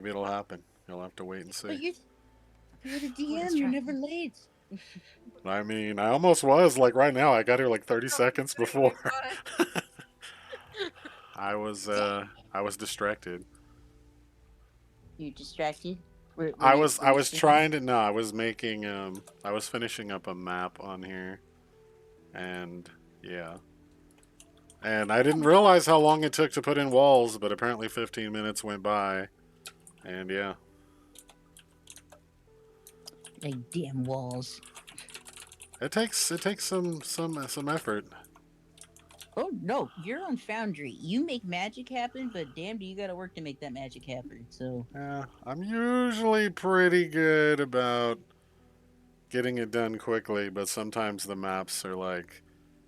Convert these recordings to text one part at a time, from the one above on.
Maybe it'll happen. You'll have to wait and see. But you're the We're DM. You're never distracted. late. I mean, I almost was. Like right now, I got here like 30 I was seconds saying before. we got it. I was Dang. uh I was distracted. You're distracted. I Were was you I was distracted? trying to no, I was making I was finishing up a map on here and yeah. And I didn't realize how long it took to put in walls, but apparently 15 minutes went by. And yeah. Like damn walls. It takes some effort. Oh no, you're on Foundry. You make magic happen, but damn, do you got to work to make that magic happen? So Yeah, I'm usually pretty good about getting it done quickly, but sometimes the maps are like,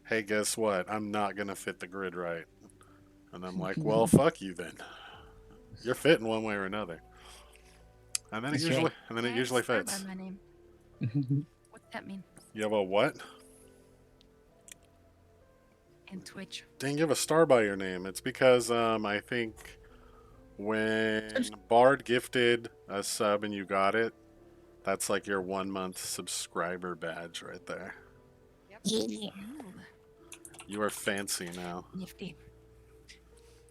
"Hey, guess what? I'm not going to fit the grid right." And I'm like, "Well, fuck you then. You're fitting one way or another." And then it that's usually right. and then it I have usually Star by fits. my name. What's that mean? You have a what? And Twitch. Dang, you have a star by your name. It's because I think when Bard gifted a sub and you got it, that's like your 1 month subscriber badge right there. Yep. Yeah. Ooh, You are fancy now. nifty.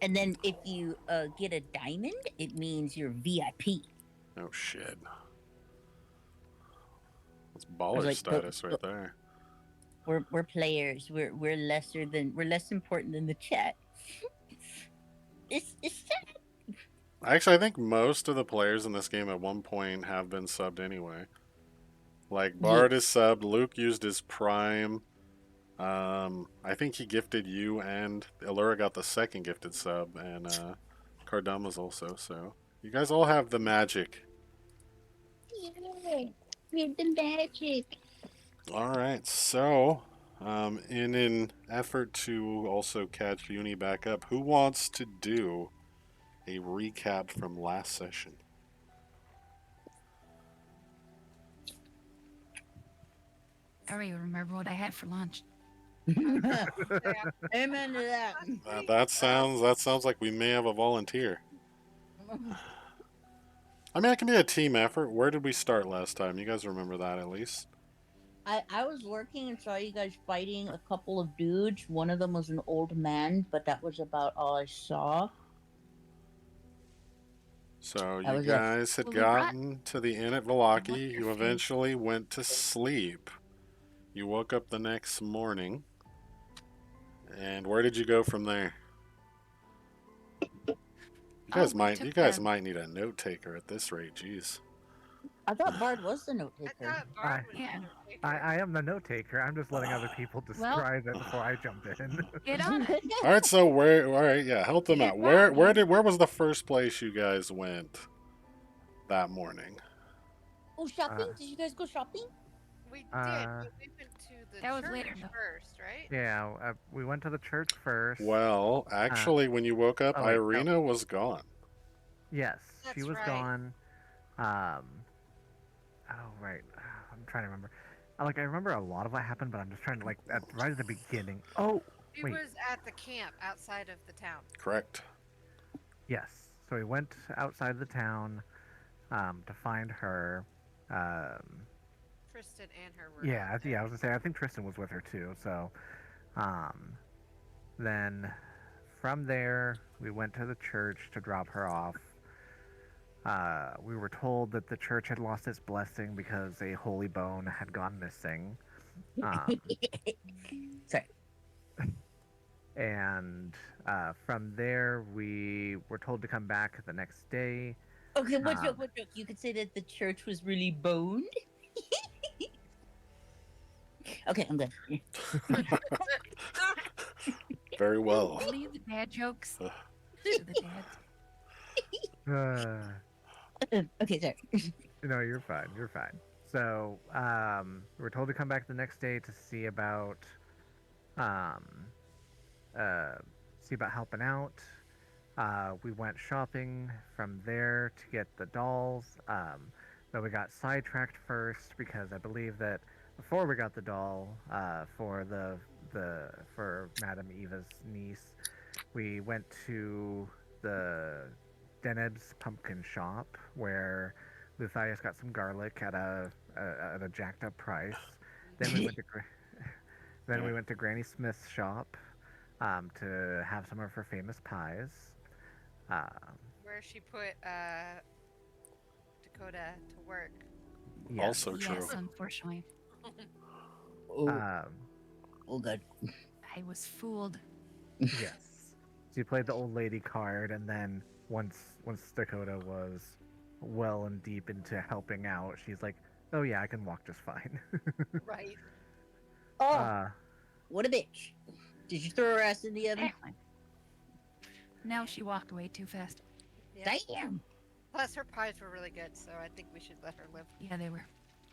And then if you get a diamond, it means you're VIP. Oh shit. That's I was baller like, status right there. we're players. We're less important than the chat. It's sad. Actually, I think most of the players in this game at one point have been subbed anyway. Like Bard is Yes. subbed. Luke used his prime. I think he gifted you, and Allura got the second gifted sub, and Cardama's also. So you guys all have the magic. Yeah, we're the magic. All right. So, in an effort to also catch Uni back up, who wants to do a recap from last session? I don't even remember what I had for lunch. Yeah. Amen to that. Last week, That sounds like we may have a volunteer. I mean, it can be a team effort. Where did we start last time? You guys remember that at least. I was working and saw you guys fighting a couple of dudes. One of them was an old man, but that was about all I saw. So I you was like, guys had Well, we brought gotten to the inn at a bunch Velaki. of You food. eventually went to sleep. You woke up the next morning. And where did you go from there? You Oh, guys we might took you guys the. might need a note taker at this rate, jeez. I thought Bard was the note I taker. thought I, Bard was Yeah. the note I, taker. I am the note taker. I'm just letting other people Well, describe it before I jump in. get on it. All right, so where? All right, yeah, help them Get out. Where that, where man. did where was the first place you guys went that morning? Oh, shopping? uh, Did you guys go shopping? We did, uh, but we went to the That was church later, though. first, right? yeah, we went to the church first. Well, Uh, actually, when you woke up, oh wait, no, Irina was gone. yes, she That's was right. gone. Um, oh right, I'm trying to remember. Like I remember a lot of what happened, but I'm just trying to right at the beginning. Oh She wait, was at the camp outside of the town. Correct. yes. So we went outside the town to find her. Um, Tristan and her were out yeah, there. yeah. I was gonna say I think Tristan was with her too. So, um, then from there we went to the church to drop her off. We were told that the church had lost its blessing because a holy bone had gone missing. Um, Sorry. and from there, we were told to come back the next day. Okay, what Um, joke? What joke? You could say that the church was really boned. Okay, I'm done. Very well. Leave the dad jokes to the dads. Okay, sorry. no, you're fine. You're fine. So we were told to come back the next day to um, uh, see about helping out. We went shopping from there to get the dolls. But we got sidetracked first because I believe that before we got the doll for for Madame Eva's niece, we went to the Deneb's pumpkin shop where Luthius got some garlic at a jacked up price. Then we went to then we went to Granny Smith's shop to have some of her famous pies. Uh, Where she put Dakota to work. yes. Also true. Yes, unfortunately. Oh, Um, oh god. I was fooled. yes. She played the old lady card, and then once Dakota was well and deep into helping out, she's like, "Oh yeah, I can walk just fine." Right. Oh, uh, what a bitch. Did you throw her ass in the oven? Apparently. No, she walked away too fast. Yeah. Damn. Plus, her pies were really good, so I think we should let her live. Yeah, they were.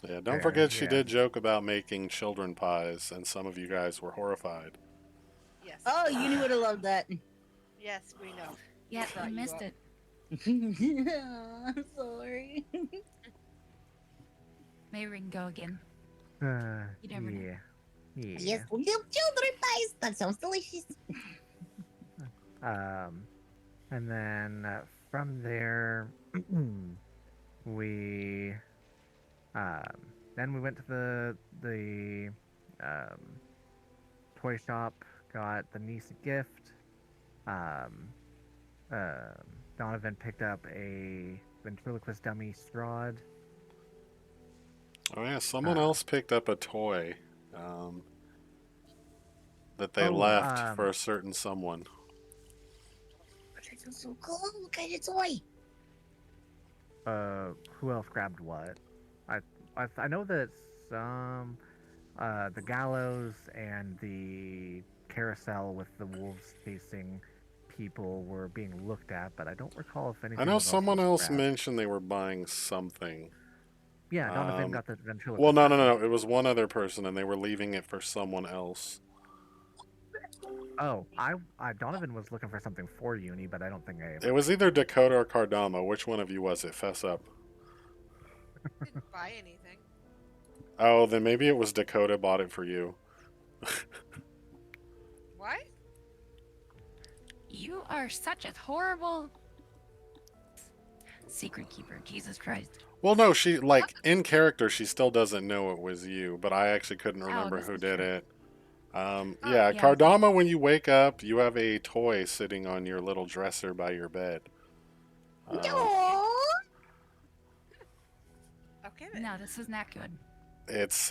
Yeah, don't Fair, forget she yeah. did joke about making children pies, and some of you guys were horrified. Yes. Oh, you would have loved that. Yes, we know. Yeah, brought you you missed up. it. I'm sorry. Maybe we can go again. You never know. yeah, yeah. Yes, little children pies. That sounds delicious. And then from there, we then we went to the toy shop, got the niece a gift. Um, Donovan picked up a ventriloquist dummy Strahd. Oh yeah, someone Uh, else picked up a toy that they Oh, left for a certain someone. That's so cool. Look at your toy. Who else grabbed what? I know that some the gallows and the carousel with the wolves chasing people were being looked at, but I don't recall if anything I know was also someone else grabbed. mentioned they were buying something. Yeah, Donovan got the ventriloquist. Well, no, dummy. it was one other person, and they were leaving it for someone else. Oh, I Donovan was looking for something for Uni, but I don't think I. It was either Dakota or Cardama. Which one of you was it? Fess up. Didn't buy anything. Oh, then maybe it was Dakota bought it for you. What? You are such a horrible secret keeper. Jesus Christ. Well, no, she, like, in character, she still doesn't know it was you, but I actually couldn't remember this who is did true. it. Oh, Yeah, yeah. Cardama, when you wake up, you have a toy sitting on your little dresser by your bed. No. Okay then. No, this is not good. It's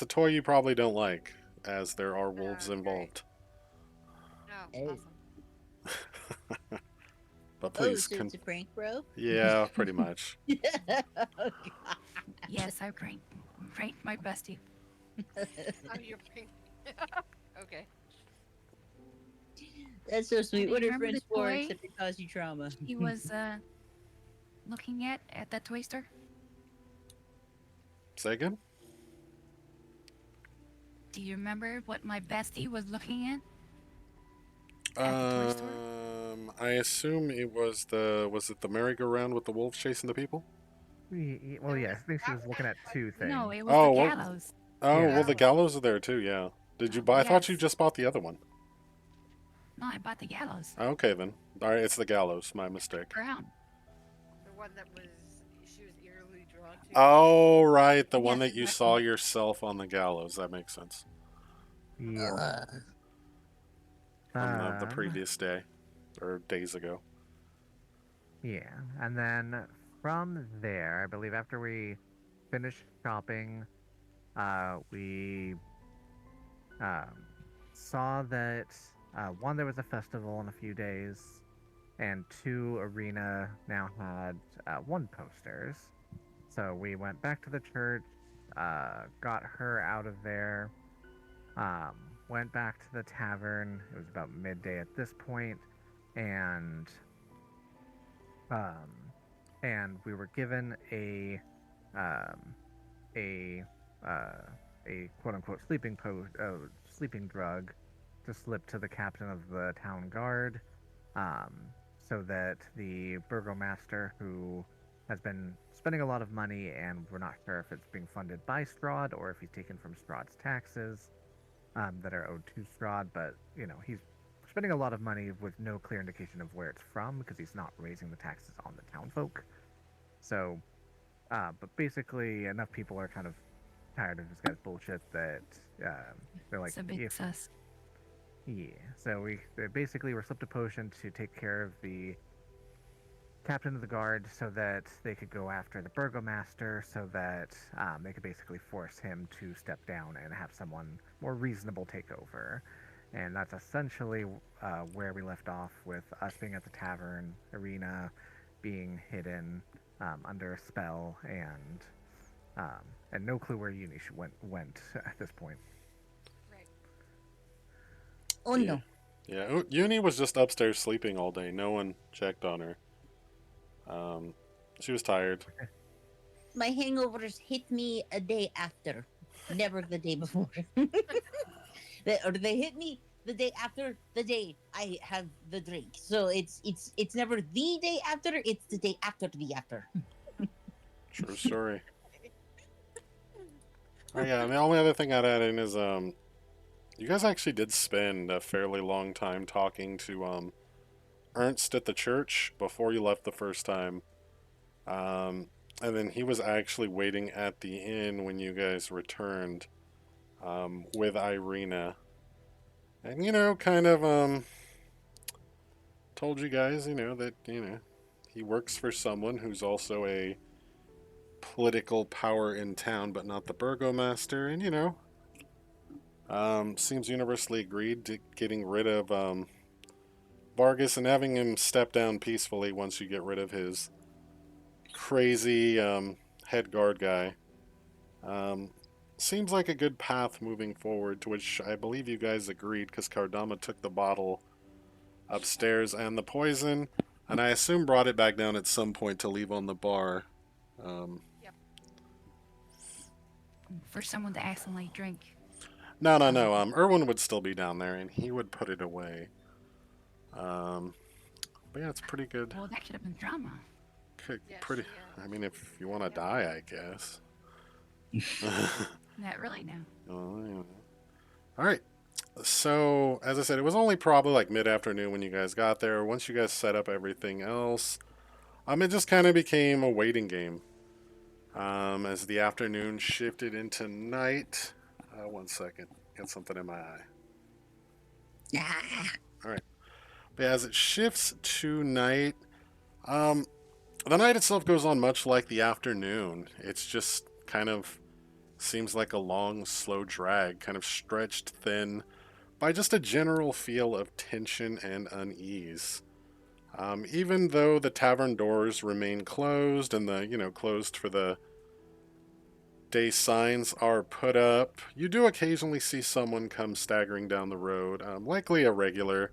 a toy you probably don't like, as there are wolves great. involved. No. Hey. Awesome. But Oh, please, so it's a prank, bro? yeah, pretty much. Oh, God. Yes, I pranked my bestie. Oh, you're pink. Okay. That's so sweet. do What you are remember friends the for toy? except to cause you trauma? He was looking at that toy store. Say again? Do you remember what my bestie was looking at? At the toy store? I assume it was it the merry-go-round with the wolves chasing the people? Well, yeah, I think she was looking at two things. No, it was Oh, the well- gallows. Oh, Yeah. well, the gallows are there too, yeah. Did you buy? I thought you Yes. just bought the other one. No, I bought the gallows. Okay, then. Alright, it's the gallows. My mistake. Brown. The one that she was eerily drawn to. Oh, right. The one Yes, that you that saw one. yourself on the gallows. That makes sense. Yeah. From the Um, previous day. Or days ago. Yeah, and then from there, I believe after we finished shopping, we saw that one, there was a festival in a few days, and two, Arena now had one posters. So we went back to the church, got her out of there, went back to the tavern. It was about midday at this point, and um, and we were given a quote unquote sleeping drug to slip to the captain of the town guard, so that the burgomaster, who has been spending a lot of money, and we're not sure if it's being funded by Strahd or if he's taken from Strahd's taxes that are owed to Strahd, but he's spending a lot of money with no clear indication of where it's from because he's not raising the taxes on the townfolk. So, but basically, enough people are kind of tired of this guy's bullshit that they're like, It's a bit if sus. yeah. So they basically were slipped a potion to take care of the captain of the guard so that they could go after the burgomaster so that they could basically force him to step down and have someone more reasonable take over. And that's essentially where we left off with us being at the tavern, Arena being hidden under a spell, and no clue where Unish went at this point. Right. Oh Yeah. no. Yeah, Uni was just upstairs sleeping all day. No one checked on her. She was tired. My hangovers hit me a day after, never the day before. They hit me the day after the day I have the drink. So it's never the day after, it's the day after the after. True story. Oh yeah, and the only other thing I'd add in is you guys actually did spend a fairly long time talking to Ernst at the church before you left the first time. And then he was actually waiting at the inn when you guys returned with Irina. And, kind of told you guys, that, he works for someone who's also a political power in town, but not the burgomaster. And, seems universally agreed to getting rid of Vargas and having him step down peacefully once you get rid of his crazy head guard guy. Seems like a good path moving forward, to which I believe you guys agreed because Kardama took the bottle upstairs and the poison, and I assume brought it back down at some point to leave on the bar. Yep. For someone to accidentally drink. No. Erwin would still be down there, and he would put it away. But yeah, it's pretty good. Well, that should have been drama. Yeah, Pretty. she, I mean, if you want to die, I guess. Not really, no. Well, all right. So, as I said, it was only probably like mid-afternoon when you guys got there. Once you guys set up everything else, it just kind of became a waiting game. As the afternoon shifted into night. One second. Got something in my eye. Ah, All right. But as it shifts to night, the night itself goes on much like the afternoon. It's just kind of seems like a long, slow drag, kind of stretched thin by just a general feel of tension and unease. Even though the tavern doors remain closed and the, closed for the day signs are put up, you do occasionally see someone come staggering down the road, likely a regular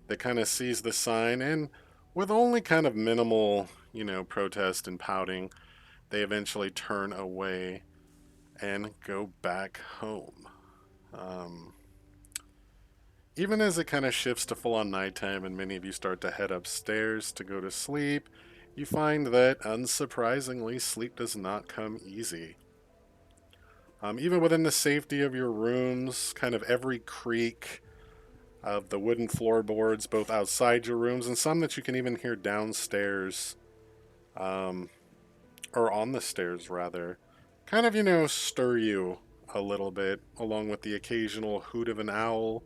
that kind of sees the sign and with only kind of minimal, protest and pouting, they eventually turn away and go back home. Even as it kind of shifts to full on nighttime and many of you start to head upstairs to go to sleep, you find that, unsurprisingly, sleep does not come easy. Even within the safety of your rooms, kind of every creak of the wooden floorboards, both outside your rooms and some that you can even hear downstairs, or on the stairs rather, kind of, stir you a little bit, along with the occasional hoot of an owl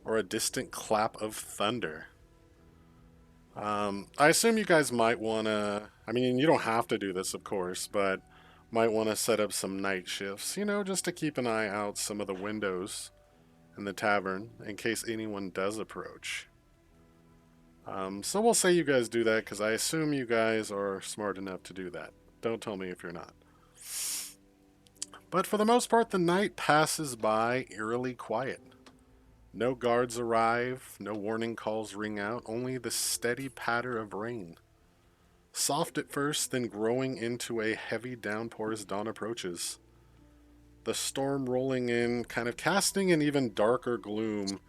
or a distant clap of thunder. I assume you guys might want to, I mean, you don't have to do this, of course, but might want to set up some night shifts, just to keep an eye out some of the windows in the tavern in case anyone does approach. So we'll say you guys do that because I assume you guys are smart enough to do that. Don't tell me if you're not. But for the most part, the night passes by eerily quiet. No guards arrive, no warning calls ring out, only the steady patter of rain. Soft at first, then growing into a heavy downpour as dawn approaches. The storm rolling in, kind of casting an even darker gloom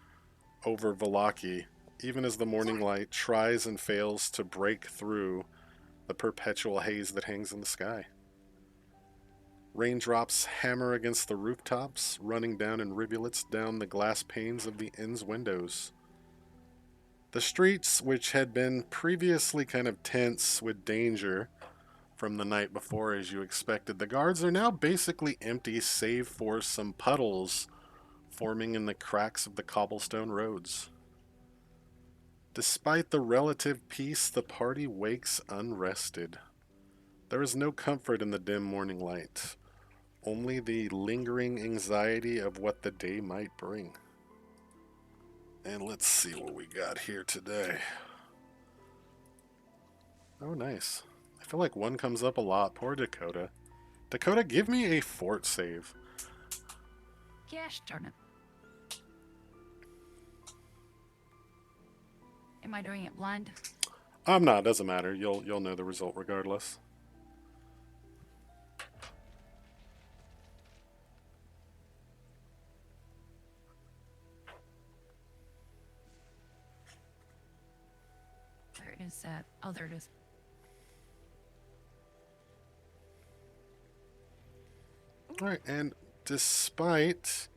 over Valaki, even as the morning light tries and fails to break through the perpetual haze that hangs in the sky. Raindrops hammer against the rooftops, running down in rivulets down the glass panes of the inn's windows. The streets, which had been previously kind of tense with danger from the night before, as you expected, the guards are now basically empty, save for some puddles forming in the cracks of the cobblestone roads. Despite the relative peace, the party wakes unrested. There is no comfort in the dim morning light, only the lingering anxiety of what the day might bring. And let's see what we got here today. Oh, nice. I feel like one comes up a lot. Poor Dakota. Dakota, give me a fort save. Gosh darn it. Am I doing it blind? I'm not. Doesn't matter. You'll know the result regardless. Where is that? Oh, there it is. All right, and despite,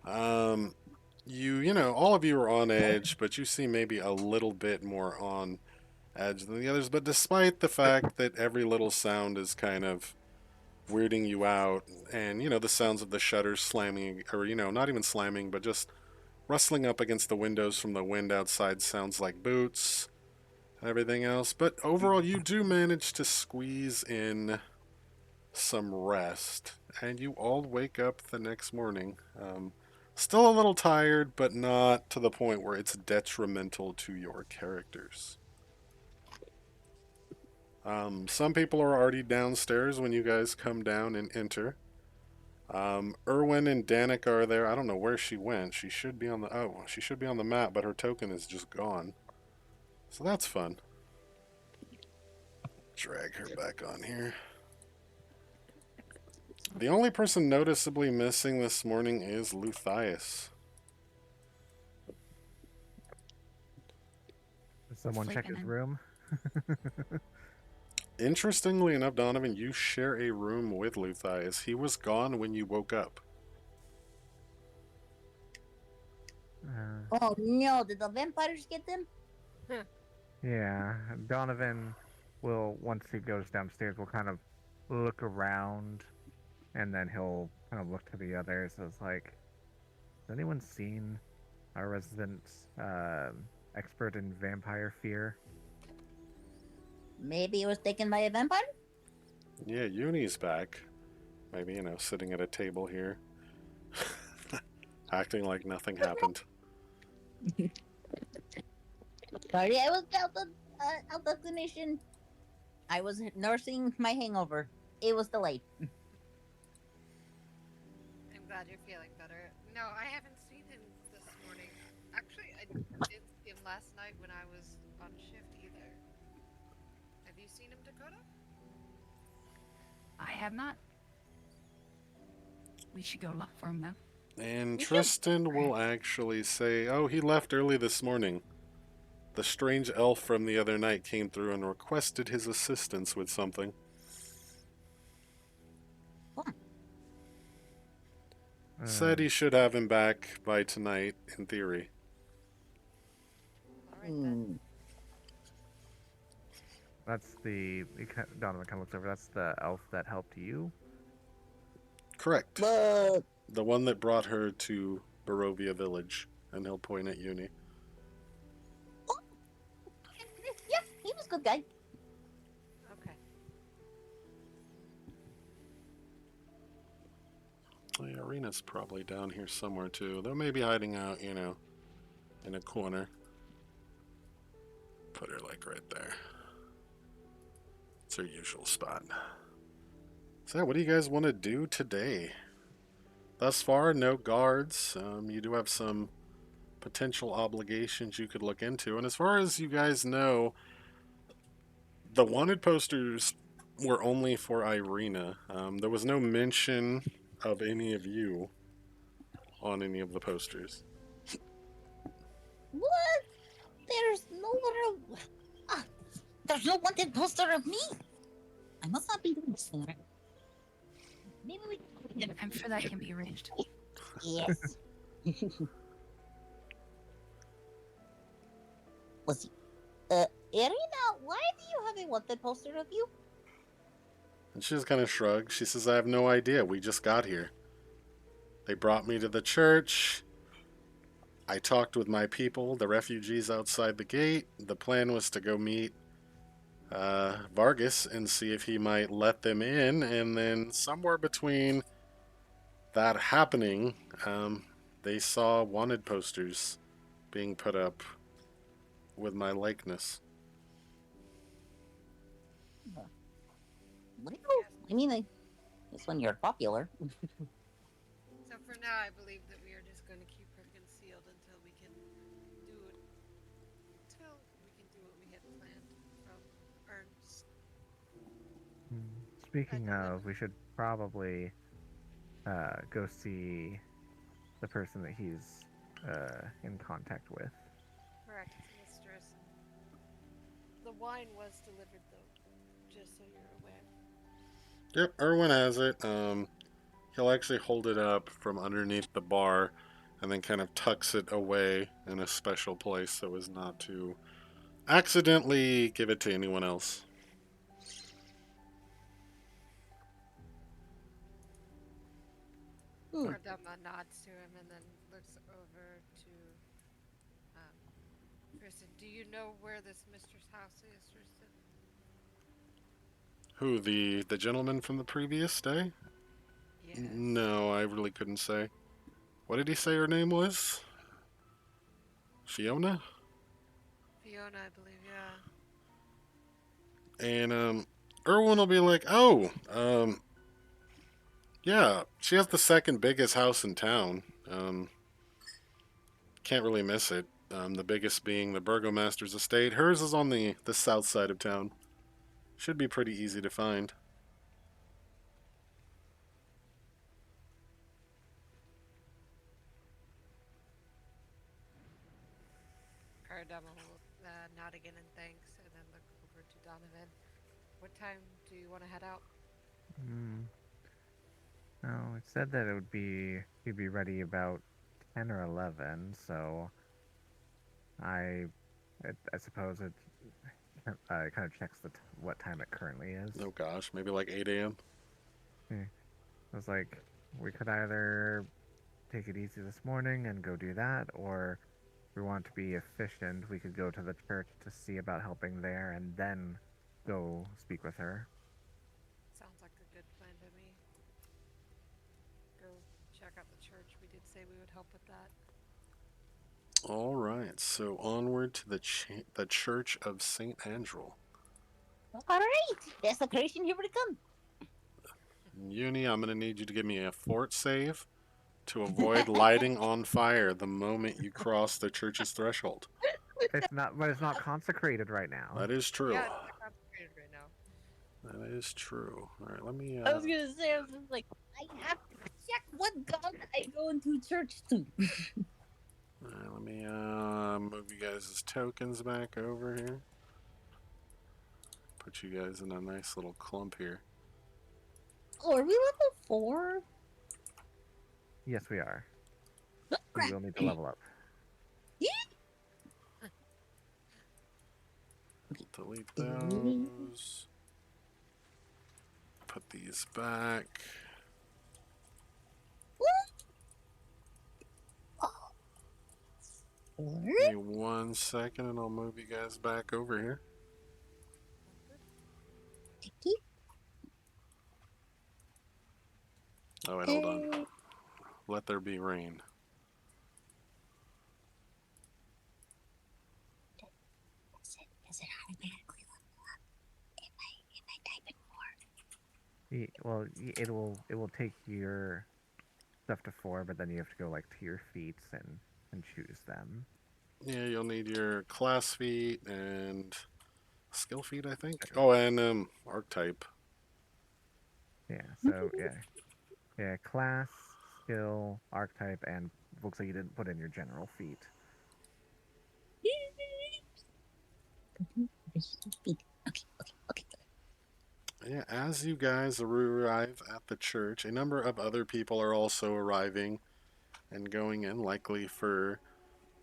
you know, all of you are on edge, but you seem maybe a little bit more on edge than the others. But despite the fact that every little sound is kind of weirding you out, and you know the sounds of the shutters slamming, or you know, not even slamming, but just rustling up against the windows from the wind outside sounds like boots and everything else. But overall, you do manage to squeeze in some rest, and you all wake up the next morning. Still a little tired, but not to the point where it's detrimental to your characters. Some people are already downstairs when you guys come down and enter. Erwin and Danica are there. I don't know where she went. She should be on the she should be on the map, but her token is just gone. So that's fun. Drag her back on here. The only person noticeably missing this morning is Luthias. Did someone check his Sleeping in. room? Interestingly enough, Donovan, you share a room with Luthias. He was gone when you woke up. Oh no, did the vampires get them? Yeah, Donovan will, once he goes downstairs, will kind of look around, and then he'll kind of look to the others. It's like, has anyone seen our resident expert in vampire fear? Maybe it was taken by a vampire? Yeah, Uni's back. Maybe, you know, sitting at a table here. Acting like nothing happened. Sorry, I was out of commission. I was nursing my hangover. It was delayed. I'm glad you're feeling better. No, I haven't seen him this morning. Actually, I didn't see him last night when I was on shift either. Have you seen him, Dakota? I have not. We should go look for him now. And We should- Tristan will actually say, oh, he left early this morning. The strange elf from the other night came through and requested his assistance with something. Said he should have him back by tonight, in theory. All right then. Hmm. That's Donovan kind of looks over. That's the elf that helped you. Correct. But The one that brought her to Barovia Village. And he'll point at Uni. yeah, he was a good guy. Okay. The arena's probably down here somewhere too. Though maybe hiding out, you know, in a corner. Put her like right there. It's her usual spot. So what do you guys want to do today? Thus far, no guards. You do have some potential obligations you could look into. And as far as you guys know, the wanted posters were only for Irina. There was no mention of any of you on any of the posters. What? There's no other. There's no wanted poster of me. I must not be doing this for it. Maybe we. I'm sure that can be arranged. Yes. Let's see. Irina, why do you have a wanted poster of you? And she just kind of shrugged. She says, I have no idea. We just got here. They brought me to the church. I talked with my people, the refugees outside the gate. The plan was to go meet Vargas and see if he might let them in. And then somewhere between that happening, they saw wanted posters being put up with my likeness. Well, Yes. I mean, I guess when you're popular. So for now, I believe that we are just going to keep her concealed until we can do what we had planned from Ernst. Speaking And then, of, we should probably go see the person that he's in contact with. correct, mistress. The wine was delivered, though, just so you're aware. Yep, Erwin has it. He'll actually hold it up from underneath the bar and then kind of tucks it away in a special place so as not to accidentally give it to anyone else. Hmm. Cardama nods to him and then looks over to Tristan. Do you know where this mistress' house is, Tristan? Who, the gentleman from the previous day? Yes. No, I really couldn't say. What did he say her name was? Fiona? Fiona, I believe, yeah. And Erwin will be like, "Oh, yeah, she has the second biggest house in town. Can't really miss it. The biggest being the Burgomaster's estate. Hers is on the south side of town. Should be pretty easy to find." Cardama will nod again in thanks and then look over to Donovan. What time do you want to head out? Mm. No, it said that it would be he'd be ready about 10 or 11. So I, I suppose it kind of checks what time it currently is. Oh gosh, maybe like 8 a.m. Yeah. I was like, we could either take it easy this morning and go do that, or if we want to be efficient, we could go to the church to see about helping there and then go speak with her. Sounds like a good plan to me. Go check out the church. We did say we would help with that. All right, so onward to the Church of Saint Andrew. All right, desecration, here we come. Uni, I'm gonna need you to give me a fort save to avoid lighting on fire the moment you cross the church's threshold. It's not, but it's not consecrated right now. That is true. Yeah, it's not complicated right now. That is true. All right, let me. I was gonna say, I was just like, I have to check what god I go into church to. All right, let me move you guys' tokens back over here. Put you guys in a nice little clump here. Oh, are we level 4? Yes, we are. Oh, We crap. will need to level up. Delete those. Put these back. Give me 1 second and I'll move you guys back over here. Oh, wait, hold on. Let there be rain. Does it automatically level up if I type in 4? Well, it will take your stuff to 4, but then you have to go like to your feats and choose them. Yeah, you'll need your class feat and skill feat, I think. Oh, and archetype. Yeah. So yeah, class, skill, archetype, and looks like you didn't put in your general feat. Okay. Yeah, as you guys arrive at the church, a number of other people are also arriving and going in, likely for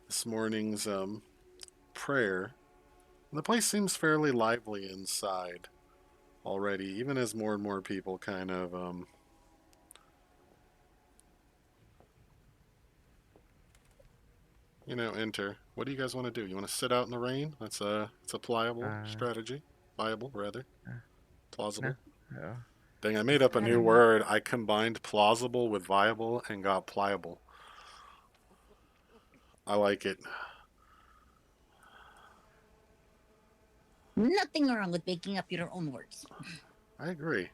this morning's prayer. The place seems fairly lively inside already, even as more and more people kind of enter. What do you guys want to do? You want to sit out in the rain? It's a pliable Uh, strategy. Viable, rather. uh, no. Plausible. Oh. Dang, I made up a I new don't know. word. I combined plausible with viable and got pliable. I like it. Nothing wrong with making up your own words. I agree.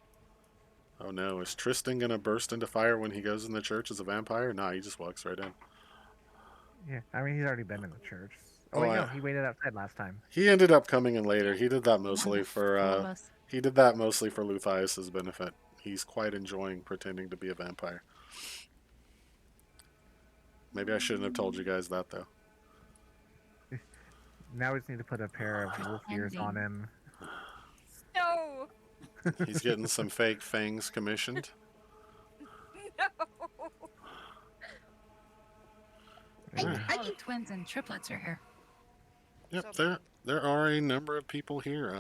Oh no, is Tristan gonna burst into fire when he goes in the church as a vampire? Nah, he just walks right in. Yeah. I mean, he's already been in the church. Oh Oh, wait, no, he waited outside last time. he ended up coming in later. Yeah, He did that one mostly of for two of us. Luthius's benefit. He's quite enjoying pretending to be a vampire. Maybe I shouldn't have told you guys that though. Now we just need to put a pair of wolf ears on Pretending. him. No! He's getting some fake fangs commissioned. No! Yeah. I All the can twins and triplets are here. Yep, So there are a number of people here.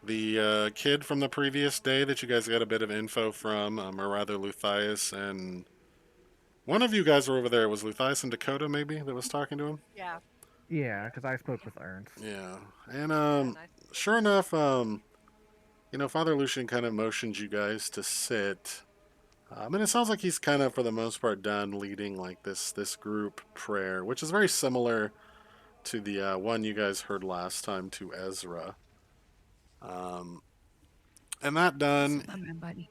The kid from the previous day that you guys got a bit of info from, or rather Luthius and one of you guys were over there. Was Luthius and Dakota maybe that was talking to him? yeah. Yeah, because I spoke with Ernst. Yeah, and Yeah, nice. sure enough, Father Lucian kind of motioned you guys to sit. And it sounds like he's kind of, for the most part, done leading like this group prayer, which is very similar to the one you guys heard last time to Ezra. Um, and that So done, bummed, my buddy.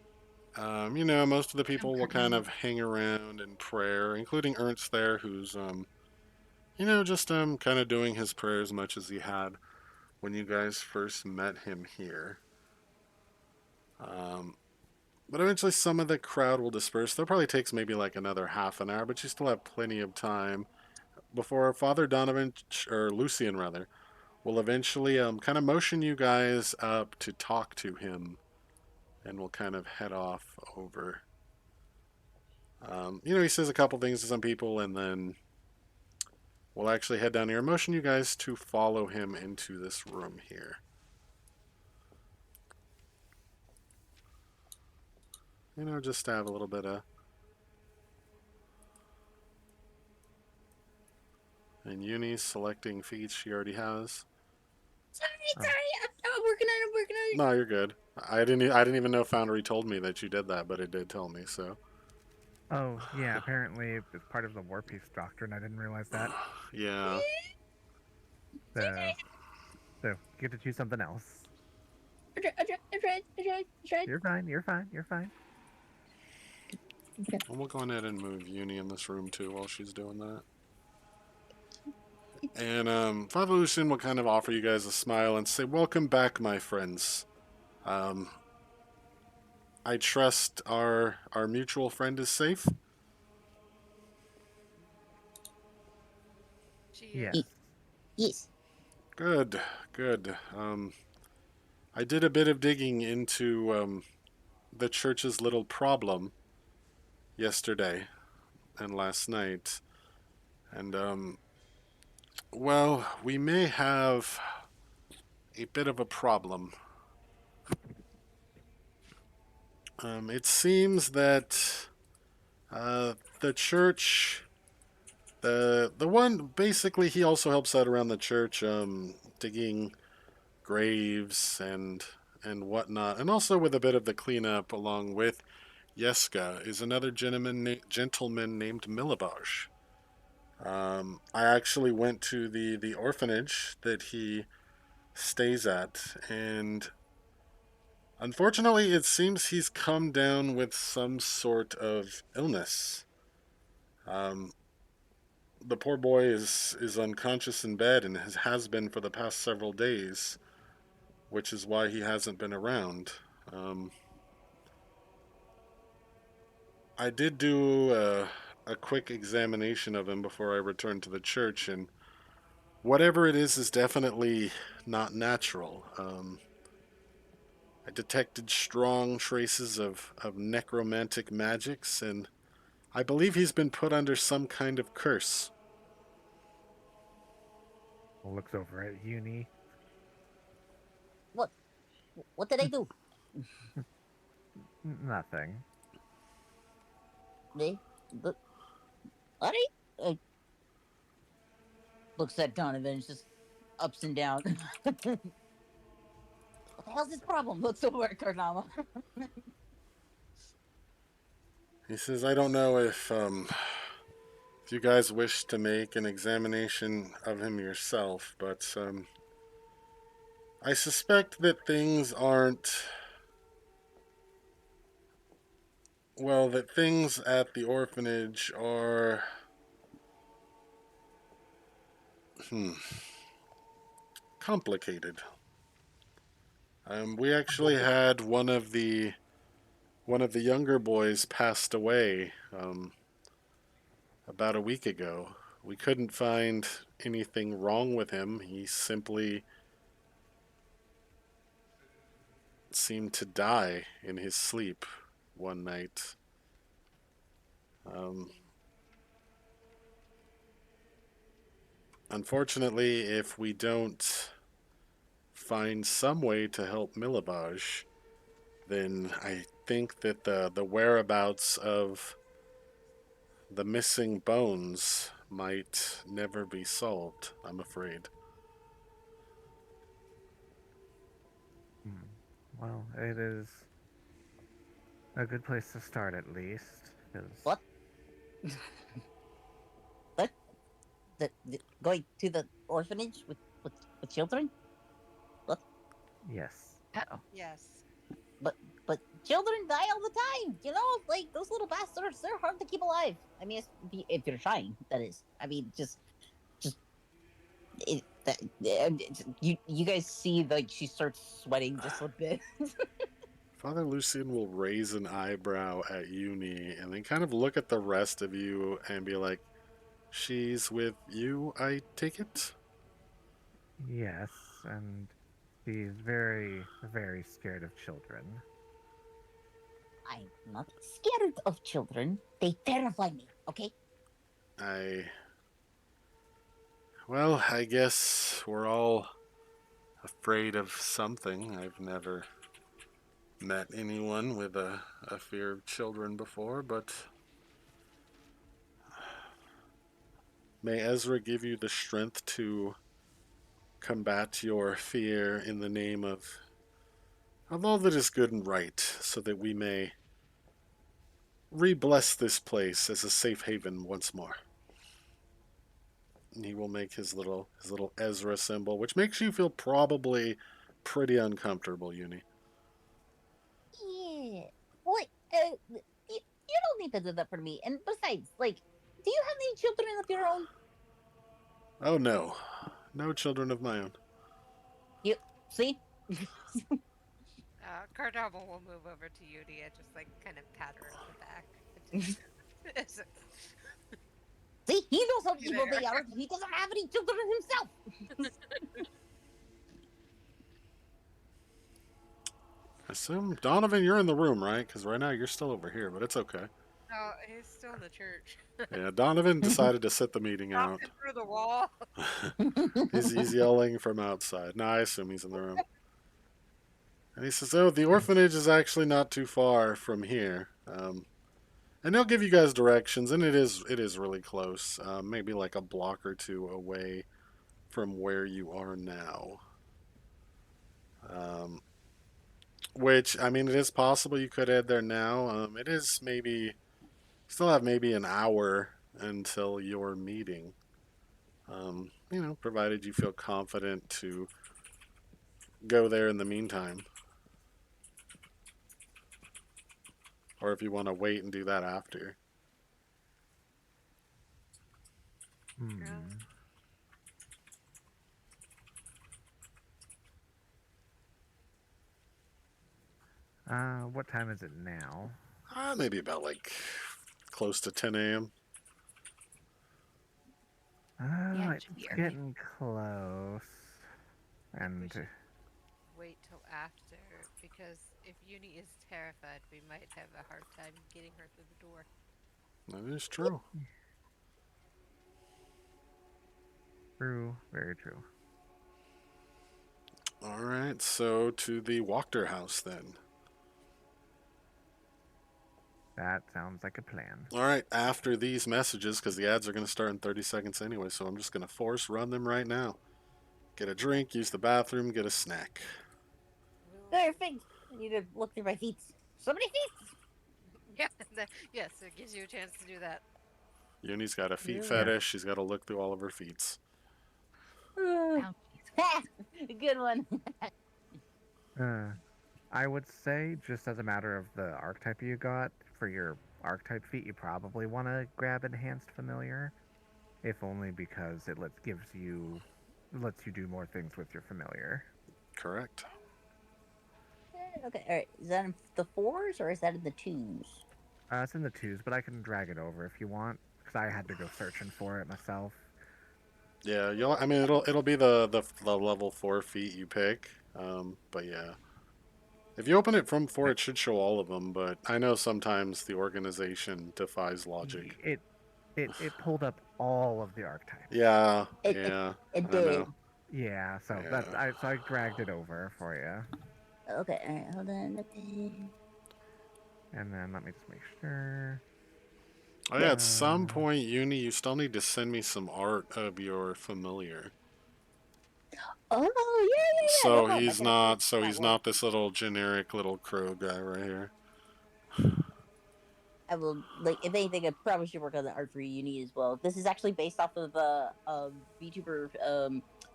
most of the I'm people will kind hurting. of hang around in prayer, including Ernst there, who's just kind of doing his prayer as much as he had when you guys first met him here. Um, but eventually, some of the crowd will disperse. That probably takes maybe like another half an hour, but you still have plenty of time before Father Donovan, or Lucian rather, will eventually kind of motion you guys up to talk to him, and we'll kind of head off over. He says a couple things to some people, and then we'll actually head down here and motion you guys to follow him into this room here. Just to have a little bit of. And Uni's selecting feats she already has. sorry, Oh. sorry. I'm working on it. I'm working on it. No, you're good. I didn't even know Foundry told me that you did that, but it did tell me. So Oh, yeah, apparently it's part of the War Peace Doctrine. I didn't realize that. yeah. So, so you get to choose something else. I tried. You're fine, you're fine, you're fine. And we'll go ahead and move Uni in this room too while she's doing that. And Father Lucian will kind of offer you guys a smile and say, "Welcome back, my friends. Um, I trust our mutual friend is safe." She Yes. is. Yes. Good, good. I did a bit of digging into the church's little problem yesterday and last night, and well, we may have a bit of a problem. It seems that the church, the one basically, he also helps out around the church, digging graves and whatnot, and also with a bit of the cleanup along with Yeska is another gentleman named Milibaj. I actually went to the orphanage that he stays at, and unfortunately, it seems he's come down with some sort of illness. Um, the poor boy is unconscious in bed and has been for the past several days, which is why he hasn't been around. Um, I did do a quick examination of him before I returned to the church, and whatever it is definitely not natural. I detected strong traces of necromantic magics, and I believe he's been put under some kind of curse. Looks over at Uni. What? What did I do? Nothing. Eh? But, all right. Looks at Donovan, just ups and down. What the hell's his problem? Looks over at Karnama. He says, I don't know if you guys wish to make an examination of him yourself, but I suspect that things aren't. Well, that things at the orphanage are. Hmm. Complicated. We actually had one of the younger boys passed away about a week ago. We couldn't find anything wrong with him. He simply seemed to die in his sleep one night. Um, Unfortunately, if we don't find some way to help Milibaj, then I think that the whereabouts of the missing bones might never be solved, I'm afraid. Hmm. Well, it is a good place to start at least. Because, What? What? Going to the orphanage with children? What? yes. Uh-oh. Yes. But but children die all the time. You know, like those little bastards. They're hard to keep alive. I mean, if you're trying, that is. I mean, just that. You guys see like she starts sweating just a bit. Father Lucian will raise an eyebrow at Uni and then kind of look at the rest of you and be like, she's with you, I take it? Yes, and she's very, very scared of children. I'm not scared of children. They terrify me. Okay. I. Well, I guess we're all afraid of something. I've never met anyone with a fear of children before, but may Ezra give you the strength to combat your fear in the name of all that is good and right, so that we may re-bless this place as a safe haven once more. And he will make his little Ezra symbol, which makes you feel probably pretty uncomfortable, Uni. Yeah. What? You don't need to do that for me. And besides, like, do you have any children of your own? Oh no, no children of my own. You see? Cardama will move over to Yudi and just like kind of pat her on the back. And just, it's like, See, he knows how "You evil there." they are. He doesn't have any children himself. I assume Donovan, you're in the room, right? Because right now you're still over here, but it's okay. No, he's still in the church. Yeah, Donovan decided to sit the meeting Popped out. it through the wall. He's yelling from outside. No, I assume he's in the room. And he says, "Oh, the orphanage is actually not too far from here, and they'll give you guys directions. And it is really close, maybe like a block or two away from where you are now. Um, which I mean, it is possible you could head there now. It is maybe still have maybe an hour until your meeting. Provided you feel confident to go there in the meantime, or if you want to wait and do that after." Hmm. What time is it now? Maybe about like close to 10 a.m. Yeah, it It's should be early. getting close. I think we And should wait till after because if Uni is terrified, we might have a hard time getting her through the door. That is true. true, very true. All right, so to the Wachter house then. That sounds like a plan. All right, after these messages, because the ads are going to start in 30 seconds anyway, so I'm just going to force run them right now. Get a drink, use the bathroom, get a snack. Go your feet. I need to look through my feet. So many feet. Yeah, yes, it gives you a chance to do that. Uni's got a feet Yeah. fetish. She's got to look through all of her feets. Oh, Jesus. Ha! Good one. Uh, I would say, just as a matter of the archetype you got, for your archetype feat, you probably want to grab Enhanced Familiar, if only because it lets you do more things with your familiar. Correct. Okay, all right. Is that in the fours or is that in the twos? It's in the twos, but I can drag it over if you want, because I had to go searching for it myself. Yeah, you'll. I mean, it'll be the level 4 feet you pick. But yeah, if you open it from 4, it should show all of them. But I know sometimes the organization defies logic. It pulled up all of the archetypes. Yeah, It it, yeah, it I did. know. Yeah, so Yeah. I dragged it over for you. Okay, all right. Hold on. Okay. And then let me just make sure. Oh yeah, Yeah. at some point, Uni, you still need to send me some art of your familiar. Oh yeah. No So problem. I he's can actually not. make So that he's work. not this little generic little crow guy right here. I will like if anything, I probably should work on the art for uni as well. This is actually based off of VTuber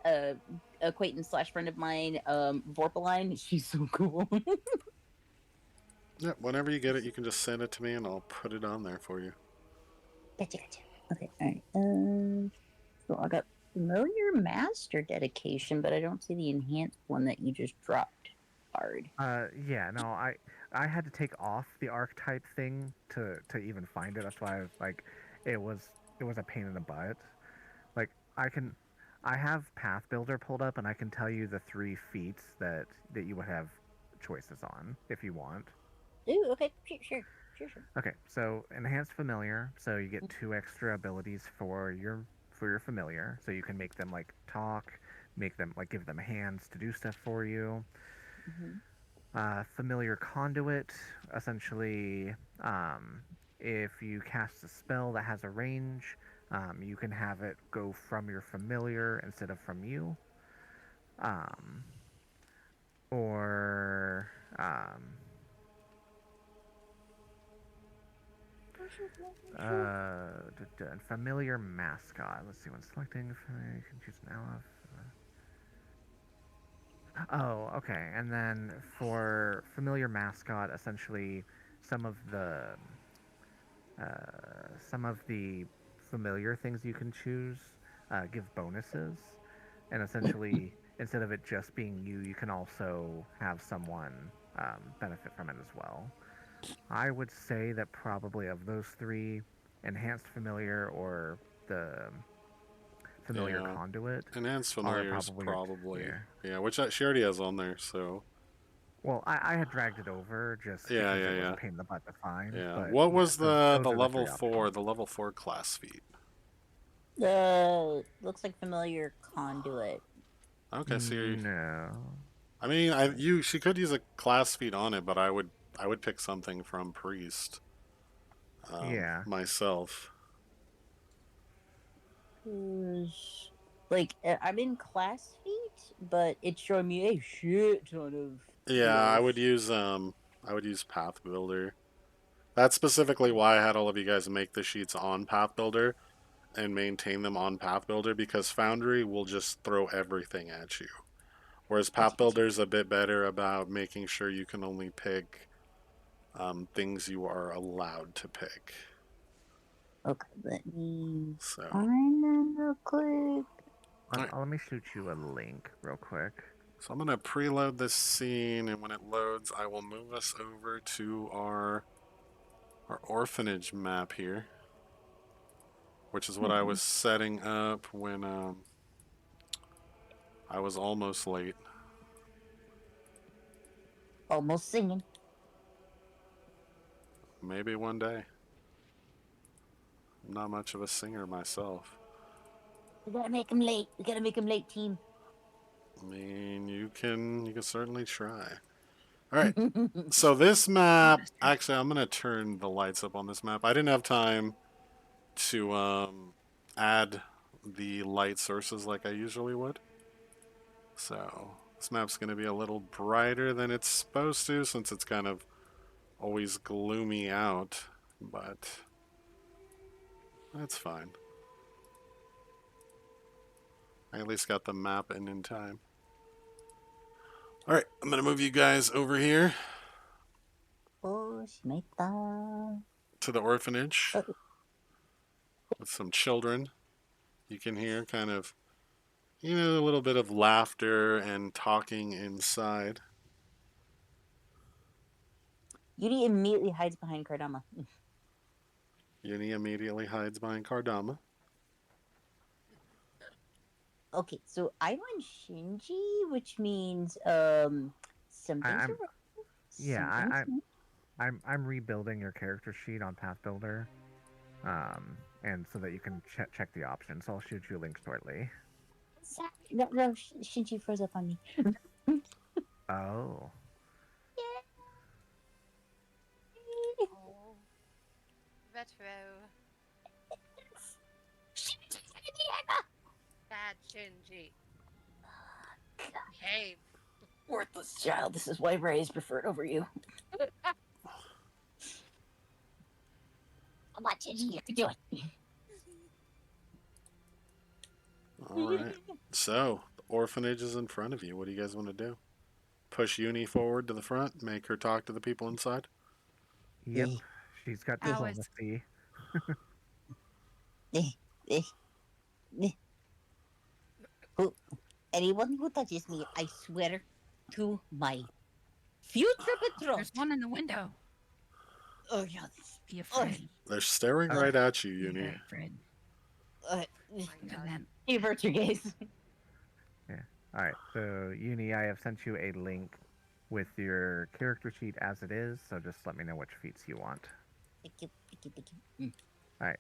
uh acquaintance slash friend of mine, Vorpaline. She's so cool. Yeah. Whenever you get it, you can just send it to me, and I'll put it on there for you. Gotcha. Okay, all right. So I got familiar master dedication, but I don't see the enhanced one that you just dropped card. Yeah, no, I had to take off the archetype thing to even find it. That's why I was like, it was it was a pain in the butt. Like I have Path Builder pulled up, and I can tell you the 3 feats that you would have choices on if you want. Ooh, okay, sure. Okay, so enhanced familiar, so you get 2 extra abilities for your familiar, so you can make them like talk, make them like give them hands to do stuff for you. Mm-hmm. Familiar conduit, essentially, if you cast a spell that has a range, you can have it go from your familiar instead of from you. Um, or familiar mascot. Let's see, when selecting familiar, you can choose an ally. Oh, okay. And then for familiar mascot, essentially, some of the some of the familiar things you can choose give bonuses, and essentially, instead of it just being you, you can also have someone benefit from it as well. I would say that probably of those 3, enhanced familiar or the familiar Yeah. conduit Enhanced are familiar is probably your probably. yeah. Yeah, which she already has on there. So Well, I had dragged it over just yeah, because yeah, it was a yeah, pain in the butt to find, yeah. but What yeah, was those the are the level 3 4? options. The level 4 class feat. Looks like familiar conduit. Okay, so you're, No. I mean, she could use a class feat on it, but I would pick something from priest. Yeah. Myself. Like I'm in class feet, but it's showing me a shit ton of Yeah, deals. I would use Path Builder. That's specifically why I had all of you guys make the sheets on Path Builder and maintain them on Path Builder, because Foundry will just throw everything at you. Whereas Path Gotcha. Builder is a bit better about making sure you can only pick things you are allowed to pick. Okay, let me So, find them real quick. all right. Let me shoot you a link real quick. So I'm gonna preload this scene, and when it loads, I will move us over to our orphanage map here, which is what I was setting up when I was almost late. Almost singing. Maybe one day. I'm not much of a singer myself. We gotta make him late. We gotta make him late, team. I mean, you can certainly try. All right. So this map, Monster. actually, I'm gonna turn the lights up on this map. I didn't have time to add the light sources like I usually would. So this map's gonna be a little brighter than it's supposed to since it's kind of always gloomy out, but that's fine. I at least got the map in time. All right, I'm gonna move you guys over here Oh, Shimeta. to the orphanage Uh, with some children. You can hear kind of, a little bit of laughter and talking inside. Yuri immediately hides behind Kardama. Uni immediately hides behind Kardama. Okay, so I'm on Shinji, which means something's I'm wrong. yeah, Something's wrong. I'm rebuilding your character sheet on Path Builder, and so that you can check the options. So I'll shoot you a link shortly. Sorry. No, Shinji froze up on me. Oh, Oh, retro. Bad Shinji. Behave. Worthless child. This is why Ray is preferred over you. I'm not Shinji. You can do it. All right. So the orphanage is in front of you. What do you guys want to do? Push Uni forward to the front, make her talk to the people inside. yep. Eh, She's got eh, I was diplomacy. eh, eh, eh. Who, anyone who touches me, I swear to my future betrothed. there's one in the window. Oh, yeah. Be Oh, afraid. They're staring Okay. right at you, Be Uni. very afraid. uh, My Look at God. that. avert your gaze. Yeah. All right. So Uni, I have sent you a link with your character sheet as it is. So just let me know which feats you want. Thank you, thank you, thank you. All right.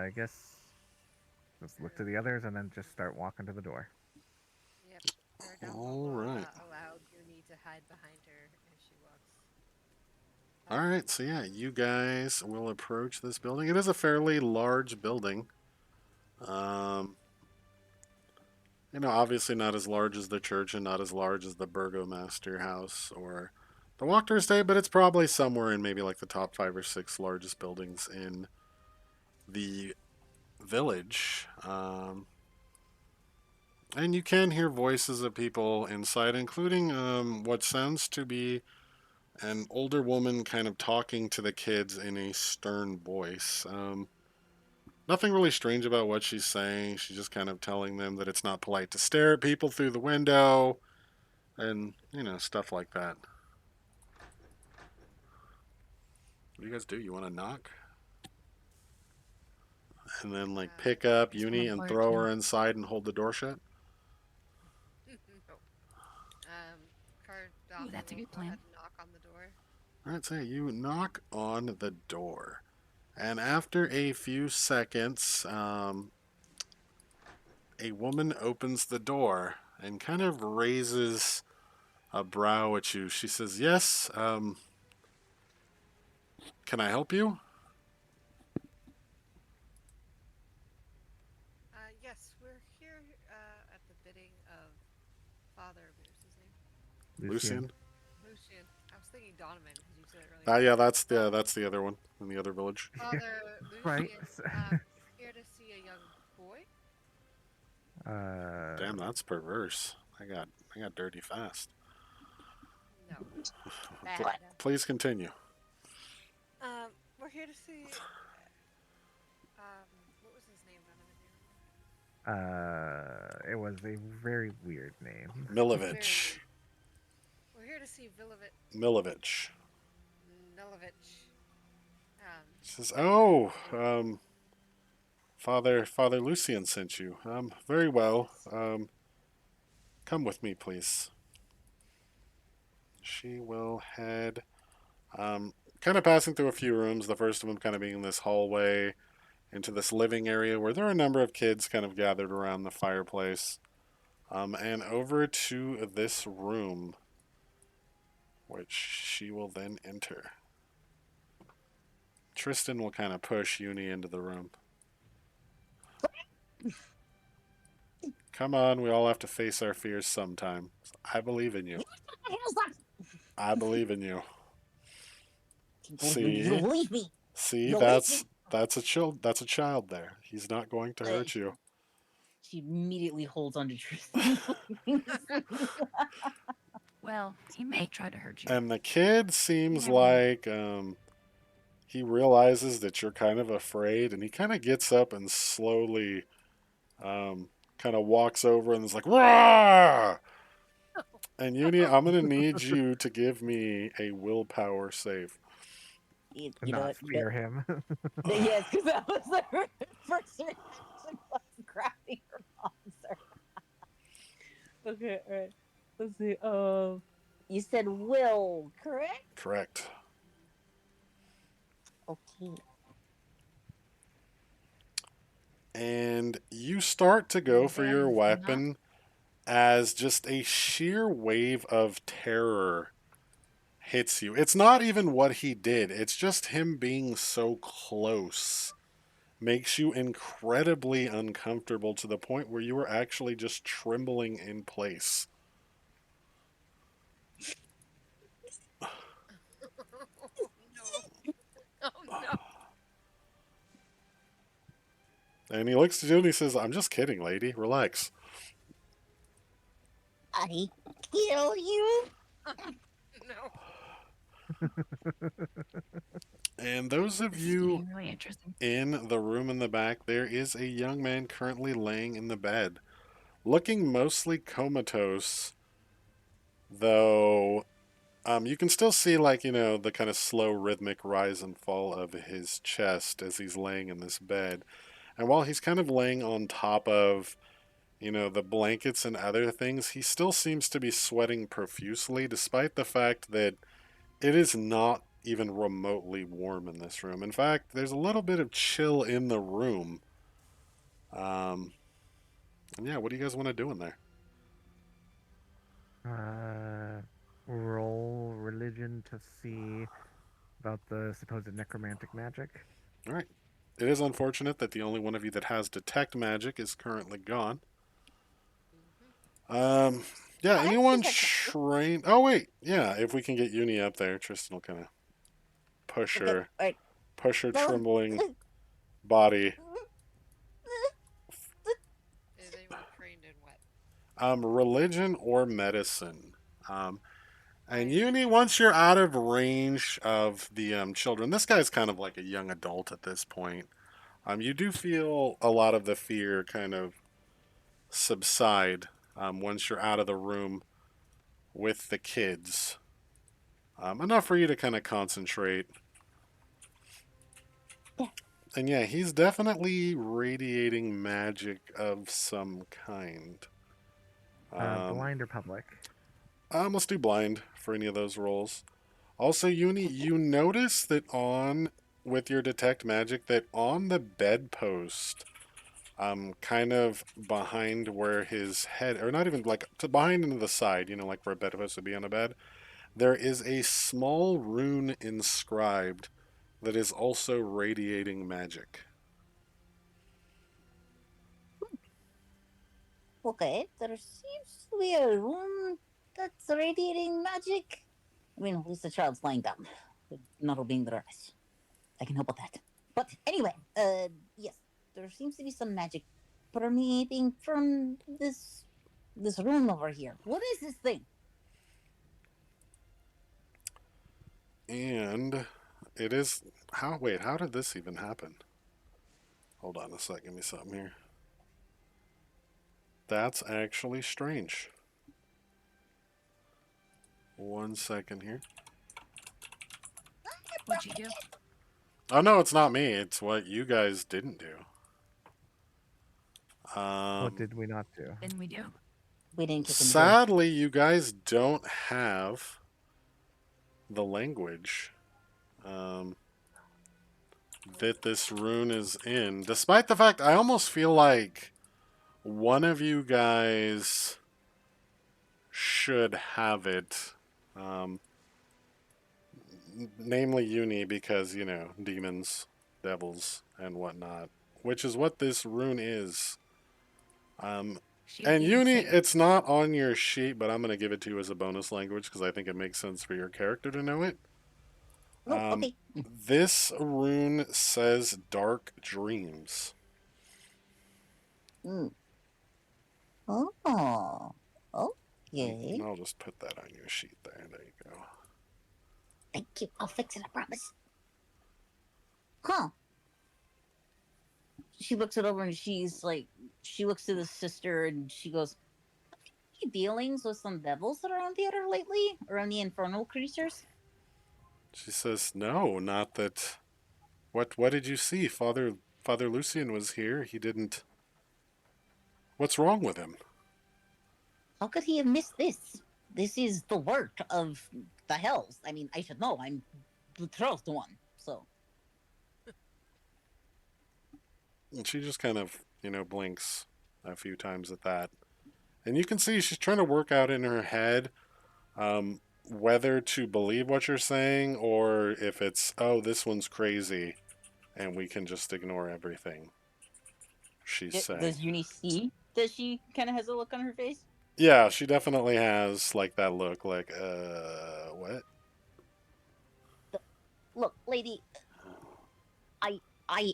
I guess let's look to the others and then just start walking to the door. Yep. Kardama All will right. allow Yuni to hide behind her as she walks. All right. So yeah, you guys will approach this building. It is a fairly large building. Um, obviously not as large as the church and not as large as the Burgomaster house or the Walker Estate, but it's probably somewhere in maybe like the top 5 or 6 largest buildings in the village. And you can hear voices of people inside, including what sounds to be an older woman kind of talking to the kids in a stern voice. Nothing really strange about what she's saying. She's just kind of telling them that it's not polite to stare at people through the window and, stuff like that. What do you guys do? You want to knock? And then, like, pick up Just Uni one and word throw to her inside and hold the door shut? No. Kardama Ooh, that's a will good go ahead plan. and knock on the door. Alright, so you knock on the door. And after a few seconds, a woman opens the door and kind of raises a brow at you. She says, "Yes, can I help you?" Yes, we're here at the bidding of Father. What was his name? Lucian. Lucian? Lucian. I was thinking Donovan because you said it earlier. Ah, yeah, that's the other one in the other village. Father Right. Lucian, here to see a young boy. Damn, that's perverse. I got dirty fast. No, Pl- bad. Please continue. We're here to see. What was his name, Donovan? It was a very weird name. Milovich. We're here to see Milovich. Milovich. She says, "Oh, Father Lucian sent you. Very well. Come with me, please." She will head, kind of passing through a few rooms. The first of them kind of being this hallway into this living area where there are a number of kids kind of gathered around the fireplace. And over to this room, which she will then enter. Tristan will kind of push Uni into the room. Come on, we all have to face our fears sometime. I believe in you. I believe in you. You See, don't believe me. see, You don't believe me. that's a child there. He's not going to hurt you. She immediately holds onto Tristan. Well, he may try to hurt you. And the kid You seems never know. like he realizes that you're kind of afraid, and he kind of gets up and slowly kind of walks over and is like, "Rah!" And Uni, I'm gonna need you to give me a willpower save. You And know not what? fear him. Yes, because that was her first reaction was grabbing her monster. Okay, all right. Let's see. You said will, correct? Correct. Okay. And you start to go for That your is not. weapon as just a sheer wave of terror hits you. It's not even what he did, it's just him being so close makes you incredibly uncomfortable to the point where you are actually just trembling in place. No. Oh no. And he looks at you and he says, I'm just kidding, lady. Relax. I kill you. No. And those of This is you getting really interesting. in the room in the back, there is a young man currently laying in the bed, looking mostly comatose, though you can still see, like, the kind of slow rhythmic rise and fall of his chest as he's laying in this bed. And while he's kind of laying on top of, the blankets and other things, he still seems to be sweating profusely, despite the fact that it is not even remotely warm in this room. In fact, there's a little bit of chill in the room. Um, and yeah, what do you guys want to do in there? Roll religion to see about the supposed necromantic magic. All right. It is unfortunate that the only one of you that has detect magic is currently gone. Um, yeah, Oh, that's anyone detect magic. trained? Oh wait, yeah. If we can get Uni up there, Tristan will kind of push Okay, her, all right. push her No. trembling body. Is anyone trained in what? Religion or medicine. Um, and I Uni, once you're out of range of the children, this guy's kind of like a young adult at this point. You do feel a lot of the fear kind of subside once you're out of the room with the kids. Enough for you to kind of concentrate. Yeah. And yeah, he's definitely radiating magic of some kind. Blind or public? Let's do blind for any of those rolls. Also, Uni, you notice that with your detect magic, that on the bedpost, kind of behind where his head, or not even like to behind into the side, like where a bedpost would be on a bed, there is a small rune inscribed that is also radiating magic. Okay, there seems to be a room that's radiating magic. I mean, at least the child's lying down, not being the rest. I can help with that. But anyway, yes, there seems to be some magic permeating from this room over here. What is this thing? And it is how did this even happen? Hold on a sec, give me something here. That's actually strange. 1 second here. What'd you do? Oh no, it's not me. It's what you guys didn't do. What did we not do? Then we do. We didn't kick in the door. Sadly, you guys don't have the language that this rune is in. Despite the fact, I almost feel like one of you guys should have it. Um, Namely Uni, because, demons, devils, and whatnot, which is what this rune is. Um, She and didn't Uni, say it. it's not on your sheet, but I'm going to give it to you as a bonus language because I think it makes sense for your character to know it. No, Um, okay. this rune says dark dreams. Mm. Oh, And okay. I'll just put that on your sheet there. There you go. Thank you. I'll fix it. I promise. Huh? She looks it over and she's like, she looks to the sister and she goes, "Any dealings with some devils around here lately, or any infernal creatures?" She says, "No, not that. What did you see? Father Lucian was here. He didn't. What's wrong with him?" How could he have missed this? This is the work of the hells. I mean, I should know. I'm betrothed to one. So, And she just kind of, blinks a few times at that. And you can see she's trying to work out in her head whether to believe what you're saying or if it's, oh, this one's crazy and we can just ignore everything she's saying. does Uni see that she kind of has a look on her face? Yeah, she definitely has like that look like, what? Look, lady, I, I,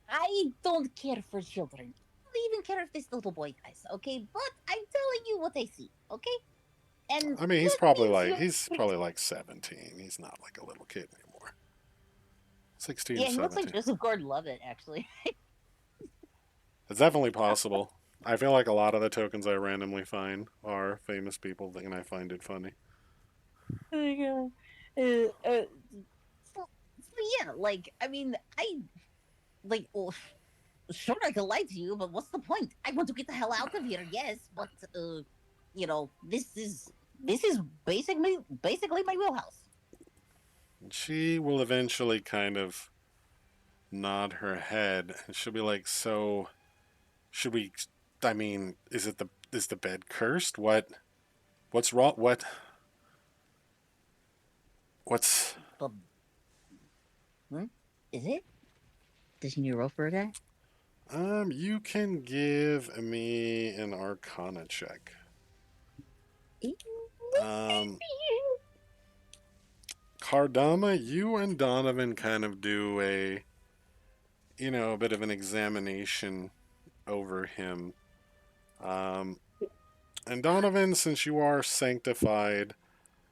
I don't care for children. I don't even care if this little boy dies. Okay, but I'm telling you what I see. Okay, and I mean, that means you. he's probably like 17. He's not like a little kid anymore. 16, Yeah, he looks like 17. Joseph Gordon-Levitt, actually. It's definitely possible. I feel like a lot of the tokens I randomly find are famous people, and I find it funny. Oh my god. So yeah, like I mean, I like. Well, sure, I could lie to you, but what's the point? I want to get the hell out of here. Yes, but this is basically my wheelhouse. She will eventually kind of nod her head, and she'll be like, "So, should we? I mean, is the bed cursed? What's wrong? What's? But hmm? Is it? Does you roll for that? You can give me an Arcana check. Um, Cardama, you and Donovan kind of do a bit of an examination over him. Um, and Donovan, since you are sanctified,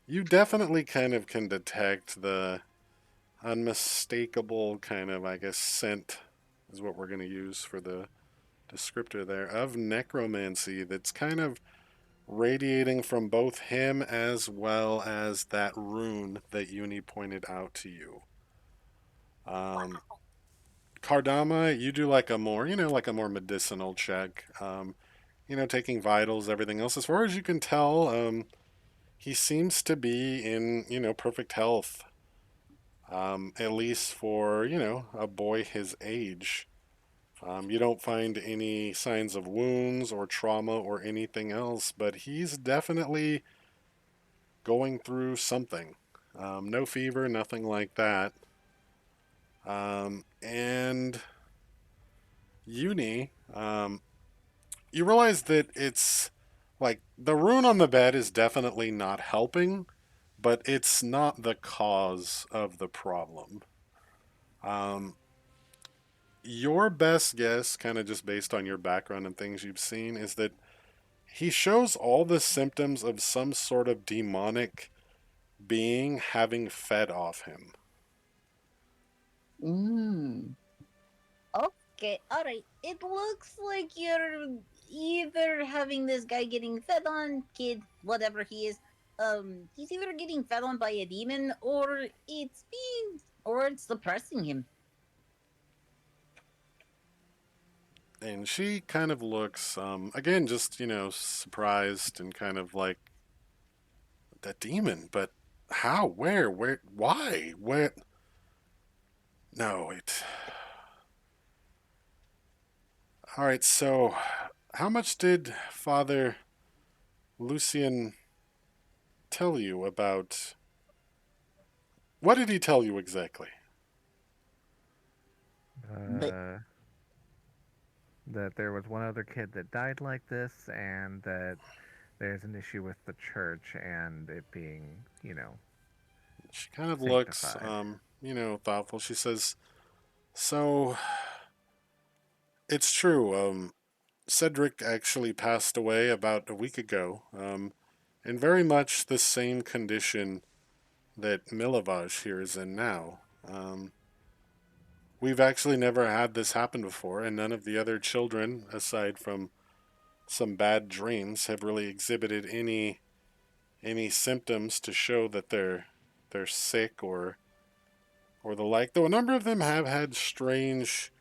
you definitely kind of can detect the unmistakable kind of, I guess, scent is what we're going to use for the descriptor there of necromancy that's kind of radiating from both him as well as that rune that Uni pointed out to you. Um, Kardama, you do like a more, like a more medicinal check. Taking vitals, everything else. As far as you can tell, he seems to be in, perfect health. At least for, a boy his age. You don't find any signs of wounds or trauma or anything else, but he's definitely going through something. No fever, nothing like that. And Uni, you realize that it's like the rune on the bed is definitely not helping, but it's not the cause of the problem. Um, your best guess, kind of just based on your background and things you've seen, is that he shows all the symptoms of some sort of demonic being having fed off him. Mm. Okay, all right. It looks like you're either having this guy getting fed on, kid, whatever he is. He's either getting fed on by a demon, or it's suppressing him. And she kind of looks, again, just, surprised and kind of like, that demon, but how? Where? Why? Where? No, it. All right, so how much did Father Lucian tell you about. What did he tell you exactly? But Uh, that there was one other kid that died like this, and that there's an issue with the church and it being, She kind of looks, sanctified. thoughtful. She says, "So it's true. Cedric actually passed away about a week ago, in very much the same condition that Milovaj here is in now. We've actually never had this happen before, and none of the other children, aside from some bad dreams, have really exhibited any symptoms to show that they're sick or the like. Though a number of them have had strange,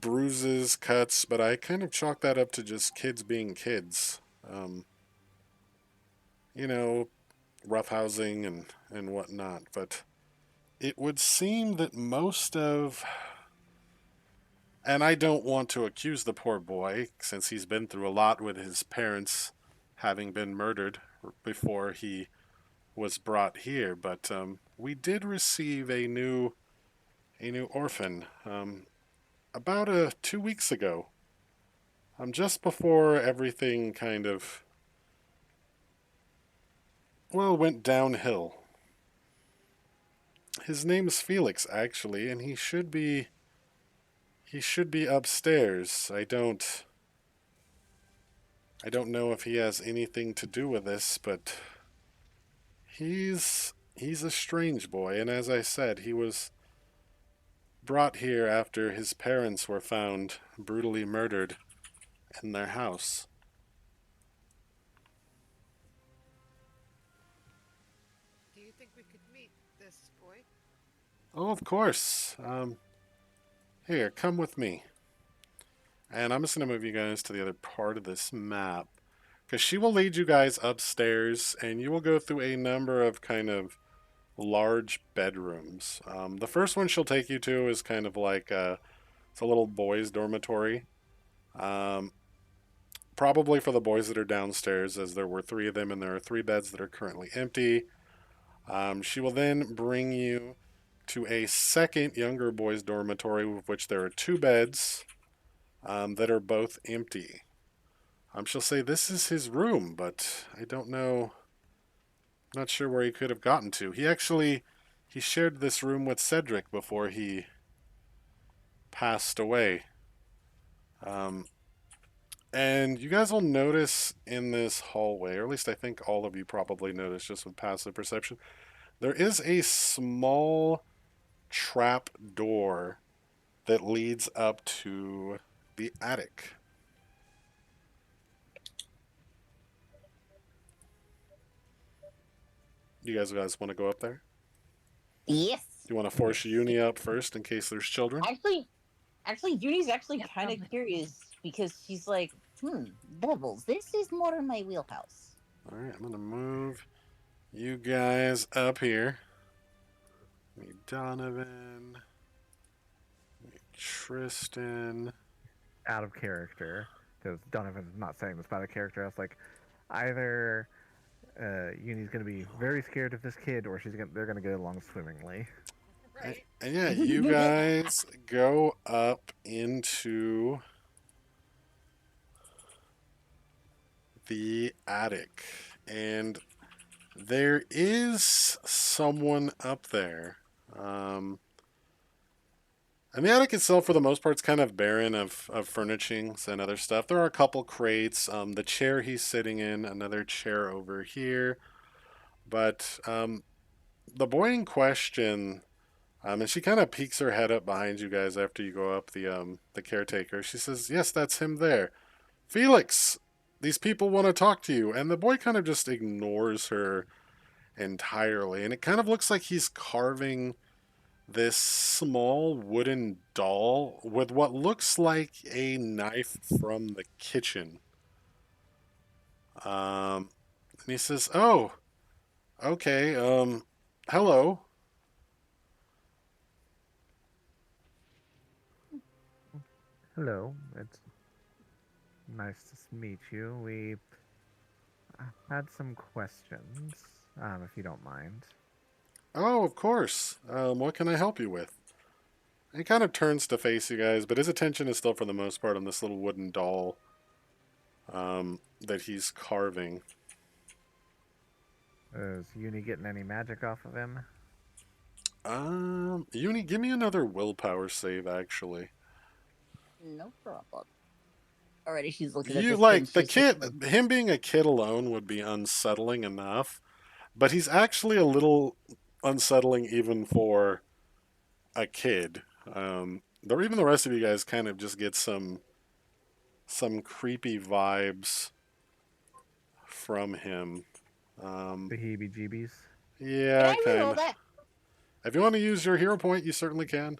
bruises, cuts, but I kind of chalk that up to just kids being kids. Um, you know, roughhousing and whatnot. But it would seem that most of, and I don't want to accuse the poor boy since he's been through a lot with his parents having been murdered before he was brought here, but we did receive a new orphan about 2 weeks ago. Just before everything kind of went downhill. His name is Felix actually, and he should be upstairs. I don't know if he has anything to do with this, but he's a strange boy, and as I said, he was brought here after his parents were found brutally murdered in their house. Do you think we could meet this boy? Oh, of course. Here, come with me. And I'm just going to move you guys to the other part of this map. Because she will lead you guys upstairs, and you will go through a number of kind of large bedrooms. The first one she'll take you to is kind of like it's a little boys' dormitory. Um, Probably for the boys that are downstairs, as there were three of them, and there are three beds that are currently empty. She will then bring you to a second younger boys' dormitory, of which there are two beds that are both empty. She'll say this is his room, but I don't know. Not sure where he could have gotten to. He shared this room with Cedric before he passed away. Um, and you guys will notice in this hallway, or at least I think all of you probably notice just with passive perception, there is a small trap door that leads up to the attic. You guys want to go up there? yes, Do you want to force Uni up first in case there's children? actually, Uni's actually Yeah, kind of probably. curious because she's like, devils. This is more in my wheelhouse. All right, I'm gonna move you guys up here. Me Donovan, me Tristan. Out of character, because Donovan's not saying this by the character. I was like, either Uni's going to be very scared of this kid, or they're going to get along swimmingly. Right. And yeah, you guys go up into the attic, and there is someone up there. And the attic itself, for the most part, is kind of barren of furnishings and other stuff. There are a couple crates. The chair he's sitting in, another chair over here. But the boy in question, and she kind of peeks her head up behind you guys after you go up the caretaker. She says, "Yes, that's him there, Felix. These people want to talk to you." And the boy kind of just ignores her entirely, and it kind of looks like he's carving this small wooden doll with what looks like a knife from the kitchen. And he says, "Oh, okay. Hello." Hello. It's nice to meet you. We had some questions, if you don't mind. Oh, of course. What can I help you with? He kind of turns to face you guys, but his attention is still, for the most part, on this little wooden doll that he's carving. Is Uni getting any magic off of him? Uni, give me another willpower save, actually. No problem. Already, she's looking at You this kid. And like the she's just kid, like, him being a kid alone would be unsettling enough, but he's actually a little unsettling even for a kid. Even the rest of you guys kind of just get some creepy vibes from him. The heebie-jeebies? can Yeah, I kind reroll of. that? If you want to use your hero point, you certainly can.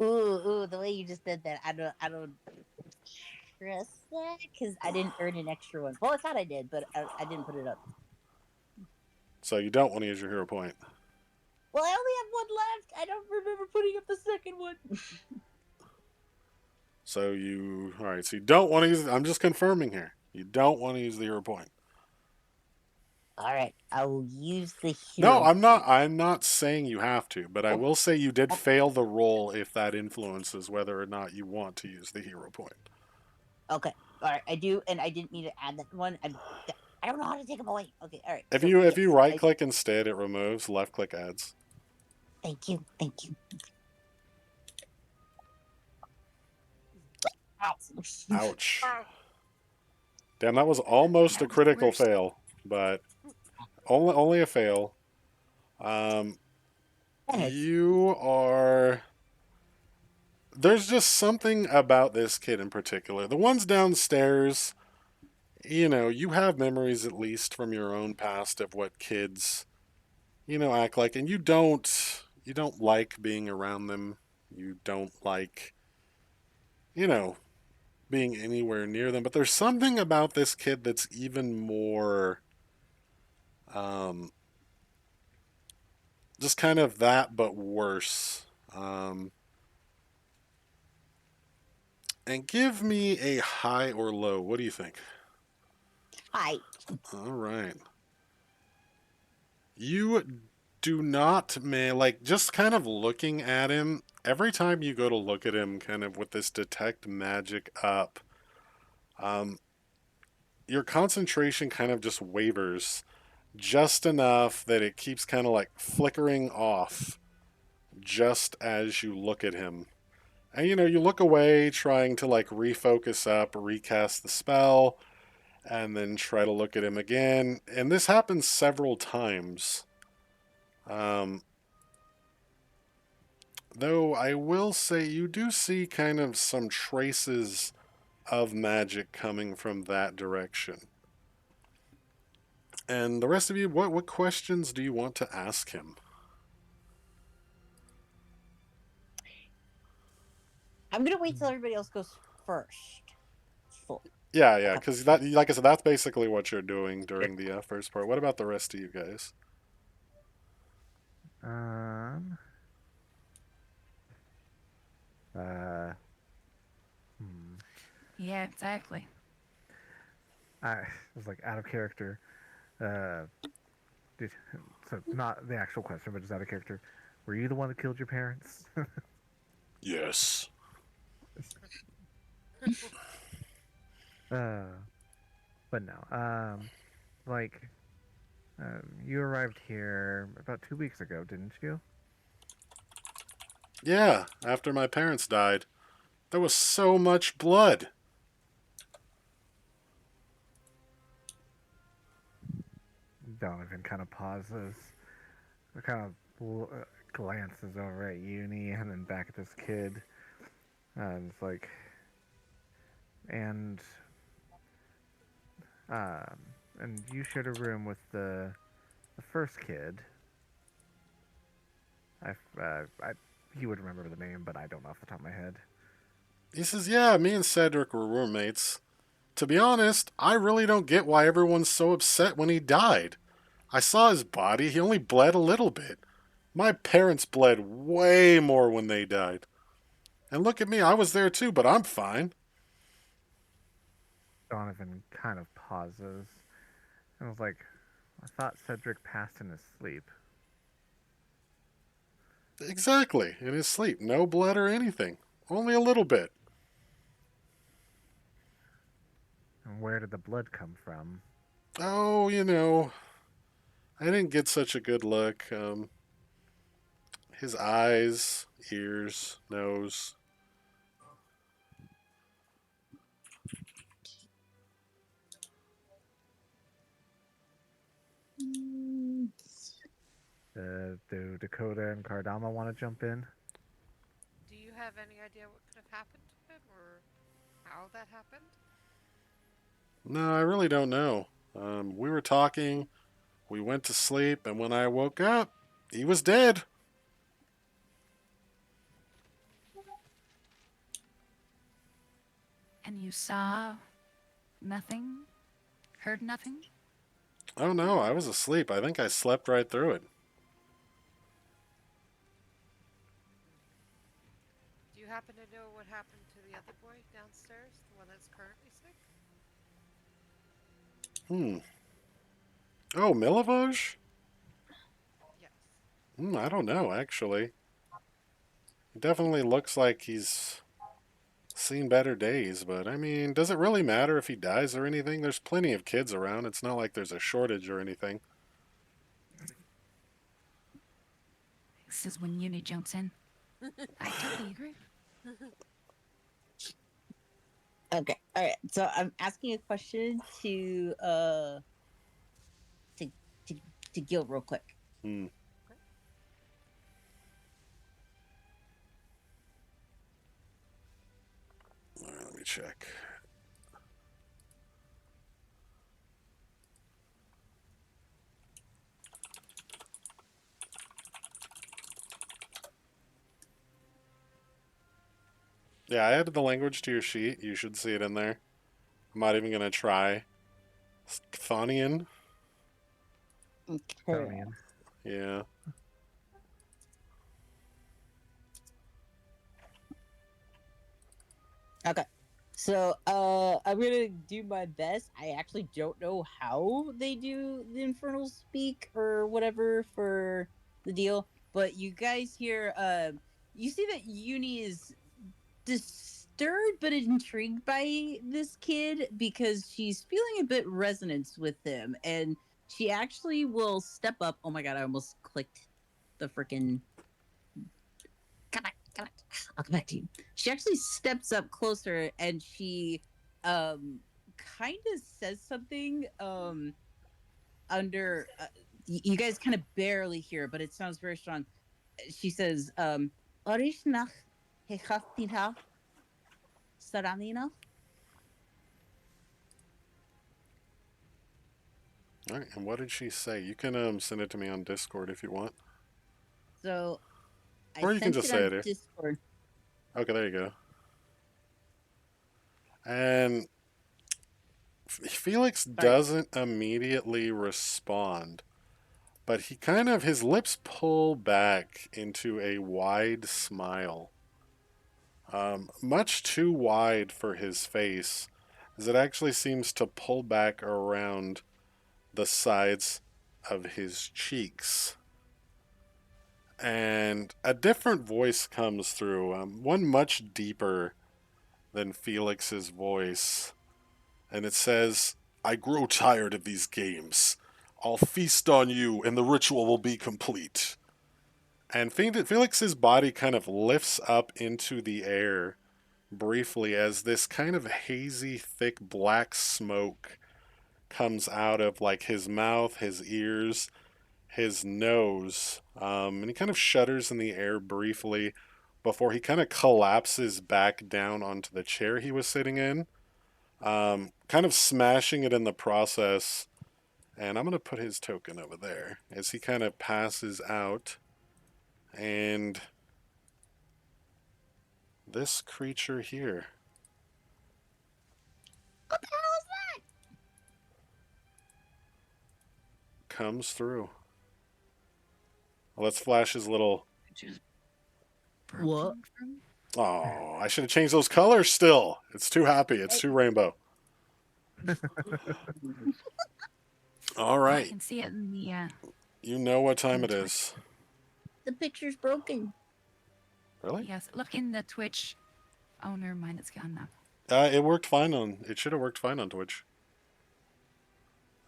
Ooh, the way you just did that, I don't trust that because I didn't earn an extra one. Well, I thought I did, but I didn't put it up. So you don't want to use your hero point. Well, I only have one left. I don't remember putting up the second one. All right. So you don't want to use. I'm just confirming here. You don't want to use the hero point. All right, I will use the No, hero. I'm not. I'm not saying you have to, but I Oh, will say you did oh, fail the roll if that influences whether or not you want to use the hero point. okay, all right, I do, and I didn't need to add that one. I don't know how to take them away. Okay, all right. If So you yes, right click instead, it removes. Left click adds. thank you, thank you. Ow. Ouch. Damn, that was almost That a was the critical worst. fail, but only a fail. Um, That hurts. you are. There's just something about this kid in particular. The ones downstairs, you have memories at least from your own past of what kids, act like, and you don't like being around them. You don't like, you know, being anywhere near them. But there's something about this kid that's even more, um, just kind of that, but worse. And give me a high or low. What do you think? Hi. All right. You do not, man, like just kind of looking at him, every time you go to look at him, kind of with this detect magic up, um, your concentration kind of just wavers just enough that it keeps kind of like flickering off just as you look at him. And you look away, trying to like refocus up, recast the spell, and then try to look at him again. And this happens several times. Um, Though I will say you do see kind of some traces of magic coming from that direction. And the rest of you, what questions do you want to ask him? I'm gonna wait till everybody else goes first. Full. Yeah, because that, like I said, that's basically what you're doing during the first part. What about the rest of you guys? Um. Uh. Hmm. Yeah, exactly. I was like out of character. Uh. Did, so not the actual question, but just out of character. Were you the one that killed your parents? Yes. uh. But no. Like, you arrived here about 2 weeks ago, didn't you? Yeah, after my parents died. There was so much blood. Donovan kind of pauses, kind of glances over at Uni and then back at this kid. And it's like, and um, and you shared a room with the first kid. He would remember the name, but I don't know off the top of my head. He says, yeah, me and Cedric were roommates. To be honest, I really don't get why everyone's so upset when he died. I saw his body, he only bled a little bit. My parents bled way more when they died. And look at me, I was there too, but I'm fine. Donovan kind of pauses and was like, I thought Cedric passed in his sleep. Exactly, in his sleep. No blood or anything. Only a little bit. And where did the blood come from? Oh, I didn't get such a good look. His eyes, ears, nose. Do Dakota and Kardama want to jump in? Do you have any idea what could have happened to him or how that happened? No, I really don't know. We were talking, we went to sleep, and when I woke up, he was dead. And you saw nothing? Heard nothing? Oh no, I was asleep. I think I slept right through it. Do you happen to know what happened to the other boy downstairs, the one that's currently sick? Hmm. Oh, Milivoj? Yes. I don't know, actually. He definitely looks like he's seen better days, but I mean, does it really matter if he dies or anything? There's plenty of kids around. It's not like there's a shortage or anything. This is when Uni jumps in. I totally agree. Okay, all right. So I'm asking a question to to, to Gil real quick. Hmm. All right, let me check. Yeah, I added the language to your sheet. You should see it in there. I'm not even going to try. Chthonian? Okay. Estonian. Yeah. Okay. So I'm gonna do my best. I actually don't know how they do the infernal speak or whatever for the deal, but you guys hear you see that Uni is disturbed but intrigued by this kid because she's feeling a bit resonance with him, and she actually will step up. Oh my god, I almost clicked the freaking come back, come back. I'll come back to you. She actually steps up closer and she kind of says something under you guys kind of barely hear, but it sounds very strong. She says Orishnach hechaftinha saranina. All right, and what did she say? You can send it to me on Discord if you want. So I Or you can sent just it say on it here. Discord. Okay, there you go. And Felix Sorry. doesn't immediately respond, but he kind of, his lips pull back into a wide smile. Much too wide for his face, as it actually seems to pull back around the sides of his cheeks. And a different voice comes through, one much deeper than Felix's voice. And it says, I grow tired of these games. I'll feast on you and the ritual will be complete. And Felix's body kind of lifts up into the air briefly as this kind of hazy, thick black smoke comes out of like his mouth, his ears, his nose. And he kind of shudders in the air briefly before he kind of collapses back down onto the chair he was sitting in, kind of smashing it in the process. And I'm going to put his token over there as he kind of passes out. And this creature here What the hell is comes through. Let's flash his little. Just What? broken from. Oh, I should have changed those colors still. It's too happy. It's too rainbow. All Oh, I right. can see it in the You know what time it Twitch. is. The picture's broken. Really? Yes, look in the Twitch. Oh, never mind. It's gone now. It worked fine on. It should have worked fine on Twitch.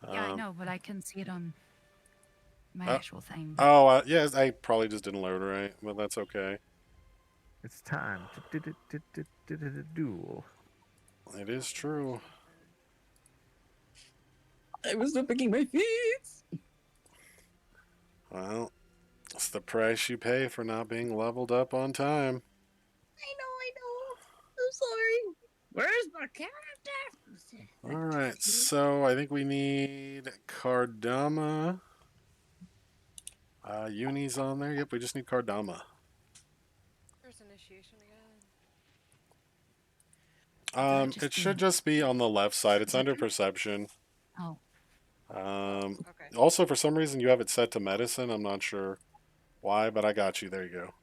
Yeah, I know, but I couldn't see it on my uh, actual thing. Oh, yeah. I probably just didn't load right, but that's okay. It's time to duel. It is true. I was not picking my feet. Well, it's the price you pay for not being leveled up on time. I know. I'm sorry. Where's my character? All right, so I think we need Kardama. Uni's on there. Yep, we just need Kardama. Where's initiation again? Just It be- should just be on the left side. It's under perception. Oh, Okay. Also, for some reason, you have it set to medicine. I'm not sure why, but I got you. There you go.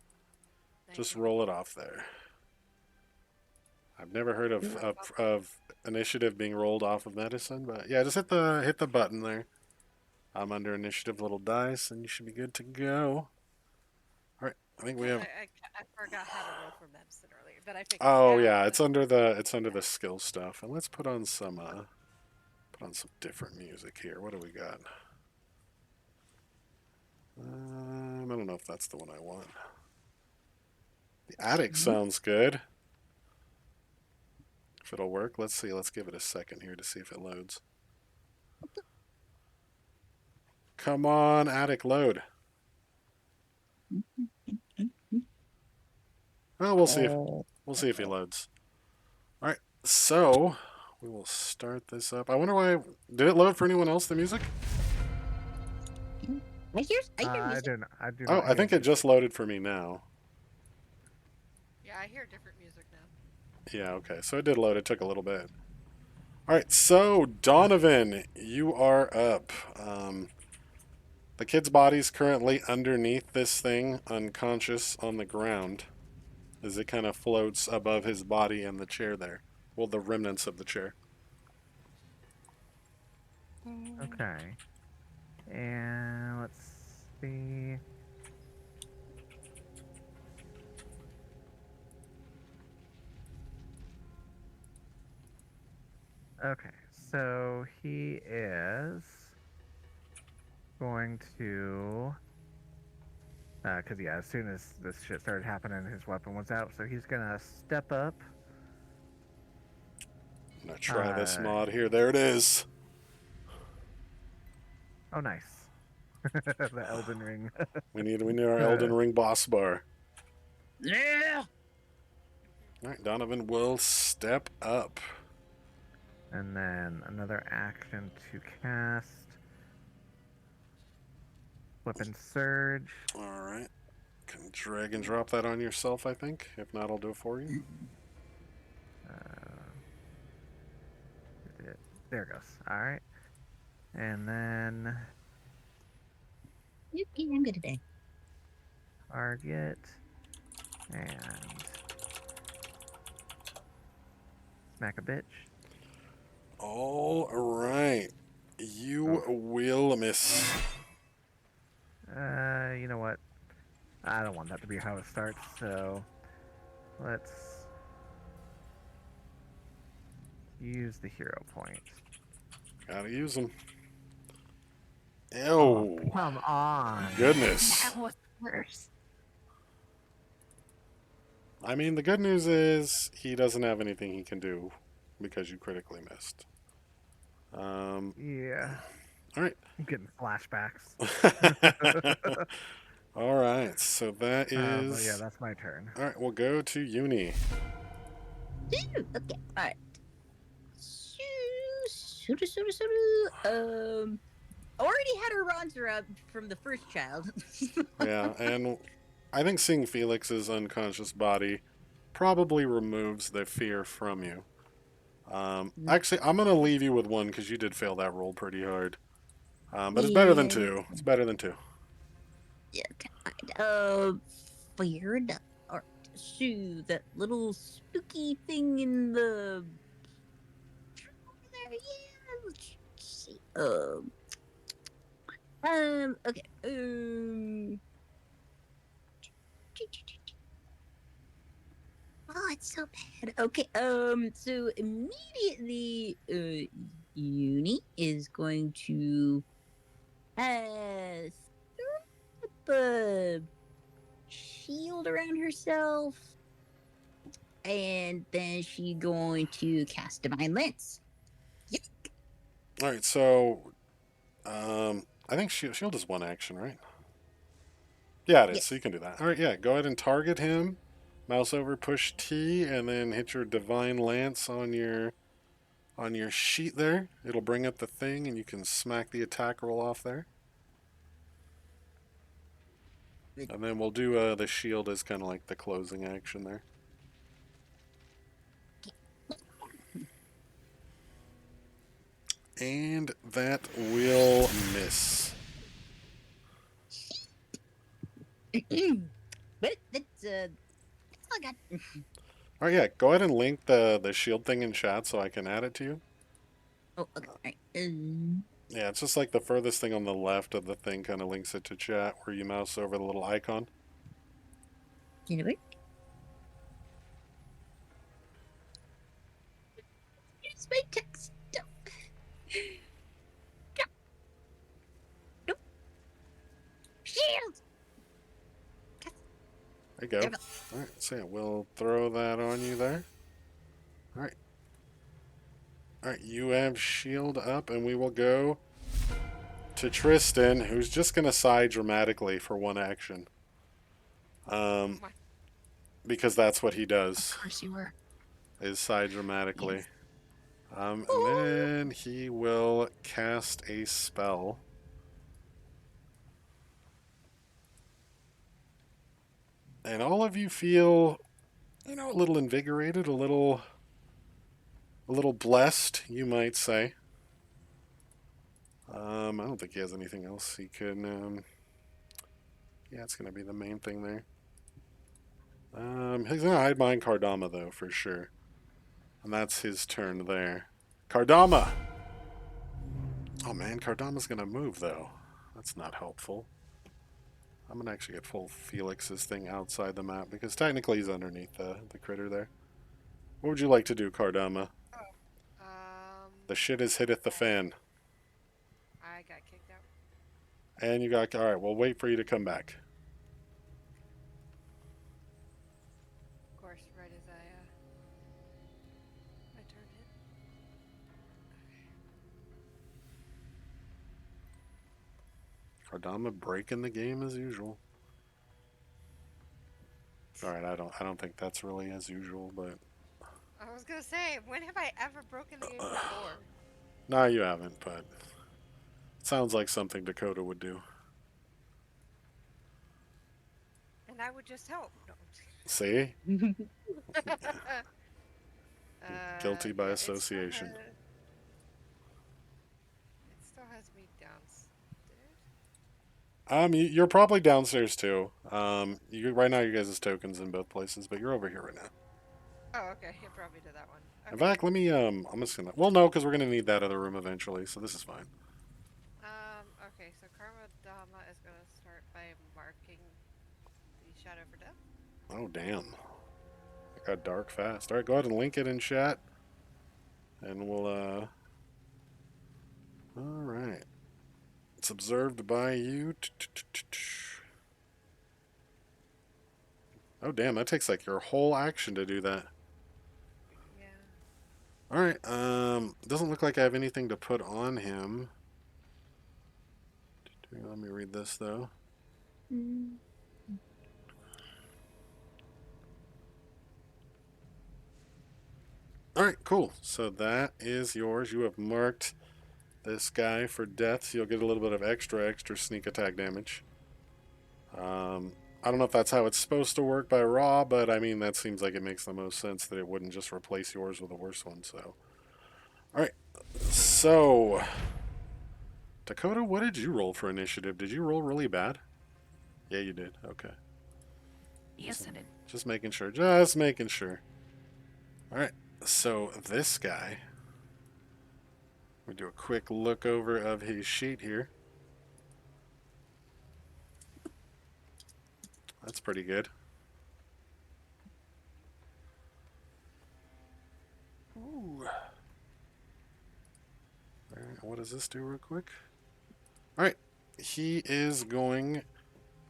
Thank Just you. roll it off there. I've never heard of initiative being rolled off of medicine, but yeah, just hit the button there. I'm under initiative, little dice, and you should be good to go. All right, I think we have. I forgot how to roll for medicine earlier, but I figured. Oh yeah, it's under the skill stuff, and let's put on some different music here. What do we got? I don't know if that's the one I want. The attic sounds good. If it'll work, let's see. Let's give it a second here to see if it loads. Come on, attic load. Well, we'll see if he loads. All right, so we will start this up. I wonder why did it load for anyone else? The music? I hear music. I do Oh, not I hear think it music. just loaded for me now. Yeah, I hear different music now. Yeah, okay. So it did load. It took a little bit. All right, so Donovan, you are up. The kid's body's currently underneath this thing, unconscious on the ground, as it kind of floats above his body and the chair there. Well, the remnants of the chair. Okay. And let's see. Okay, so he is going to, because yeah, as soon as this shit started happening, his weapon was out, so he's gonna step up. I'm gonna try this mod here. There it is. Oh, nice. The Elden Ring. We need our Elden Ring boss bar. Yeah. All right, Donovan will step up. And then another action to cast Weapon Surge. All right. Can drag and drop that on yourself, I think. If not, I'll do it for you. There it goes. All right. And then I'm good today. target and smack a bitch. All right. You will miss. You know what? I don't want that to be how it starts, so let's use the hero point. Gotta use them. Ew. Oh, come on. Goodness. that was worse. I mean, the good news is he doesn't have anything he can do because you critically missed. Yeah. All right. I'm getting flashbacks. All right. So that But is. yeah, that's my turn. All right. We'll go to Uni. Okay. All right. Already had her Ronzer up from the first child. Yeah, and I think seeing Felix's unconscious body probably removes the fear from you. Actually, I'm going to leave you with one because you did fail that roll pretty hard. But it's better than Yeah. two. It's better than two. Yeah. Weird. Or so that little spooky thing in the there, yeah. Let's see. Okay. Oh, it's so bad. Okay. So immediately, Uni is going to throw up a shield around herself, and then she's going to cast Divine Lance. All right, so I think shield is one action, right? Yeah, it is. So you Yes. can do that. All right, yeah. Go ahead and target him. Mouse over, push T, and then hit your divine lance on your sheet there. It'll bring up the thing, and you can smack the attack roll off there. And then we'll do the shield as kind of like the closing action there. And that will miss. But that's all I got. All right, yeah. Go ahead and link the shield thing in chat so I can add it to you. Oh, okay. All right. Yeah, it's just like the furthest thing on the left of the thing kind of links it to chat where you mouse over the little icon. Anyway. Here's my text. Nope. Shield. There you go. All right, so yeah, we'll throw that on you there. All right. All right, you have shield up, and we will go to Tristan, who's just going to sigh dramatically for one action. Because that's what he does, Of course you were. is sigh dramatically. Yes. And then he will cast a spell. And all of you feel, a little invigorated, a little blessed, you might say. I don't think he has anything else he can. Yeah, it's going to be the main thing there. He's going to hide behind Kardama, though, for sure. And that's his turn there. Kardama! Oh, man, Kardama's going to move, though. That's not helpful. I'm going to actually get full Felix's thing outside the map, because technically he's underneath the critter there. What would you like to do, Kardama? The shit has hitteth the fan. I got kicked out. And you got... Alright, we'll wait for you to come back. Of course, right as my turn hit. Kardama breaking the game as usual. Alright, I don't think that's really as usual, but... I was gonna say, when have I ever broken the game before? No, you haven't, but... It sounds like something Dakota would do. And I would just help. No. See? Guilty by yeah, association. It still has me downstairs. You're probably downstairs too. Right now you guys' tokens in both places, but you're over here right now. Oh, okay. You brought me to that one. Okay. In fact, let me, I'm just gonna, well, no, because we're gonna need that other room eventually, so this is fine. Okay, so Karma Dama is gonna start by marking the Shadow for Death. Oh, damn. It got dark fast. Alright, go ahead and link it in chat. And we'll, alright. It's observed by you. Oh, damn, that takes like your whole action to do that. Yeah. Alright, doesn't look like I have anything to put on him. Let me read this, though. Alright, cool. So that is yours. You have marked this guy for death, so you'll get a little bit of extra sneak attack damage. I don't know if that's how it's supposed to work by Raw, but I mean, that seems like it makes the most sense that it wouldn't just replace yours with a worse one, so. Alright, so. Dakota, what did you roll for initiative? Did you roll really bad? Yeah, you did. Okay. Yes, I did. Just making sure. Just making sure. All right. So this guy, we do a quick look over of his sheet here. That's pretty good. Ooh. All right, what does this do real quick? All right. He is going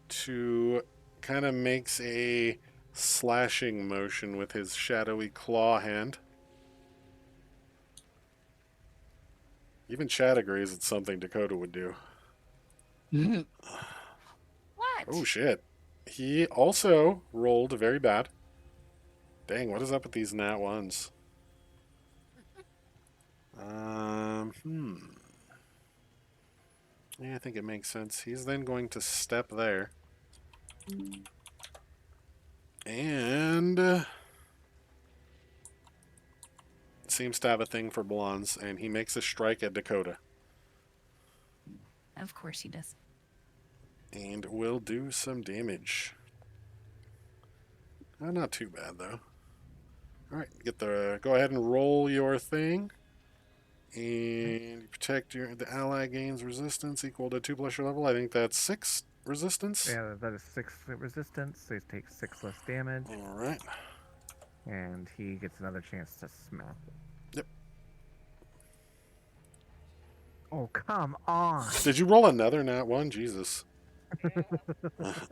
to kind of makes a slashing motion with his shadowy claw hand. Even Chad agrees it's something Dakota would do. What? Oh shit. He also rolled very bad. Dang, what is up with these nat ones? Hmm. Yeah, I think it makes sense. He's then going to step there. And seems to have a thing for blondes, and he makes a strike at Dakota. Of course he does. And will do some damage. Not too bad though. Alright, go ahead and roll your thing. And you protect the ally gains resistance equal to 2 plus your level. I think that's 6 resistance. Yeah, that is 6 resistance, so he takes 6 less damage. Alright. And he gets another chance to smack it. Yep. Oh, come on! Did you roll another nat 1? Jesus.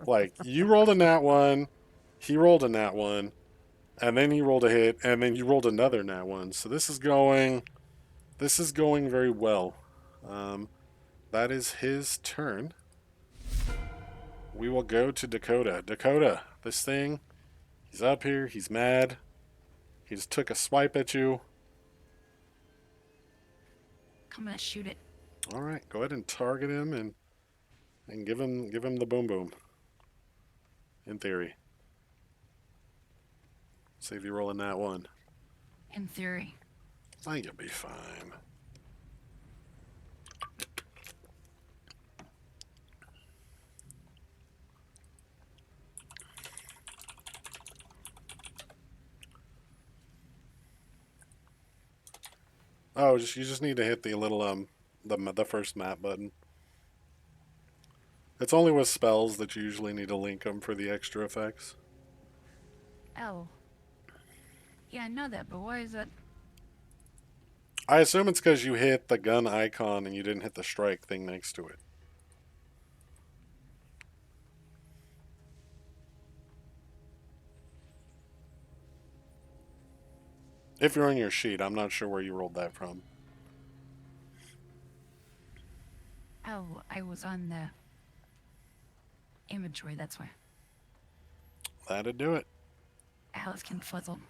Like, you rolled a nat 1, he rolled a nat 1, and then he rolled a hit, and then you rolled another nat 1. So this is going very well. That is his turn. We will go to Dakota. Dakota, this thing, he's up here, he's mad. He just took a swipe at you. I'm gonna shoot it. Alright, go ahead and target him and give him the boom boom. In theory. See if you roll in that one. In theory. I think you'll be fine. Oh, you just need to hit the little the first map button. It's only with spells that you usually need to link them for the extra effects. Oh. Yeah, I know that, but why is that? I assume it's because you hit the gun icon and you didn't hit the strike thing next to it. If you're on your sheet, I'm not sure where you rolled that from. Oh, I was on the inventory, that's why. That'd do it. Alice can fuzzle.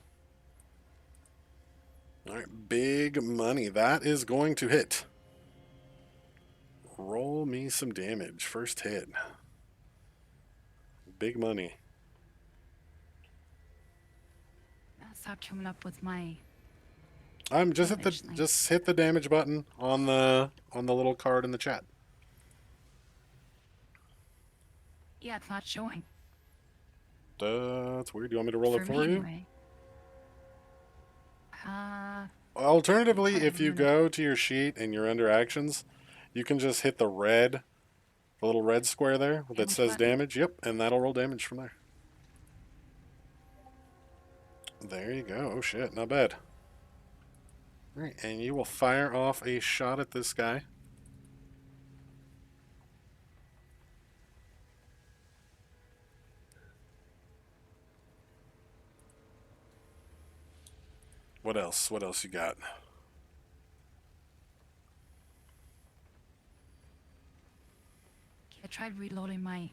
Alright, big money. That is going to hit. Roll me some damage. First hit. Big money. I'll stop coming up with my Just hit the damage button on the little card in the chat. Yeah, it's not showing. That's weird. Do you want me to roll it for me, you? anyway. Alternatively, Hold on if a you minute. go to your sheet and you're under actions, you can just hit the little red square there that Damage says button? damage. Yep, and that'll roll damage from there. There you go. Oh shit, not bad. Alright, and you will fire off a shot at this guy. What else? What else you got? I tried reloading my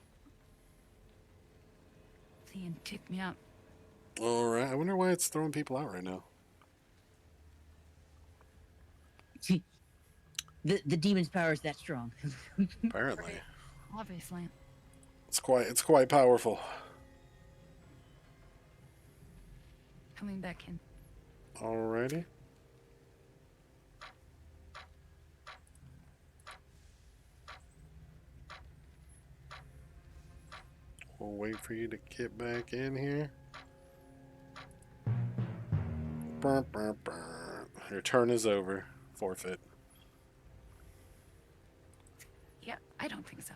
thing and kicked me out. Alright, I wonder why it's throwing people out right now. The demon's power is that strong. Apparently. Obviously. It's quite powerful. Coming back in. Alrighty. We'll wait for you to get back in here. Burr, burr, burr. Your turn is over. Forfeit. Yep, I don't think so.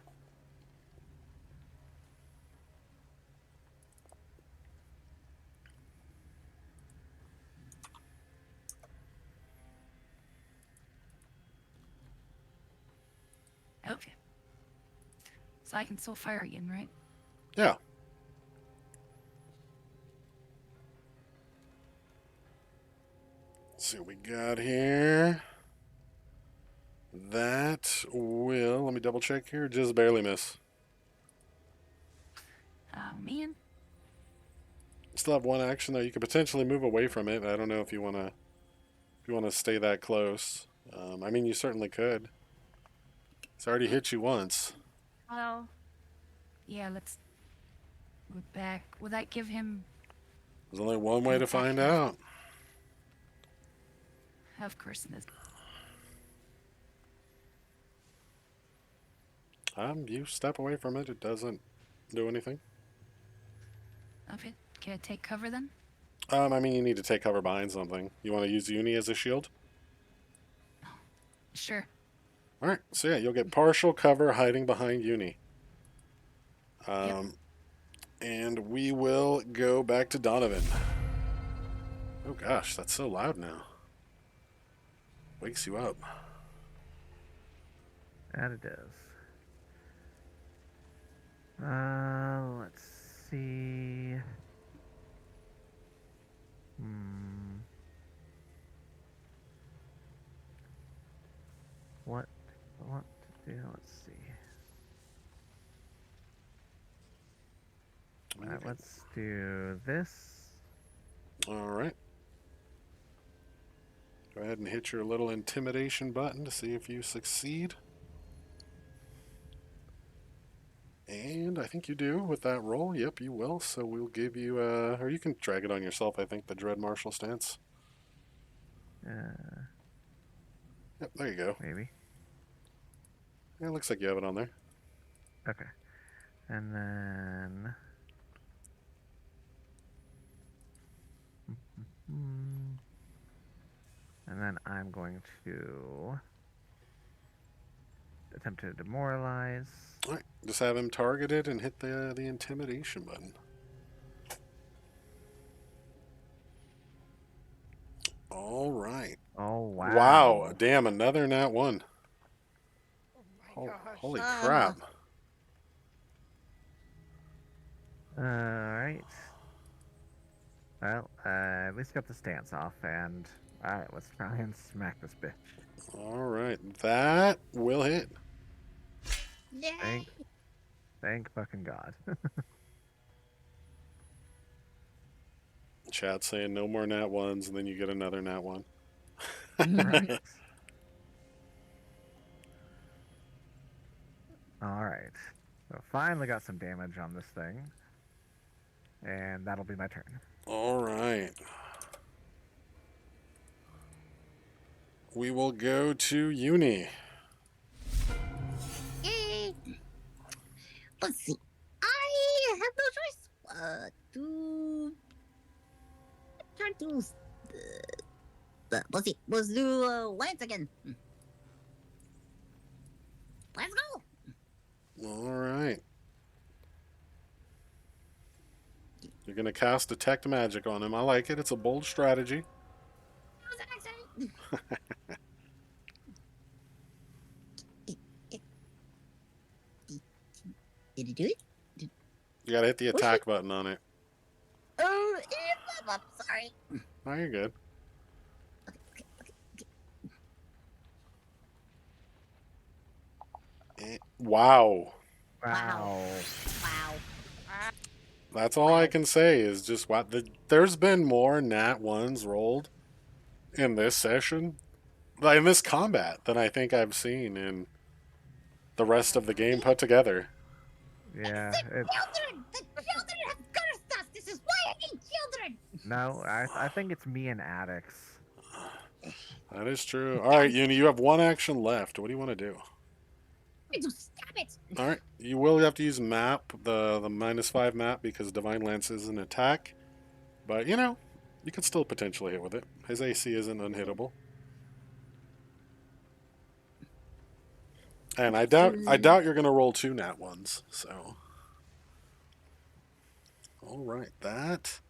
Okay. So I can still fire again, right? Yeah. Let's see what we got here. That will, let me double check here, just barely miss. Oh, man. Still have one action though. You could potentially move away from it. I don't know if you want to stay that close. I mean, you certainly could. It's already hit you once. Well, yeah, let's move back. Will that give him... There's only one way to find action? out. Of course it is. You step away from it. It doesn't do anything. Okay. Can I take cover then? I mean, you need to take cover behind something. You want to use Uni as a shield? Sure. All right. So yeah, you'll get partial cover hiding behind Uni. And we will go back to Donovan. Oh gosh, that's so loud now. Wakes you up. And it is. Let's see. What do I want to do? Let's see. Alright, let's do this. All right. Go ahead and hit your little intimidation button to see if you succeed. And I think you do with that roll. Yep, you will. So we'll give you, or you can drag it on yourself, I think, the Dread Martial stance. Yep, there you go. Maybe. Yeah, it looks like you have it on there. Okay. And then... And then I'm going to attempt to demoralize. All right, just have him targeted and hit the intimidation button. All right. Oh, wow. Wow, damn, another nat one. Oh my gosh. Holy crap. Alright. Well, at least got the stance off, and... Alright, let's try and smack this bitch. All right, that will hit. Yay! Thank fucking God. Chat saying no more nat ones, and then you get another nat one. Right. Alright. So finally got some damage on this thing. And that'll be my turn. All right. We will go to Uni. Yay! Let's see. I have no choice. Try to. Let's see. Let's do Lance again. Let's go. All right. You're going to cast Detect Magic on him. I like it. It's a bold strategy. That was an accident. Did he do it? You got to hit the attack button on it. Oh, I'm sorry. Oh, you're good. Wow. Wow. Wow. That's all I can say is just wow. There's been more nat ones rolled in this session, like in this combat, than I think I've seen in the rest of the game put together. Yeah. Children! The children have cursed us! This is why I need children! No, I think it's me and addicts. That is true. All right, Uni, you have one action left. What do you want to do? Just stop it! All right, You will have to use map, the -5 map, because Divine Lance is an attack. But, you know, you could still potentially hit with it. His AC isn't unhittable. And I doubt you're gonna roll 2 nat ones, so. Alright, that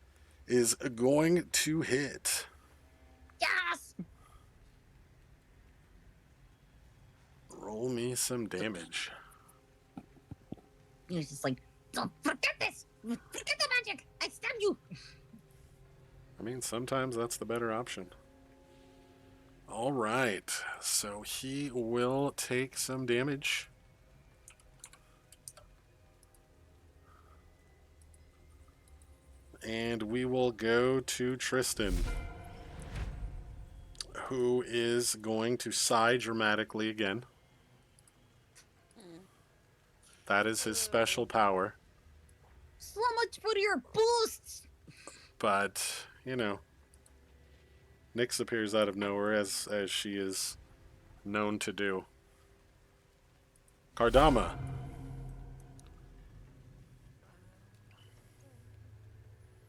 is going to hit. Yes! Roll me some damage. He was just like, don't forget this! Forget the magic! I stab you! I mean, sometimes that's the better option. Alright, so he will take some damage. And we will go to Tristan, who is going to sigh dramatically again. That is his special power. So much for your boosts! But, you know, Nyx appears out of nowhere, as she is known to do. Kardama.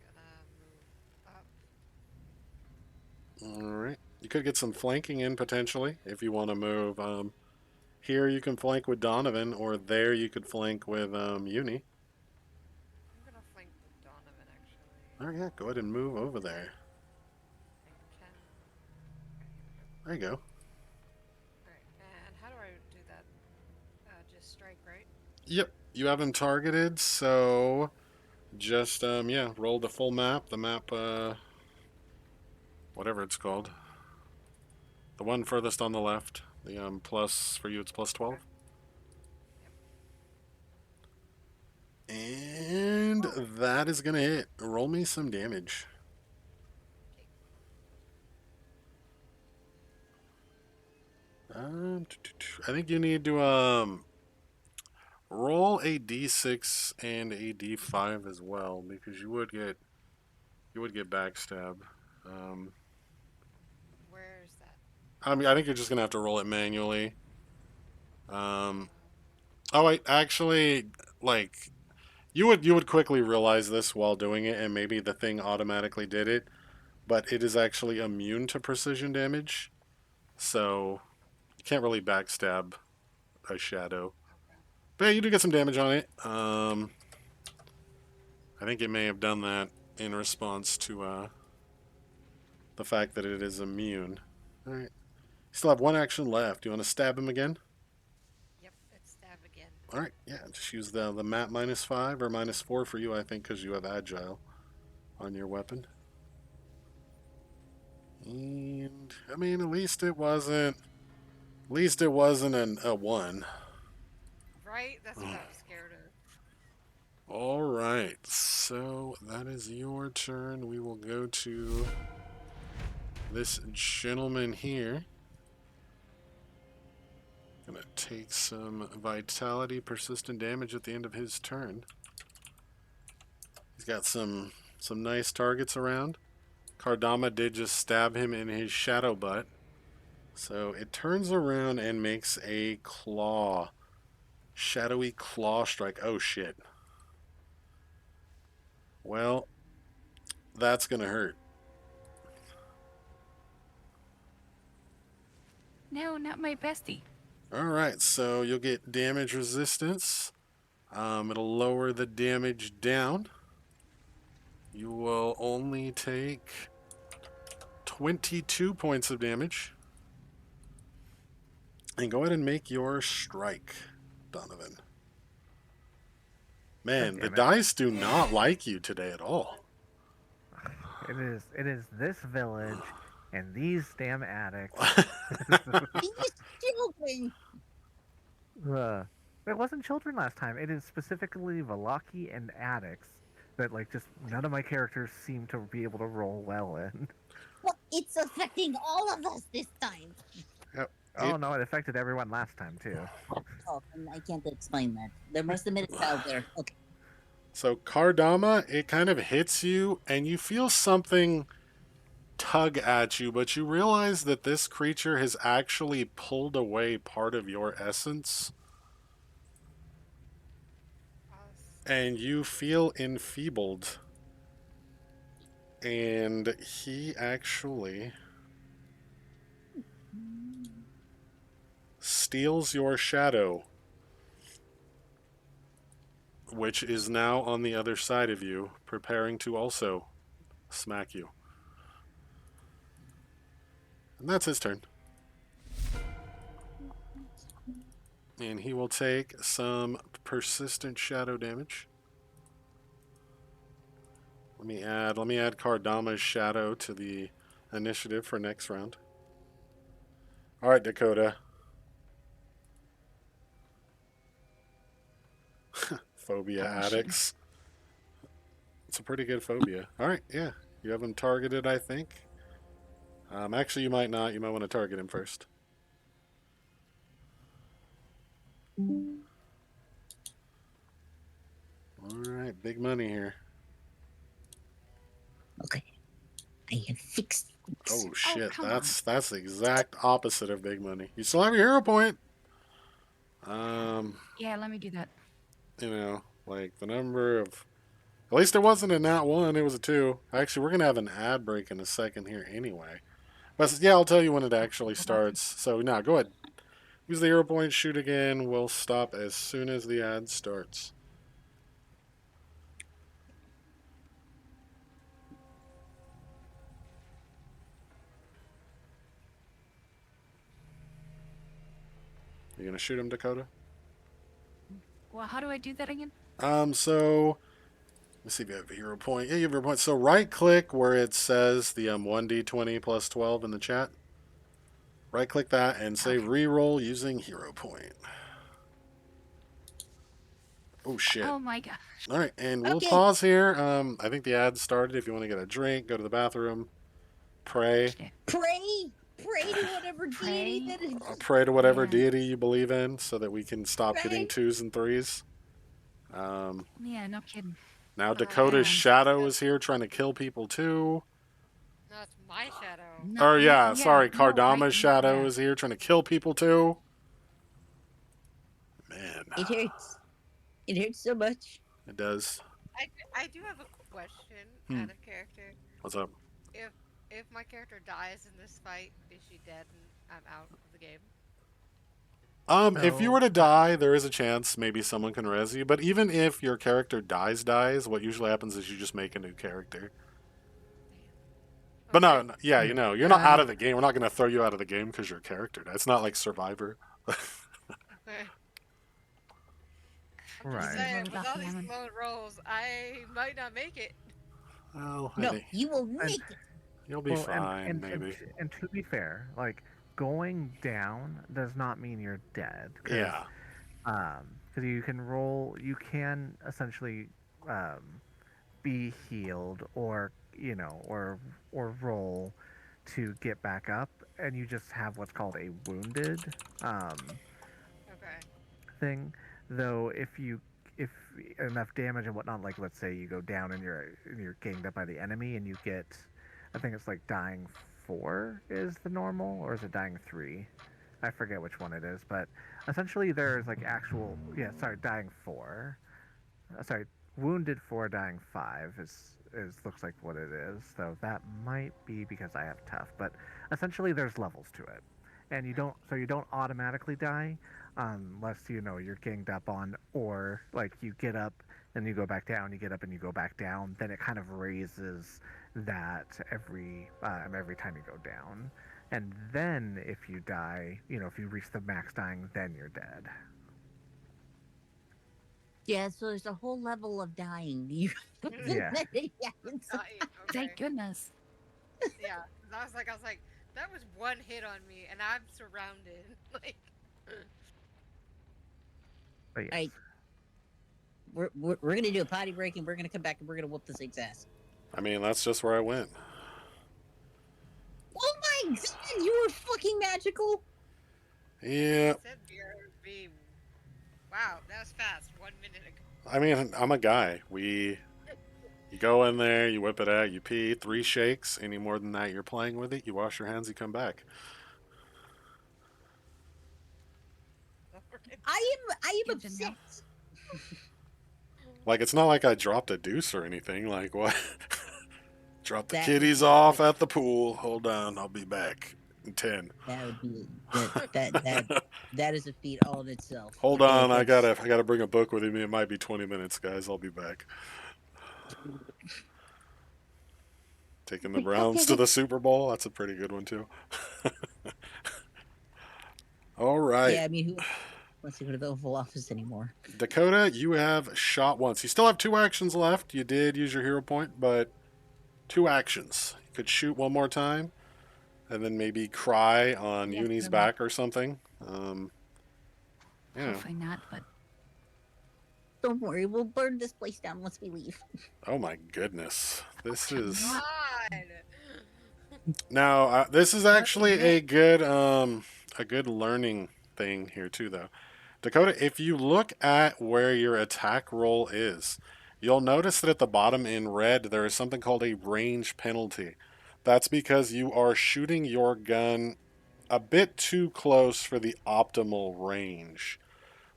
Gonna move up. Alright. You could get some flanking in, potentially, if you want to move. Here you can flank with Donovan, or there you could flank with Uni. I'm gonna flank with Donovan actually. Alright, yeah, go ahead and move over there. Flank 10. There you go. Alright, and how do I do that? Just strike, right? Yep, you have him targeted, so just, yeah, roll the full map. The map, whatever it's called. The one furthest on the left. The, plus, for you it's plus 12. And that is going to hit. Roll me some damage. I think you need to, roll a d6 and a d5 as well, because you would get backstab. Where is that? I mean, I think you're just gonna have to roll it manually. Oh wait, actually, like you would quickly realize this while doing it, and maybe the thing automatically did it, but it is actually immune to precision damage, so you can't really backstab a shadow. But yeah, you do get some damage on it. I think it may have done that in response to the fact that it is immune. All right. Still have one action left. Do you want to stab him again? Yep, it's stab again. All right, yeah, just use the map -5 or -4 for you, I think, because you have agile on your weapon. And I mean, at least it wasn't a 1. Right? That's what I was scared of. All right, so that is your turn. We will go to this gentleman here. Gonna take some vitality persistent damage at the end of his turn. He's got some nice targets around. Kardama did just stab him in his shadow butt. So it turns around and makes a claw. Shadowy claw strike. Oh shit. Well, that's gonna hurt. No, not my bestie. Alright, so you'll get damage resistance. It'll lower the damage down. You will only take 22 points of damage. And go ahead and make your strike, Donovan. Man, the dice do not like you today at all. It is this village and these damn addicts. These children! It wasn't children last time. It is specifically Valaki and addicts that like just none of my characters seem to be able to roll well in. Well, it's affecting all of us this time. Yep. Oh no, it affected everyone last time too. Oh, and I can't explain that. There must have been a child there. Okay. So Kardama, it kind of hits you, and you feel something tug at you, but you realize that this creature has actually pulled away part of your essence. and you feel enfeebled. And he actually steals your shadow, which is now on the other side of you, preparing to also smack you. And that's his turn. And he will take some persistent shadow damage. Let me add Kardama's shadow to the initiative for next round. All right, Dakota. Phobia Oh, shit. addicts. It's a pretty good phobia. All right, yeah. You have him targeted, I think. Actually, you might not. You might want to target him first. All right, big money here. Okay. I have fixed things. Oh shit, come that's the exact opposite of big money. You still have your hero point. Yeah, let me do that. Like the number of. At least it wasn't a nat one; it was a two. Actually, we're gonna have an ad break in a second here anyway. But yeah, I'll tell you when it actually Go back. starts. So now, go ahead. Use the hero point. Shoot again. We'll stop as soon as the ad starts. You gonna shoot him, Dakota? Well, how do I do that again? So let's see if you have a hero point. Yeah, you have a hero point. So right click where it says the 1d20 plus 12 in the chat. Right click that and say Okay. reroll using hero point. Oh shit. Oh my god. All right, and we'll Okay. pause here. I think the ad started. If you want to get a drink, go to the bathroom, pray, Shit. Pray. Pray to whatever deity Pray. that is. pray to whatever Yeah. deity you believe in, so that we can stop getting Right? twos and threes. Um, Yeah, no kidding. Now Dakota's And shadow is here trying to kill people too. No, it's my shadow. no, Or yeah, yeah, sorry, no, right? Kardama's shadow Yeah. is here trying to kill people too. Man, It hurts. It hurts so much. it does. I do have a question Hmm. out of character. What's up? If if my character dies in this fight, is she dead and I'm out of the game? If you So were to die, there is a chance maybe someone can res you. But even if your character dies, what usually happens is you just make a new character. But Okay. no, yeah, yeah, you're not out um, of the game. We're not going to throw you out of the game because your character died. It's not like Survivor. Okay. I'm just right. saying, Roll with that all these lemon. low rolls, I might not make it. Well, I No, think you will And make it. you'll be well, fine, maybe. and to be fair, like going down does not mean you're dead, Yeah. because you can roll, you can essentially be healed, or or roll to get back up, and you just have what's called a wounded Okay. thing. Though if enough damage and whatnot, like let's say you go down and you're ganged up by the enemy and you get, I think it's like dying 4 is the normal, or is it dying 3? I forget which one it is, but essentially there's like actual, yeah, sorry, dying 4. Sorry, wounded 4, dying 5 is looks like what it is. So that might be because I have tough, but essentially there's levels to it, and you don't automatically die unless you're ganged up on, or like you get up and you go back down, you get up and you go back down. Then it kind of raises that every time you go down, and then if you die, if you reach the max dying, then you're dead. Yeah, so there's a whole level of dying. Yeah. Yeah, it's- Dying. Thank Okay. goodness. Yeah. 'Cause I was like, that was one hit on me, and I'm surrounded. Like. But yes. Alright. We're gonna do a potty break and we're gonna come back and we're gonna whoop this thing's ass. I mean, that's just where I went. Oh my god, you were fucking magical! Yeah. Said BRB. Wow, that was fast. 1 minute ago. I mean, I'm a guy. You go in there, you whip it out, you pee, 3 shakes. Any more than that, you're playing with it. You wash your hands, you come back. I am Good to know. upset. Like, it's not like I dropped a deuce or anything. Like, what? Drop the That would kitties be off like at the pool. Hold on, I'll be back in 10. that would be that is a feat all in itself. Hold Okay, on, that's I gotta bring a book with me. It might be 20 minutes, guys. I'll be back. Taking the Browns to okay. the Super Bowl. That's a pretty good one too. All right, Yeah, I mean, who wants to go to the Oval Office anymore? Dakota, you have shot once. You still have 2 actions left. You did use your hero point, but 2 actions. You could shoot one more time, and then maybe cry on Yes, Uni's really. back or something. You know. Hopefully not, but Don't worry, we'll burn this place down once we leave. Oh my goodness, this you know is what? God. now. This is What actually is it? a good learning thing here too, though. Dakota, if you look at where your attack roll is, you'll notice that at the bottom in red there is something called a range penalty. That's because you are shooting your gun a bit too close for the optimal range.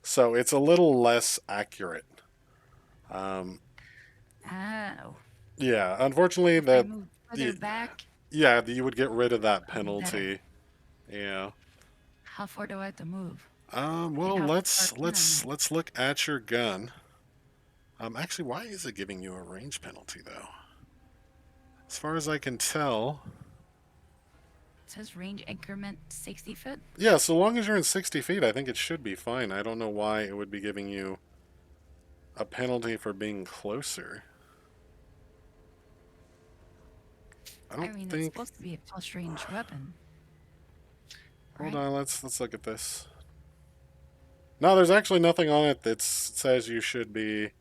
So it's a little less accurate. Um, Oh. yeah, unfortunately, If I that move further back, yeah, you would get rid of that it'll be better. penalty. Yeah. How far do I have to move? And Well, how far can I move? let's look at your gun. Actually, why is it giving you a range penalty though? As far as I can tell, It says range increment 60 foot. yeah. So long as you're in 60 feet, I think it should be fine. I don't know why it would be giving you a penalty for being closer. I I don't mean, it's think. supposed to be a close range weapon, Hold right? on, let's look at this. No, there's actually nothing on it that says you should be.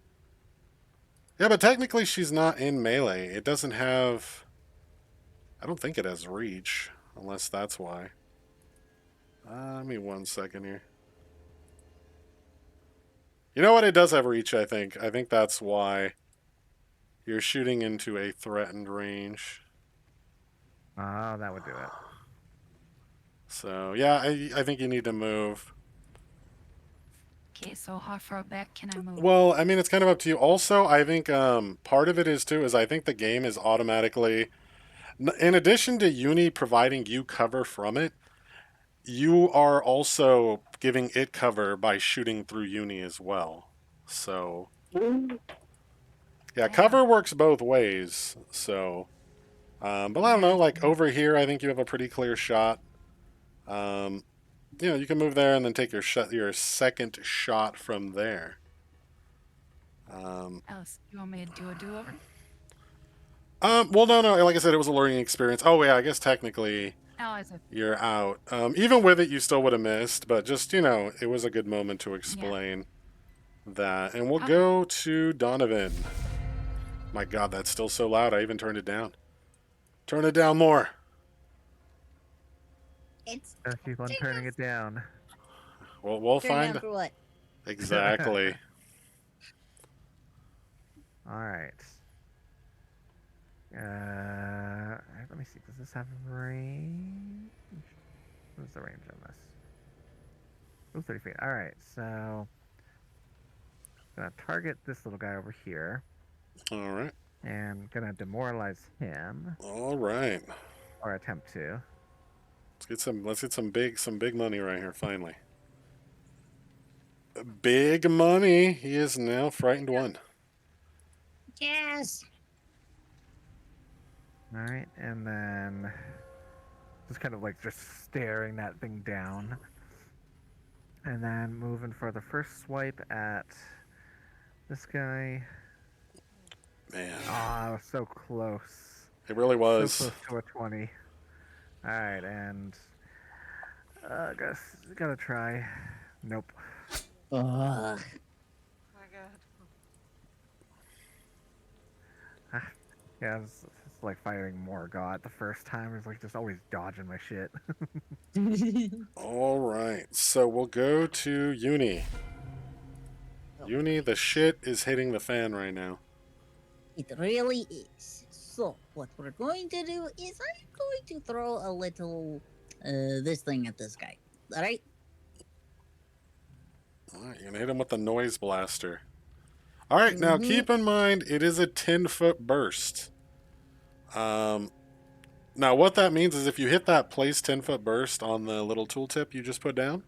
Yeah, but technically she's not in melee. It doesn't have. I don't think it has reach, unless that's why. Give me 1 second here. You know what? It does have reach, I think. I think that's why you're shooting into a threatened range. Oh, that would do it. So, yeah, I think you need to move. Okay, so how far back can I move? Well, I mean, it's kind of up to you. Also, I think part of it is, too, is I think the game is automatically. In addition to Uni providing you cover from it, you are also giving it cover by shooting through Uni as well. So, yeah, Yeah. cover works both ways. So, but I don't know. Yes. Like over here, I think you have a pretty clear shot. You know, you can move there and then take your second shot from there. Alice, you want me to do a do-over? Well, no. Like I said, it was a learning experience. Oh yeah, I guess technically Oh, it's a you're out. Even with it, you still would have missed. But just it was a good moment to yeah. explain that. And we'll Okay. go to Donovan. My God, that's still so loud. I even turned it down. Turn it down more. It's Gotta keep on turning it down. We'll turn down find for what? exactly. All right. Let me see. Does this have range? What's the range on this? Oh, 30 feet. All right. So, gonna target this little guy over here, All right. and gonna demoralize him, All right. or attempt to. Let's get some big money right here finally. Big money. He is now frightened one. Yes. All right, and then just kind of like just staring that thing down, and then moving for the first swipe at this guy. Man, Ah, so close. it really So was. close to a 20. All right, and gotta try. Nope. Ugh. Oh my God. Yeah, it's like fighting Morgott the first time. It's like just always dodging my shit. All right. So we'll go to Uni. Uni, the shit is hitting the fan right now. It really is. So, what we're going to do is I'm going to throw a little, this thing at this guy. Alright? All right, you're gonna hit him with the noise blaster. All right, now Mm-hmm. keep in mind it is a 10-foot burst. Um, Now, what that means is if you hit that place 10-foot burst on the little tooltip you just put down,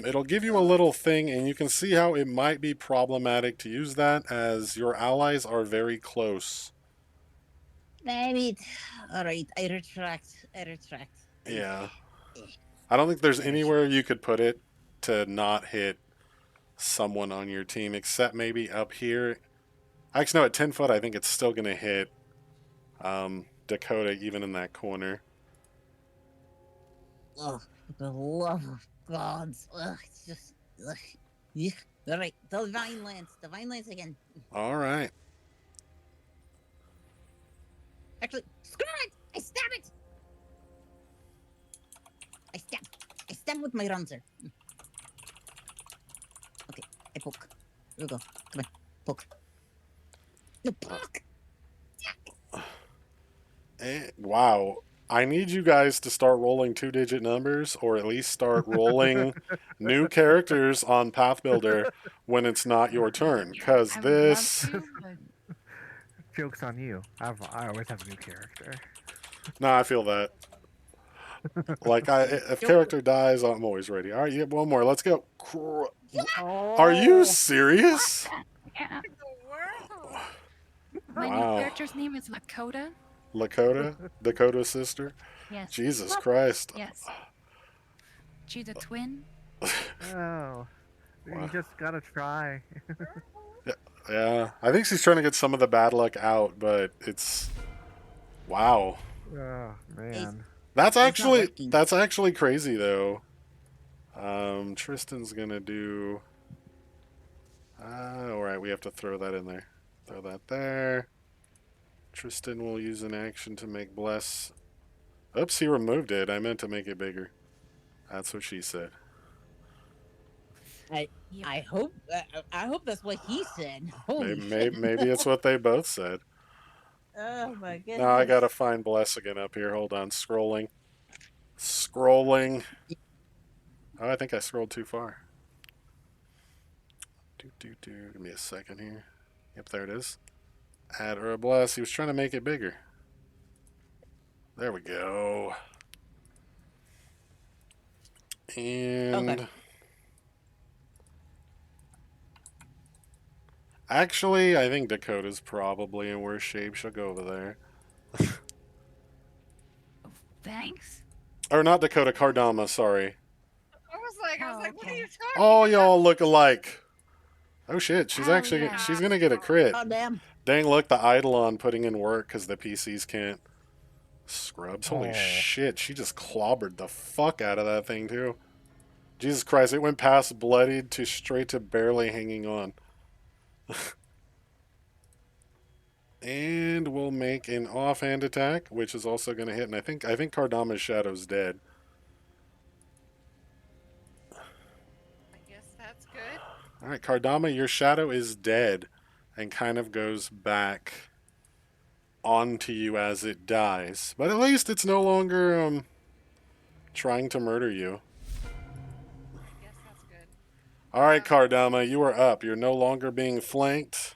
it'll give you a little thing, and you can see how it might be problematic to use that as your allies are very close. Maybe. All right. I retract. I retract. Yeah. Eh, I don't think there's I retract. anywhere you could put it to not hit someone on your team, except maybe up here. Actually, no, at 10 foot, I think it's still going to hit Dakota, even in that corner. Oh, for the love of gods. Ugh, it's just. Ugh. Yuck. All right. Divine Lance. Divine Lance again. All right. Actually, screw it! I stab it! I stab. I stab with my Ranzer. Okay, I poke. Here we go. Come on. Poke. No, poke! Wow. I need you guys to start rolling 2-digit numbers, or at least start rolling new characters on Path Builder when it's not your turn. Because I would love this. to, but Joke's on you. I always have a new character. Nah, I feel that. Like, if Nope. character dies, I'm always ready. All right, you get one more. Let's go. Are you Oh, serious? yeah. In the world. My new Wow. character's name is Lakota. Lakota? Dakota's sister? Yes. Jesus Christ. Yes. She's a twin. oh. You Wow. just gotta try. Yeah, I think she's trying to get some of the bad luck out, but it's. Wow. Oh man. That's It's not actually working. that's actually crazy though. Tristan's gonna do. All right, we have to throw that in there. Throw that there. Tristan will use an action to make bless. Oops, he removed it. I meant to make it bigger. That's what she said. Yep. I hope that's what he said. Holy Maybe, shit. maybe it's what they both said. Oh my goodness. Now I gotta find bless again up here. Hold on, scrolling. Scrolling. Oh, I think I scrolled too far. Give me a second here. Yep, there it is. Add or a bless. He was trying to make it bigger. There we go. And Okay. actually, I think Dakota's probably in worse shape. She'll go over there. Thanks. Or not Dakota, Cardama, sorry. I was Oh, like, what are okay. you talking Oh, about? y'all look alike. Oh shit, she's Oh, actually yeah. she's gonna get a crit. Oh damn. Dang, look, the Eidolon putting in work because the PCs can't. Scrubs. Holy Oh. shit, she just clobbered the fuck out of that thing too. Jesus Christ, it went past bloodied to straight to barely hanging on. And we'll make an offhand attack, which is also going to hit. And I think Kardama's Shadow's dead. I guess that's good. All right, Kardama, your Shadow is dead, and kind of goes back onto you as it dies. But at least it's no longer trying to murder you. I guess that's good. All right, Kardama, you are up. You're no longer being flanked.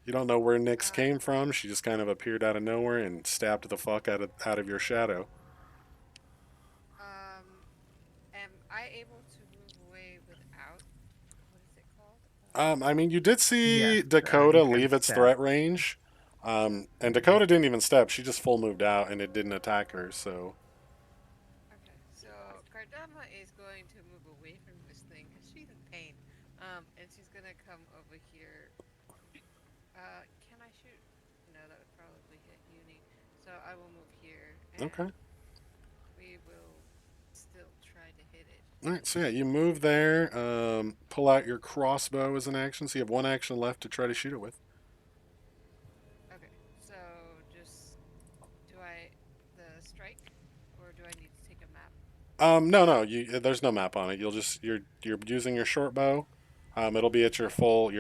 You don't know where Nyx came from. She just kind of appeared out of nowhere and stabbed the fuck out of your shadow. Am I able to move away without what is it called? I mean, you did see Yes, Dakota you can leave its step. threat range. And Dakota didn't even step. She just full moved out, and it didn't attack her. So Okay, so Kardama is going to move away from this thing because she's in pain. And she's gonna come over here. Can I shoot? No, that would probably hit Uni. So I will move here. And okay. we will still try to hit it. All right. So yeah, you move there. Pull out your crossbow as an action. So you have one action left to try to shoot it with. Okay, so just the strike, or do I need to take a map? No. There's no map on it. You're using your short bow. It'll be at your full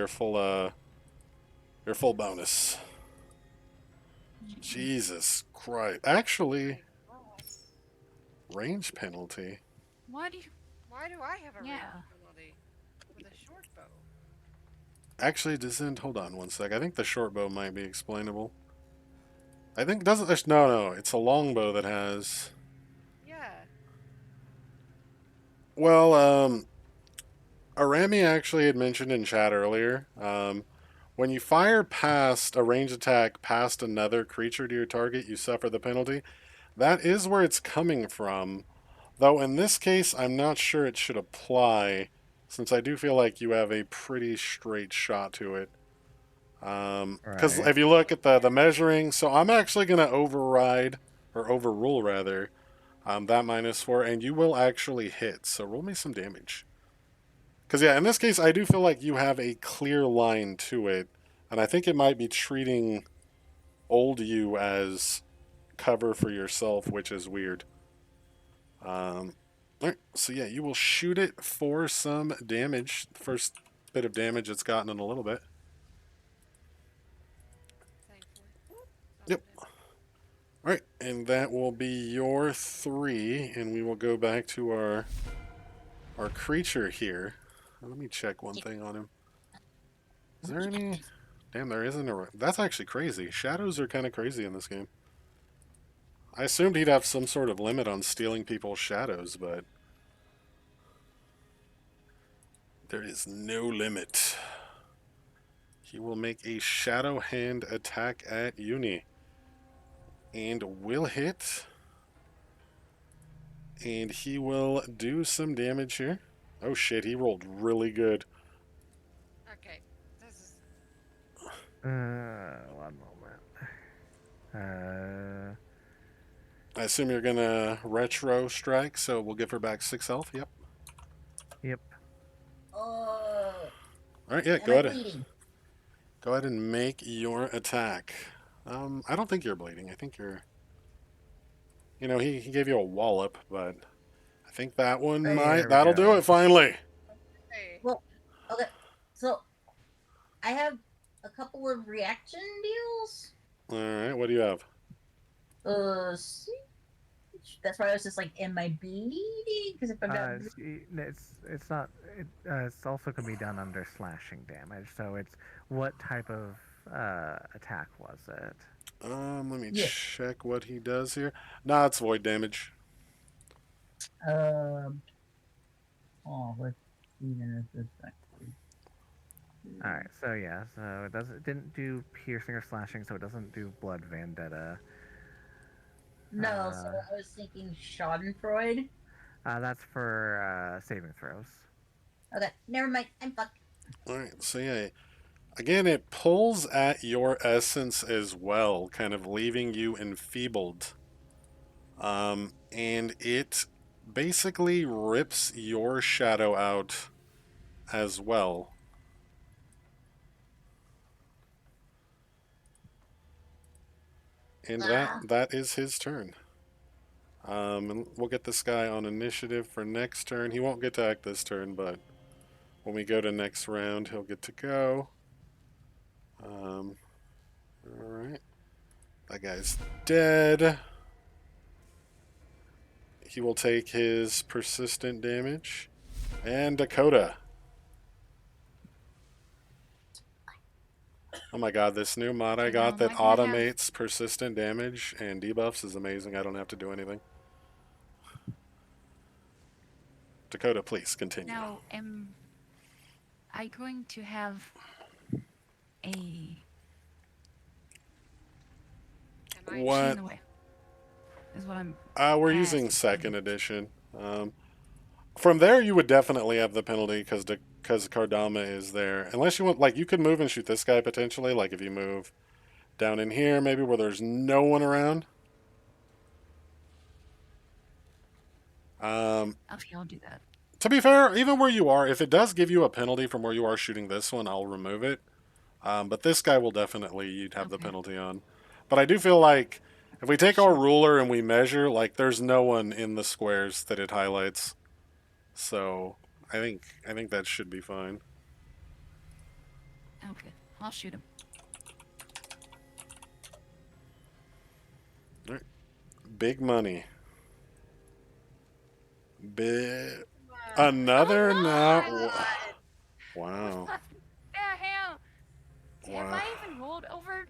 bonus. Jesus Christ. Actually, range penalty. Why do you? Why do I have a range Yeah. penalty with a short bow? Actually, doesn't. Hold on one sec. I think the short bow might be explainable. I think doesn't. No, it's a longbow that has. Yeah. Well, Arami actually had mentioned in chat earlier. When you fire past a range attack past another creature to your target, you suffer the penalty. That is where it's coming from. Though in this case, I'm not sure it should apply, since I do feel like you have a pretty straight shot to it. Because Right. if you look at the measuring, so I'm actually going to override, or overrule rather, that -4, and you will actually hit. So roll me some damage. Because, yeah, in this case, I do feel like you have a clear line to it, and I think it might be treating old you as cover for yourself, which is weird. Alright, so yeah, you will shoot it for some damage. First bit of damage it's gotten in a little bit. Thankfully. Yep. Alright, and that will be your 3, and we will go back to our creature here. Let me check one thing on him. Is there any... Damn, there isn't a... That's actually crazy. Shadows are kind of crazy in this game. I assumed he'd have some sort of limit on stealing people's shadows, but... There is no limit. He will make a shadow hand attack at Uni. And will hit. And he will do some damage here. Oh shit, he rolled really good. Okay. This is. One moment. I assume you're gonna retro strike, so we'll give her back 6 health. Yep. Yep. Oh, Alright, yeah, am I bleeding? go ahead and make your attack. I don't think you're bleeding. I think you're... You know, he gave you a wallop, but I think that one might... There we That'll do go. it, finally! Hey. Well, okay. So I have a couple of reaction deals. Alright, what do you have? See? That's why I was just like, am I bleeding? Because if I'm not, It's not. It's also can be done under slashing damage. So it's what type of attack was it? Let me yeah. check what he does here. Nah, it's void damage. Oh, let's see then if this actually. All right. So yeah. So it didn't do piercing or slashing. So it doesn't do blood vendetta. No, so I was thinking Schadenfreude. That's for saving throws. Okay, never mind. I'm fucked. Alright, so yeah. Again, it pulls at your essence as well, kind of leaving you enfeebled. And it basically rips your shadow out as well. And that is his turn. And we'll get this guy on initiative for next turn. He won't get to act this turn, but when we go to next round, he'll get to go. Alright. That guy's dead. He will take his persistent damage. And Dakota. Oh my god, this new mod I got that automates persistent damage and debuffs is amazing. I don't have to do anything. Dakota, please continue. Now, am I going to have a... Am I? What? in the way? Is what I'm... We're using second edition. From there, you would definitely have the penalty because Kardama is there. Unless you want, like, you could move and shoot this guy potentially. Like, if you move down in here, maybe where there's no one around. Okay, I'll do that. To be fair, even where you are, if it does give you a penalty from where you are shooting this one, I'll remove it. But this guy will definitely, you'd have the penalty on. But I do feel like if we take our ruler and we measure, like, there's no one in the squares that it highlights. So I think that should be fine. Okay, I'll shoot him. All right. Big money. Another not. Wow. Yeah, him. have Wow. I even rolled over?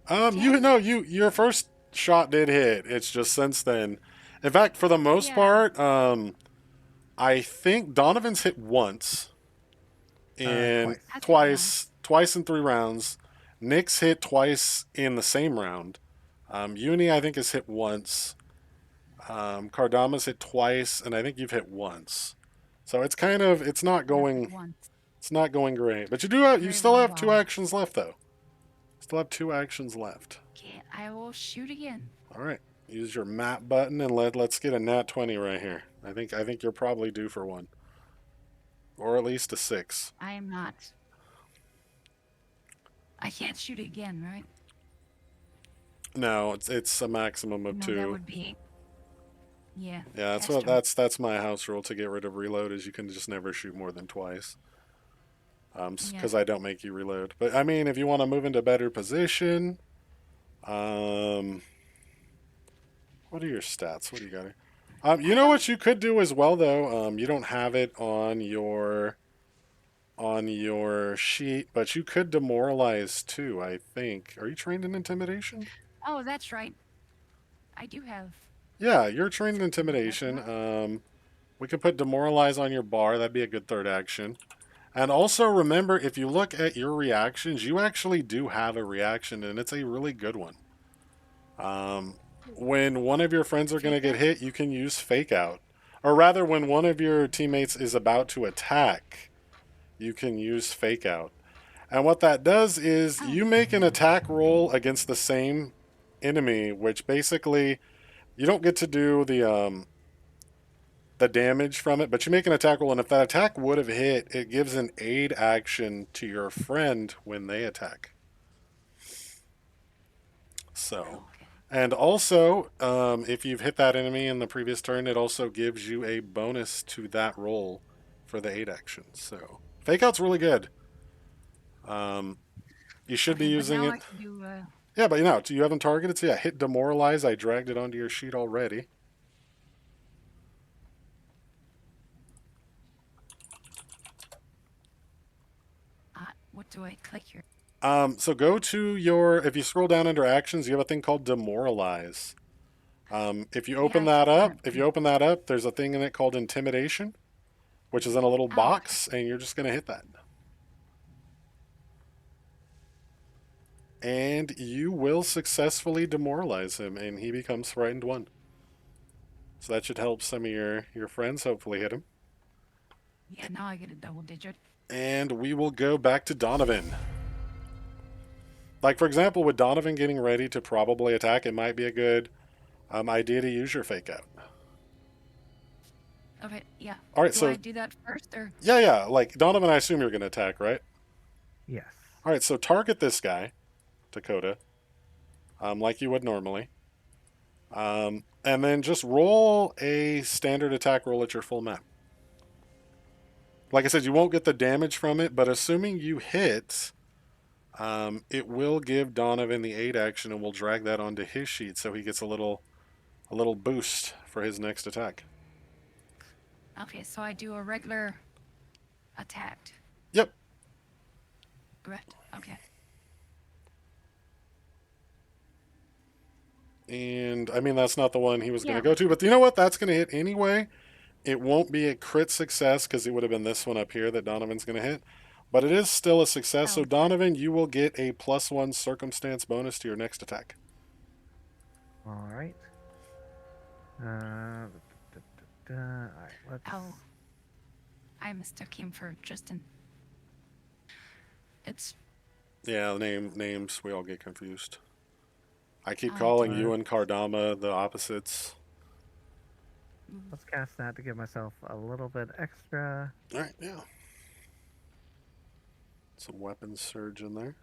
You 10? know, your first shot did hit. It's just since then. In fact, for the most Yeah. part, I think Donovan's hit once in Twice. That's what, yeah. twice in 3 rounds. Nick's hit twice in the same round. Uni, I think, has hit once. Kardama's hit twice, and I think you've hit once. So Yep, once. it's not going great. But you Very still well, have two well. actions left though. Still have two actions left. Okay, I will shoot again. All right. Use your map button and let's get a nat 20 right here. I think you're probably due for one. Or at least a 6. I am not. I can't shoot again, right? No, it's a maximum of No, that 2. would be. Yeah. Yeah, Castro. that's my house rule to get rid of reload is you can just never shoot more than twice. Yeah. Because I don't make you reload. But I mean, if you want to move into better position, what are your stats? What do you got here? You know what you could do as well though. You don't have it on your sheet, but you could demoralize too. I think. Are you trained in intimidation? Oh, that's right. I do have. Yeah, you're trained in something like that, intimidation. huh? We could put demoralize on your bar. That'd be a good third action. And also remember, if you look at your reactions, you actually do have a reaction, and it's a really good one. When one of your friends are going to Fake get out? hit, you can use fake out. Or rather, when one of your teammates is about to attack, you can use fake out. And what that does is Oh, you make an attack roll against the same enemy, which basically you don't get to do the damage from it, but you make an attack roll, and if that attack would have hit, it gives an aid action to your friend when they attack. So, okay. and also, if you've hit that enemy in the previous turn, it also gives you a bonus to that roll for the aid action. So, fake out's really good. You should be Okay, but using now it. I can do. Yeah, but you haven't targeted. So yeah, hit demoralize. I dragged it onto your sheet already. What do I click here? So go to if you scroll down under actions, you have a thing called demoralize. If you Yeah, open I that clicked on up, there's a thing in it called intimidation, which is in a little Oh, okay. box, and you're just gonna hit that, and you will successfully demoralize him, and he becomes frightened 1. So that should help some of your friends hopefully hit him. Yeah, now I get a double digit. And we will go back to Donovan. Like, for example, with Donovan getting ready to probably attack, it might be a good idea to use your fake out. Okay, yeah. All right, Do so I do that first or? yeah, like Donovan, I assume you're going to attack, right? Yes. All right, so target this guy, Dakota, like you would normally. And then just roll a standard attack roll at your full map. Like I said, you won't get the damage from it, but assuming you hit, it will give Donovan the aid action, and we'll drag that onto his sheet so he gets a little boost for his next attack. Okay, so I do a regular attack. Yep. Correct. Okay. And I mean, that's not the one he was going Yeah. to go to, but you know what? That's going to hit anyway. It won't be a crit success because it would have been this one up here that Donovan's going to hit. But it is still a success. So, Oh. Donovan, you will get a +1 circumstance bonus to your next attack. All right. All right. Let's. Oh. I mistook him for Justin. It's. Yeah, names, we all get confused. I keep Oh, calling dear. you and Kardama the opposites. Let's cast that to give myself a little bit extra. All right, yeah. Some weapons surge in there.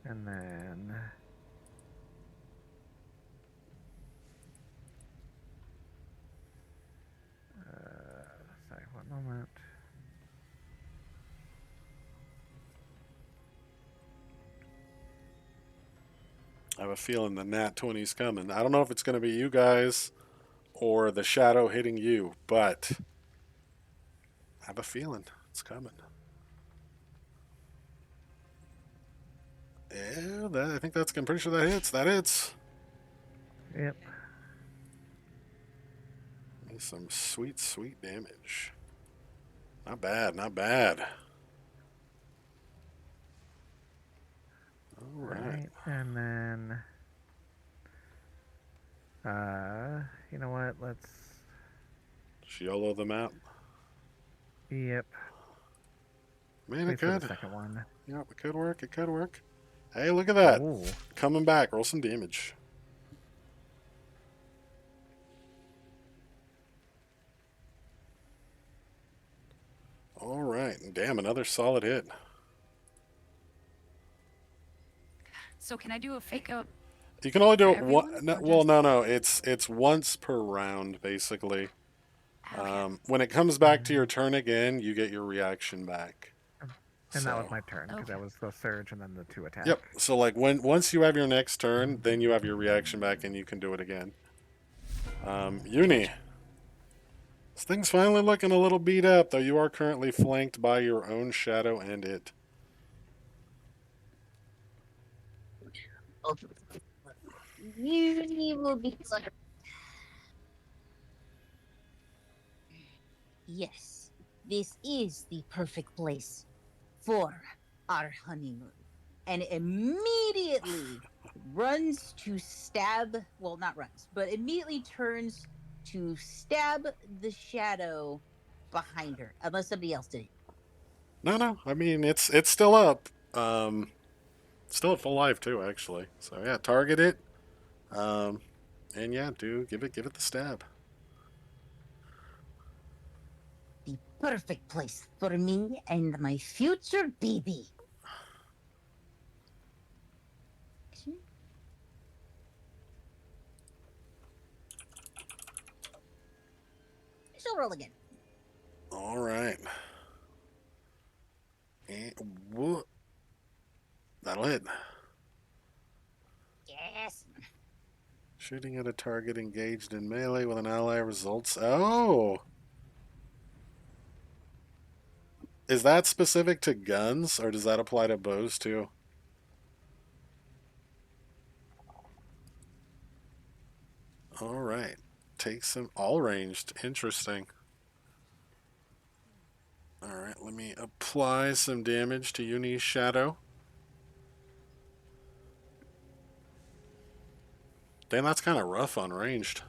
And then. Sorry, one moment. I have a feeling the nat 20's coming. I don't know if it's going to be you guys or the shadow hitting you, but I have a feeling it's coming. Yeah, I think that's. I'm pretty sure that hits. That hits. Yep. Some sweet, sweet damage. Not bad. Not bad. All All right. right, and then, you know what? Let's. YOLO the map. Yep. Man, At it least for the could. second one. Yep, it could work. It could work. Hey, look at that. Oh. Coming back. Roll some damage. All right. Damn, another solid hit. So can I do a fake out You can only do for it one. everyone? No, Or well, just no. It's once per round, basically. okay. When it comes back to your turn again, you get your reaction back. And that was So, my turn because Okay. that was the surge and then the 2 attack. yep. So like once you have your next turn, then you have your reaction back, and you can do it again. Uni. Gotcha. This thing's finally looking a little beat up, though you are currently flanked by your own shadow and it. Okay. Usually will be like, yes, this is the perfect place for our honeymoon. And immediately runs to stab, well, not runs, but immediately turns to stab the shadow behind her, unless somebody else did it. No. I mean, it's still up. Still at full life too, actually. So yeah, target it. Um, and yeah, do give it the stab. The perfect place for me and my future baby. She'll roll again. All right. And whoop. That'll hit. Yes. Shooting at a target engaged in melee with an ally results. Oh, is that specific to guns, or does that apply to bows too? All right. Take some all ranged. Interesting. All right, let me apply some damage to Uni's shadow. Damn, that's kind of rough on ranged.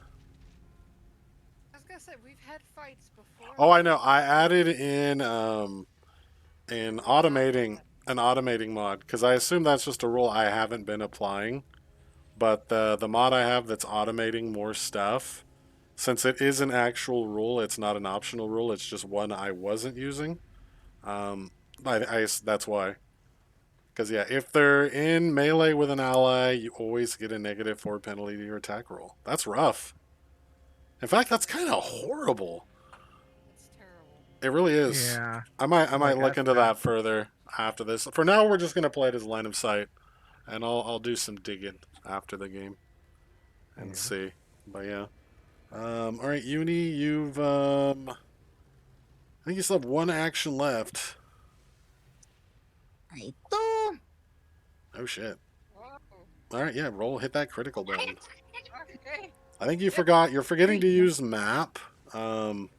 I was gonna say we've had fights before. Oh, I Where know. I it's added in an not automating bad. an automating mod because I assume that's just a rule I haven't been applying. But the mod I have that's automating more stuff, since it is an actual rule, it's not an optional rule. It's just one I wasn't using. Um, that's why. Because yeah, if they're in melee with an ally, you always get a -4 penalty to your attack roll. That's rough. In fact, that's kind of horrible. It's terrible. It really is. Yeah. I might Like look us into now. that further after this. For now, we're just gonna play it as line of sight, and I'll do some digging after the game and Yeah. see. But yeah. All right, Uni, I think you still have one action left. I do. Oh shit. Whoa. All right, yeah, roll, hit that critical button. Okay. I think you Yep. forgot. You're forgetting to use map um,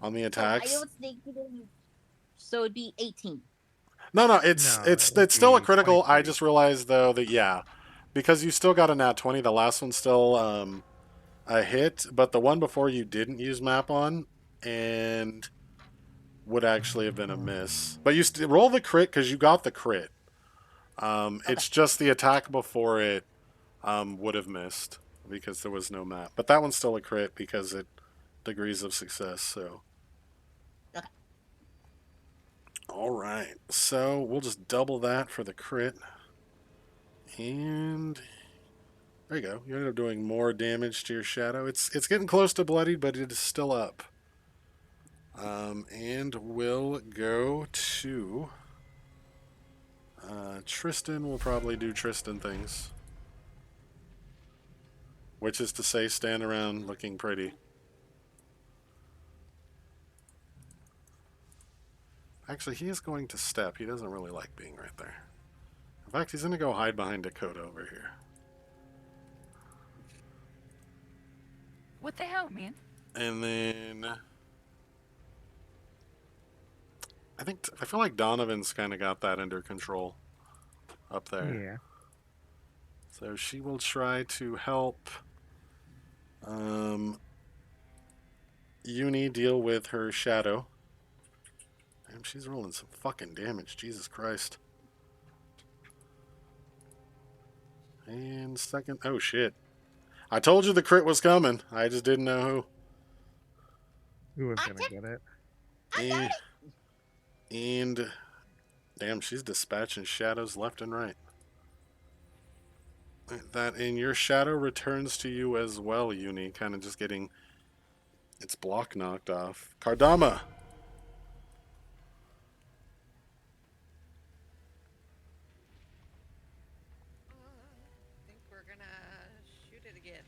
on the So I attacks. don't think so. It'd be 18. No, No, it would it's still a be critical. I 23. just realized though that yeah, because you still got a nat 20. The last one's still a hit, but the one before you didn't use map on and would actually have been a miss. But you roll the crit because you got the crit. Okay. It's just the attack before it would have missed because there was no map. But that one's still a crit because it degrees of success. So. Okay. All right, so we'll just double that for the crit, and there you go. You ended up doing more damage to your shadow. It's getting close to bloodied, but it is still up. And we'll go to Tristan. Will probably do Tristan things, which is to say, stand around looking pretty. Actually, he is going to step. He doesn't really like being right there. In fact, he's gonna go hide behind Dakota over here. What the hell, man? And then I feel like Donovan's kind of got that under control up there. Yeah. So she will try to help Uni deal with her shadow. Damn, she's rolling some fucking damage. Jesus Christ. And second. Oh, shit. I told you the crit was coming. I just didn't know who. Who was I gonna took- get it? I got And, it. and damn, she's dispatching shadows left and right. That and your shadow returns to you as well, Uni. Kind of just getting its block knocked off. Kardama. I think we're gonna shoot it again.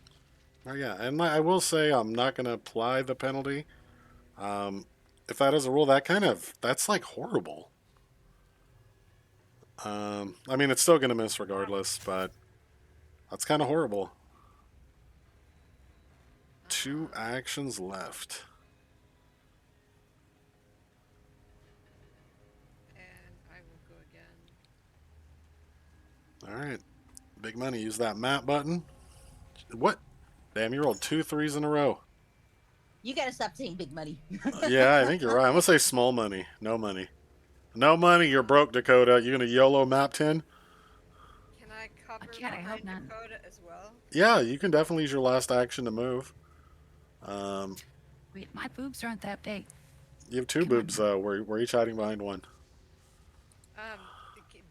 Oh yeah, and I will say I'm not going to apply the penalty. If that is a rule, that's like horrible. I mean, it's still going to miss regardless, but that's kind of horrible. 2 actions left. And I will go again. All right, big money. Use that map button. What? Damn, you rolled 2 3s in a row. You gotta stop saying big money. Yeah, I think you're right. I'm gonna say small money. No money. No money. You're broke, Dakota. You gonna YOLO map 10? Can I cover can't, I hope behind not. Dakota as well? Yeah, you can definitely use your last action to move. Wait, my boobs aren't that big. You have 2 Come on boobs. We're each hiding behind one.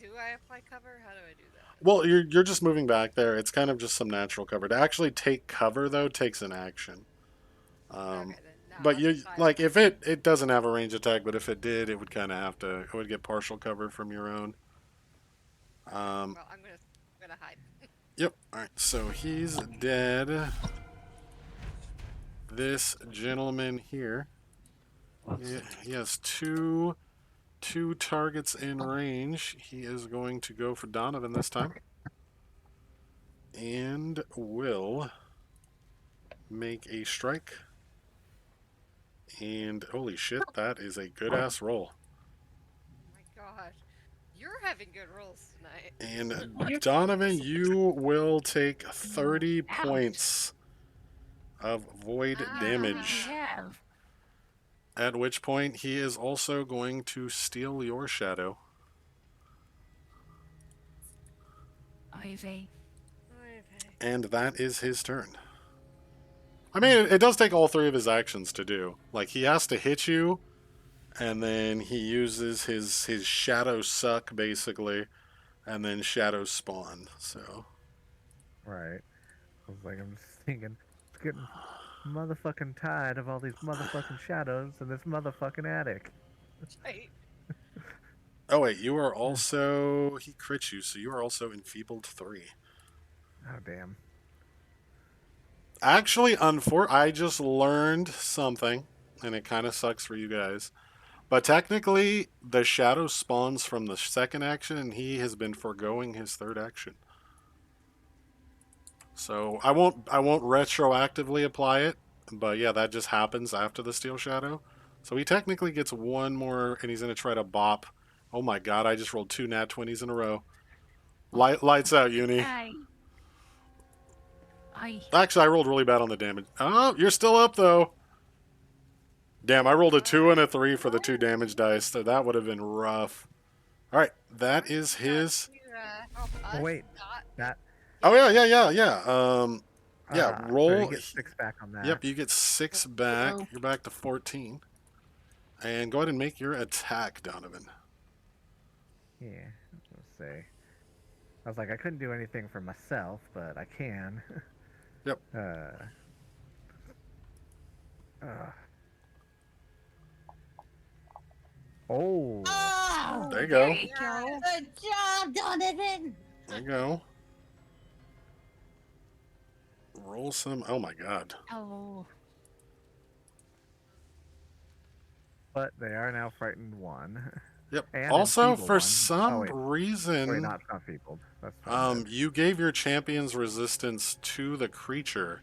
Do I apply cover? How do I do that? Well, you're just moving back there. It's kind of just some natural cover. To actually take cover though takes an action. Okay, then no, But I'll you just hide. like if it doesn't have a range attack, but if it did, it would kind of have to. It would get partial cover from your own. Well, I'm gonna hide. Yep. All right. So he's dead. This gentleman here, he has two targets in range. He is going to go for Donovan this time, and will make a strike. And holy shit, that is a good ass roll. Oh my god. You're having good rolls tonight. And Donovan, you will take 30 Ouch. points of void Ah. damage. Yeah. At which point he is also going to steal your shadow. Oy vey. And that is his turn. I mean, it does take all 3 of his actions to do. Like, he has to hit you, and then he uses his shadow suck, basically, and then shadow spawn, so... Right. I was like, I'm just thinking, it's getting motherfucking tired of all these motherfucking shadows in this motherfucking attic. Right. Oh, wait, you are also... He crits you, so you are also enfeebled 3. Oh, damn. Actually, I just learned something, and it kind of sucks for you guys. But technically, the shadow spawns from the second action, and he has been foregoing his third action. So I won't retroactively apply it, but yeah, that just happens after the steel shadow. So he technically gets 1 more, and he's gonna try to bop. Oh my god! I just rolled 2 nat 20s in a row. Lights out, Uni. Aye. Actually, I rolled really bad on the damage. Oh, you're still up though. Damn, I rolled a 2 and a 3 for the 2 damage dice, so that would have been rough. All right, that is his. Help us Oh, wait. not- That. Oh yeah. Yeah, So roll. you get 6 back on that. Yep, you get 6 back. Oh. You're back to 14. And go ahead and make your attack, Donovan. Yeah. Let's say. I was like, I couldn't do anything for myself, but I can. Yep. Oh. Oh, There you go. There you go. good job, Donovan. There you go. Roll some. Oh my god. Oh. But they are now frightened 1. Yep. And Also, enfeeble for one. Oh some wait, reason, not feebled. That's what I said. you gave your champion's resistance to the creature,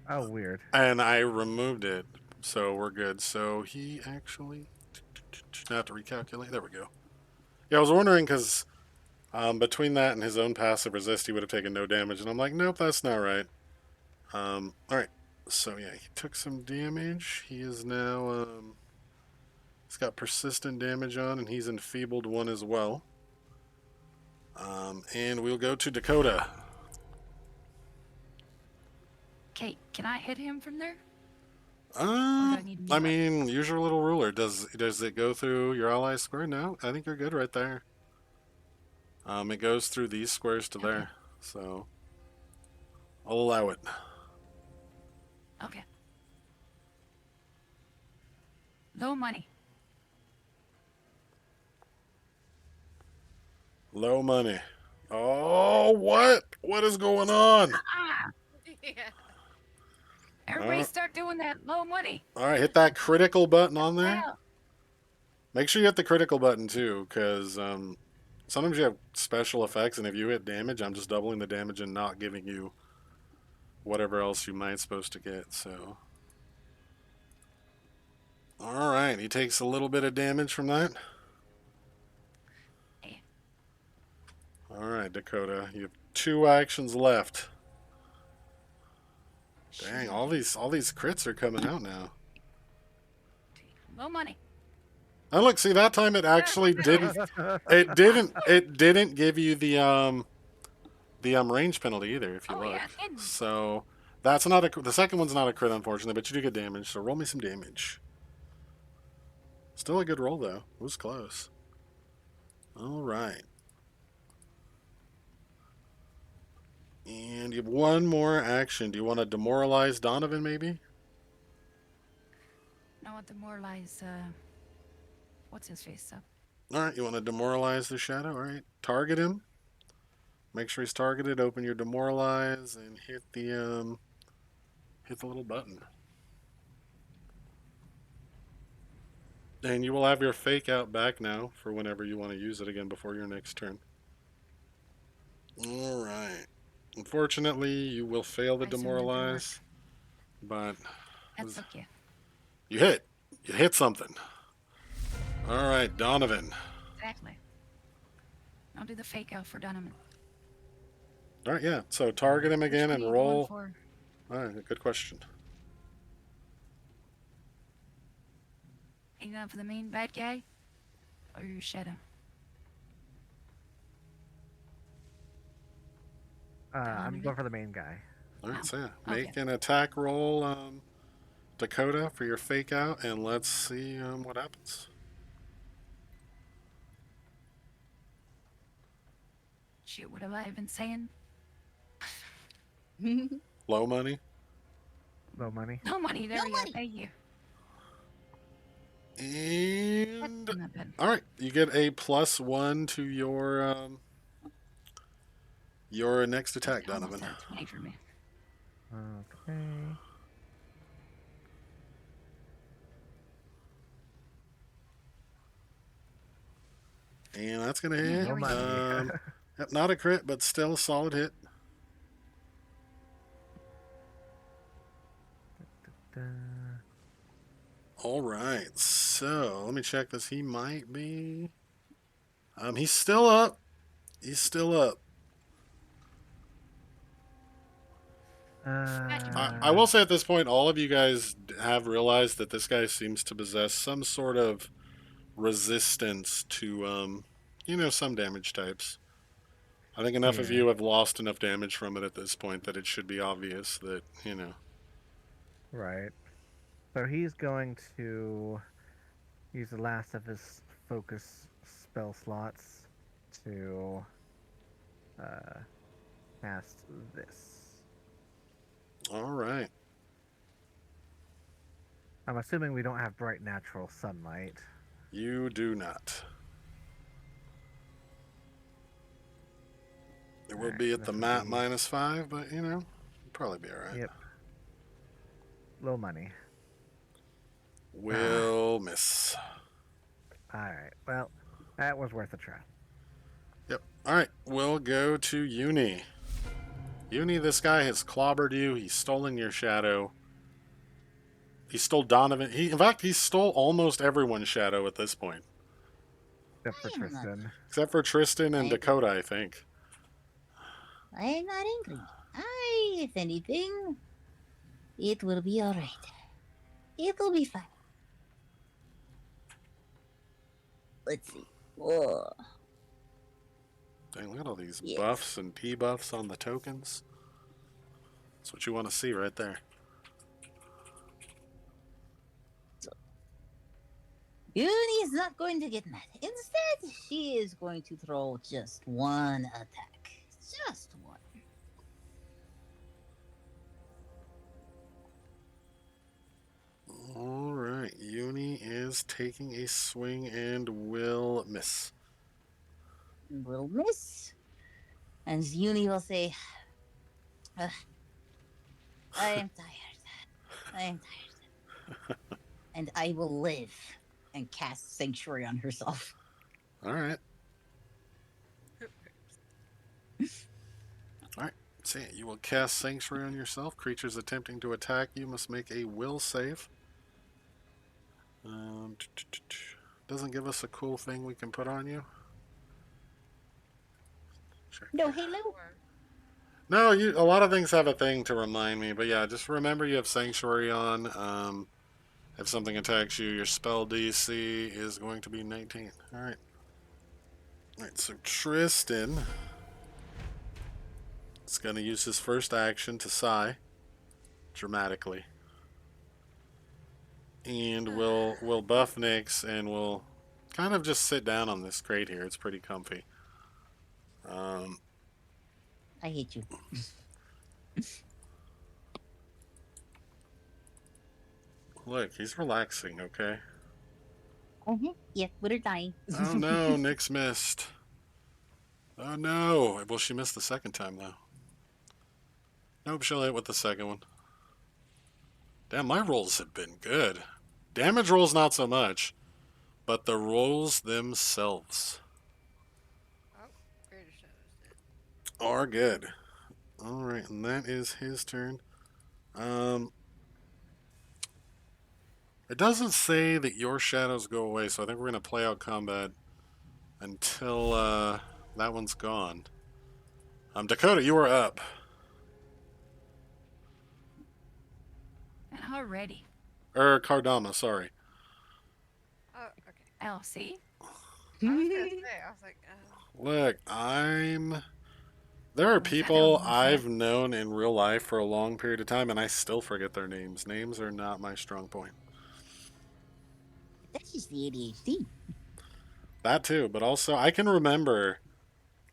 Oh, weird. and I removed it, so we're good. So he actually I have to recalculate. There we go. Yeah, I was wondering because between that and his own passive resist, he would have taken no damage, and I'm like, nope, that's not right. All right. So yeah, he took some damage. He is now he's got persistent damage on, and he's enfeebled one as well. And we'll go to Dakota. Okay, can I hit him from there? Or do I need to move I up? mean, use your little ruler. Does it go through your ally square? No, I think you're good right there. It goes through these squares to Okay. there, so I'll allow it. Okay. Low money. Low money. Oh, what? What is going on? Ah! Yeah. Everybody start doing that low money. All right, hit that critical button on there. Hell. Make sure you hit the critical button too, because sometimes you have special effects, and if you hit damage, I'm just doubling the damage and not giving you whatever else you might supposed to get. So, all right, he takes a little bit of damage from that. Hey. All right, Dakota, you have 2 actions left. Dang, all these crits are coming out now. Low money. And look, see that time it actually didn't. It didn't give you the range penalty either. If you Oh, look, yeah, it didn't. so that's not a. The second one's not a crit, unfortunately, but you do get damage. So roll me some damage. Still a good roll though. It was close. All right. And you have one more action. Do you want to demoralize Donovan, maybe? I want to demoralize, what's his face up? All right, you want to demoralize the shadow? All right, target him. Make sure he's targeted. Open your demoralize and hit the little button. And you will have your fake out back now for whenever you want to use it again before your next turn. All right. Unfortunately, you will fail the I assume that didn't work. demoralize, but That's okay. you hit. You hit something. All right, Donovan. Exactly. I'll do the fake out for Donovan. All right, yeah. So target him again and roll. For? All right, good question. Are you going for the main bad guy? Or your shadow? I'm going for the main guy. All right, Oh, so yeah, okay. make an attack roll, Dakota, for your fake out, and let's see what happens. Shoot, what have I been saying? Low money. Low money. No money, there No we money. go. Thank you. And That's not bad. all right, you get a +1 to your next attack, That's almost Donovan. at 20 for me. Okay. And that's gonna Yeah, hit. here we go. Yep, not a crit, but still a solid hit. All right, so let me check this. He might be. He's still up. He's still up. I will say at this point, all of you guys have realized that this guy seems to possess some sort of resistance to, some damage types. I think enough of Yeah. you have lost enough damage from it at this point that it should be obvious that. Right. So he's going to use the last of his focus spell slots to cast this. All right. I'm assuming we don't have bright natural sunlight. You do not. It will Alright, be at this the would map be- -5, but you'll probably be all right. Yep. Low money. Will miss. Alright, well, That was worth a try. Yep. All right, we'll go to Uni. Uni, this guy has clobbered you. He's stolen your shadow. He stole Donovan. In fact, he stole almost everyone's shadow at this point, Except for I am not. Tristan. except for Tristan and I, Dakota, I think. I am not angry. If anything, it will be all right. It will be fine. Let's see. Oh, Dang, look at all these yes. buffs and debuffs on the tokens. That's what you want to see right there. Uni is not going to get mad. Instead, she is going to throw just one attack. Just one. All right, Uni is taking a swing and will miss. Will miss. And Uni will say, "Ugh, I am tired. I am tired. And I will live," and cast Sanctuary on herself. All right. All right. See, you will cast Sanctuary on yourself. Creatures attempting to attack you must make a will save. Doesn't give us a cool thing we can put on you. Sure. No halo. No, a lot of things have a thing to remind me, but yeah, just remember you have Sanctuary on. If something attacks you, your spell DC is going to be 19. All right. All right. So Tristan is going to use his first action to sigh dramatically, and we'll buff Nyx, and we'll kind of just sit down on this crate here. It's pretty comfy. I hate you. Look, he's relaxing, okay? Yeah, but her dying. Oh no, Nyx missed. Oh no. Well, she missed the second time, though. Nope, she'll hit with the second one. Damn, my rolls have been good. Damage rolls, not so much. But the rolls themselves Oh, Greater Shadows did. are good. Alright, and that is his turn. It doesn't say that your shadows go away, so I think we're going to play out combat until that one's gone. Dakota, you are up. Already. Kardama, sorry. Oh, okay. I'll see. I was gonna say, I was like, Look, there are people that I've known in real life for a long period of time, and I still forget their names. Names are not my strong point. That's just the ADHD. That too, but also I can remember.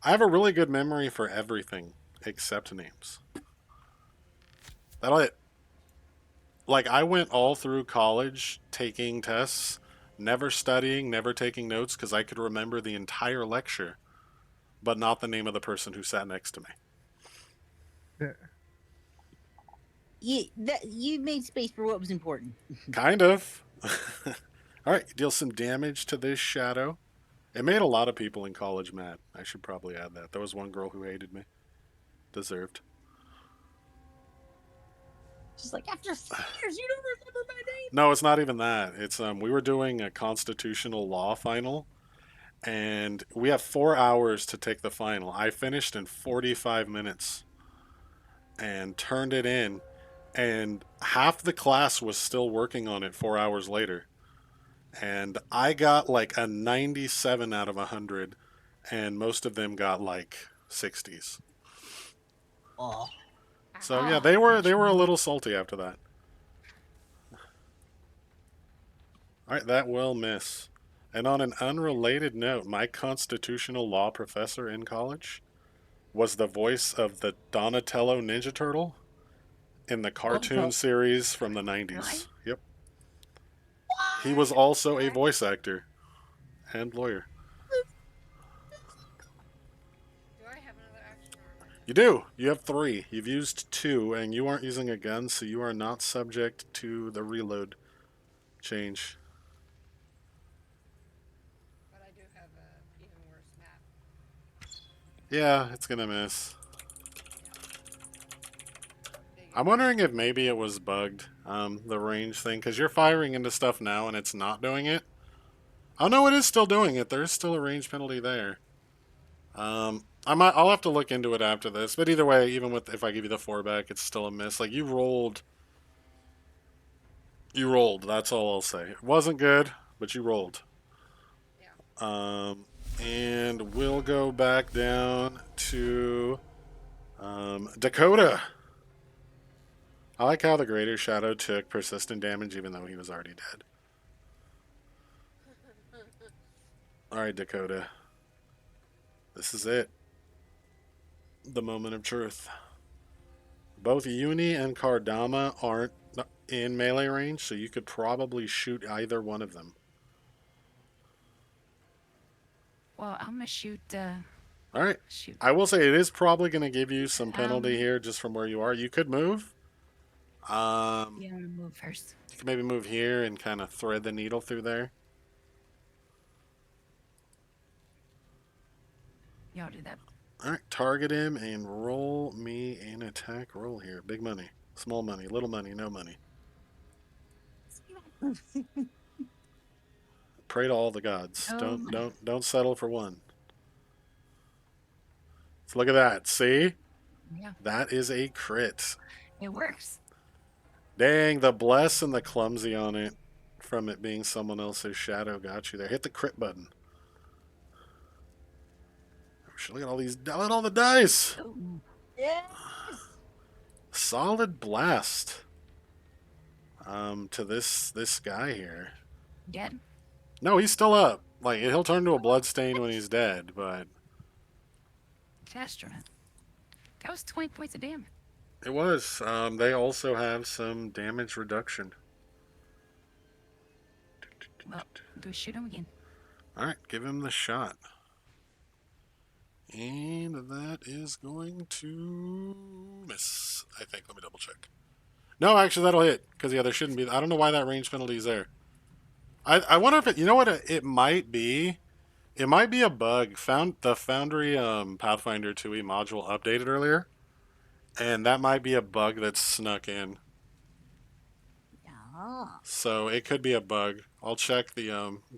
I have a really good memory for everything except names. That'll it. Like, I went all through college taking tests, never studying, never taking notes because I could remember the entire lecture, but not the name of the person who sat next to me. You made space for what was important. Kind of. All right, deal some damage to this shadow. It made a lot of people in college mad. I should probably add that. There was one girl who hated me. Deserved. Just like, after 3 years, you don't remember my name? No, it's not even that. It's we were doing a constitutional law final, and we have 4 hours to take the final. I finished in 45 minutes and turned it in, and half the class was still working on it 4 hours later. And I got like a 97 out of 100, and most of them got like 60s. Oh. So yeah, they were a little salty after that. All right, that will miss. And on an unrelated note, my constitutional law professor in college was the voice of the Donatello Ninja Turtle in the cartoon series from the 90s. Right? Yep. He was also a voice actor and lawyer. do I have another action or am I You do. You have 3. You've used 2, and you aren't using a gun, so you are not subject to the reload change. But I do have a Yeah, it's gonna miss. Figured. I'm wondering if maybe it was bugged, the range thing, because you're firing into stuff now and it's not doing it. Oh no, it is still doing it. There is still a range penalty there. I'll have to look into it after this. But either way, even with if I give you the 4 back, it's still a miss. Like you rolled. You rolled. That's all I'll say. It wasn't good, but you rolled. Yeah. And we'll go back down to Dakota. I like how the Greater Shadow took persistent damage even though he was already dead. Alright, Dakota. This is it. The moment of truth. Both Uni and Kardama aren't in melee range, so you could probably shoot either one of them. Well, I'm gonna shoot. Alright. Shoot. I will say it is probably going to give you some penalty Um, here just from where you are. You could move. Yeah, I'm gonna move first. You can maybe move here and kind of thread the needle through there. Yeah, I'll do that. Alright, target him and roll me an attack roll here. Big money, small money, little money, no money. Pray to all the gods. Oh, Don't settle for one. So look at that. See? yeah, That is a crit. it works. Dang, the bless and the clumsy on it from it being someone else's shadow got you there. Hit the crit button. Look at all these. Look at all the dice. Ooh. Yes. Solid blast. To this guy here. Dead. No, he's still up. Like he'll turn to a bloodstain when he's dead, but Testament. That was 20 points of damage. it was. They also have some damage reduction. Well, go shoot him again. All right, give him the shot. And that is going to miss, I think. Let me double check. No, actually, that'll hit. Because, yeah, there shouldn't be. I don't know why that range penalty is there. I wonder if it. You know what it might be? It might be a bug. The Foundry Pathfinder 2e module updated earlier. And that might be a bug that's snuck in. Yeah. So it could be a bug. I'll check the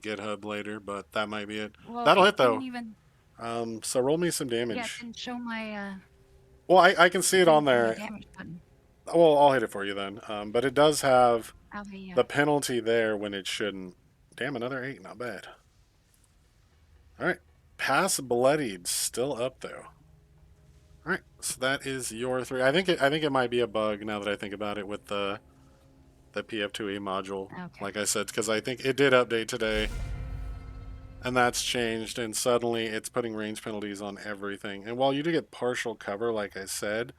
GitHub later, but that might be it. Well, That'll it hit, though. didn't even. So roll me some Yeah, damage. it didn't show my. Well, I can see it on didn't show my there. damage button. Well, I'll hit it for you then. But it does have Okay, yeah. the penalty there when it shouldn't. Damn, another 8. Not bad. All right. Pass bloodied. Still up, though. All right. So that is your 3. I think it might be a bug now that I think about it with the PF2e module. Okay. Like I said, because I think it did update today. And that's changed, and suddenly it's putting range penalties on everything. And while you do get partial cover, like I said,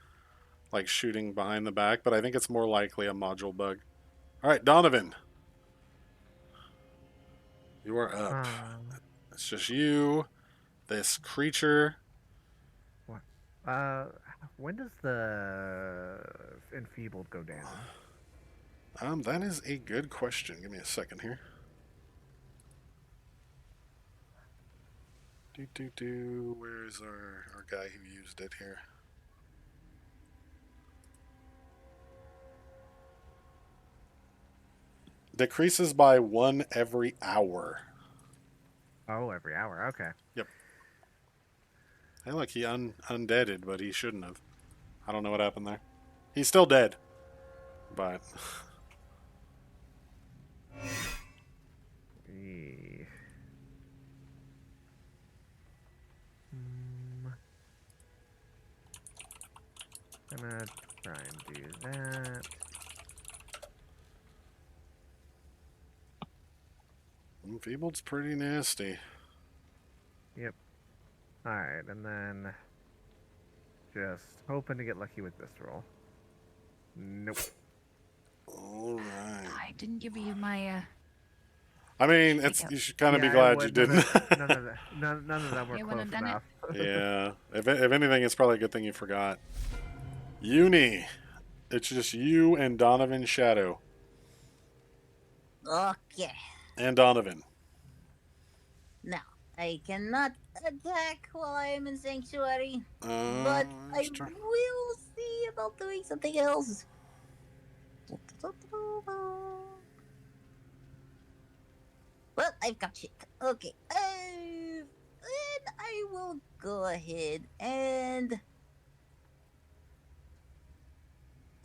like shooting behind the back, but I think it's more likely a module bug. All right, Donovan. You are up. It's just you, this creature. What? When does the enfeebled go down? That is a good question. Give me a second here. Where's our guy who used it here? Decreases by 1 every hour. Oh, every hour. Okay. Yep. Hey, look, he undeaded, but he shouldn't have. I don't know what happened there. He's still dead, but Eh. I'm gonna try and do that. Enfeebled's pretty nasty. Yep. Alright, and then just hoping to get lucky with this roll. Nope. All right. I didn't give you my. I mean, you should kind of be glad you didn't. None of them were You close wouldn't have done it? enough. Yeah. If anything, it's probably a good thing you forgot. Uni. It's just you and Donovan Shadow. Okay. And Donovan. Now, I cannot attack while I am in sanctuary, but I Let's try. will see about doing something else. Well, I've got shit. Okay. Then I will go ahead and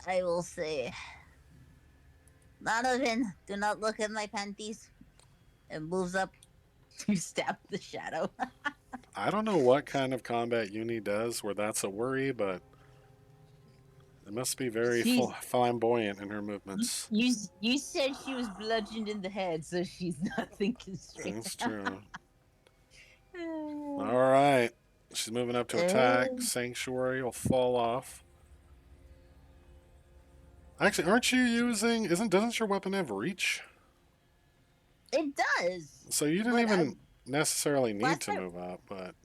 I will say, Donovan, do not look at my panties. And moves up to stab the shadow. I don't know what kind of combat Uni does where that's a worry, but it must be very She's flamboyant in her movements. you said she was bludgeoned in the head, so she's not thinking straight. That's true. All right. She's moving up to attack. Sanctuary will fall off. Actually, aren't you using? Doesn't your weapon have reach? It does. So you didn't But even necessarily need last to time, move up, but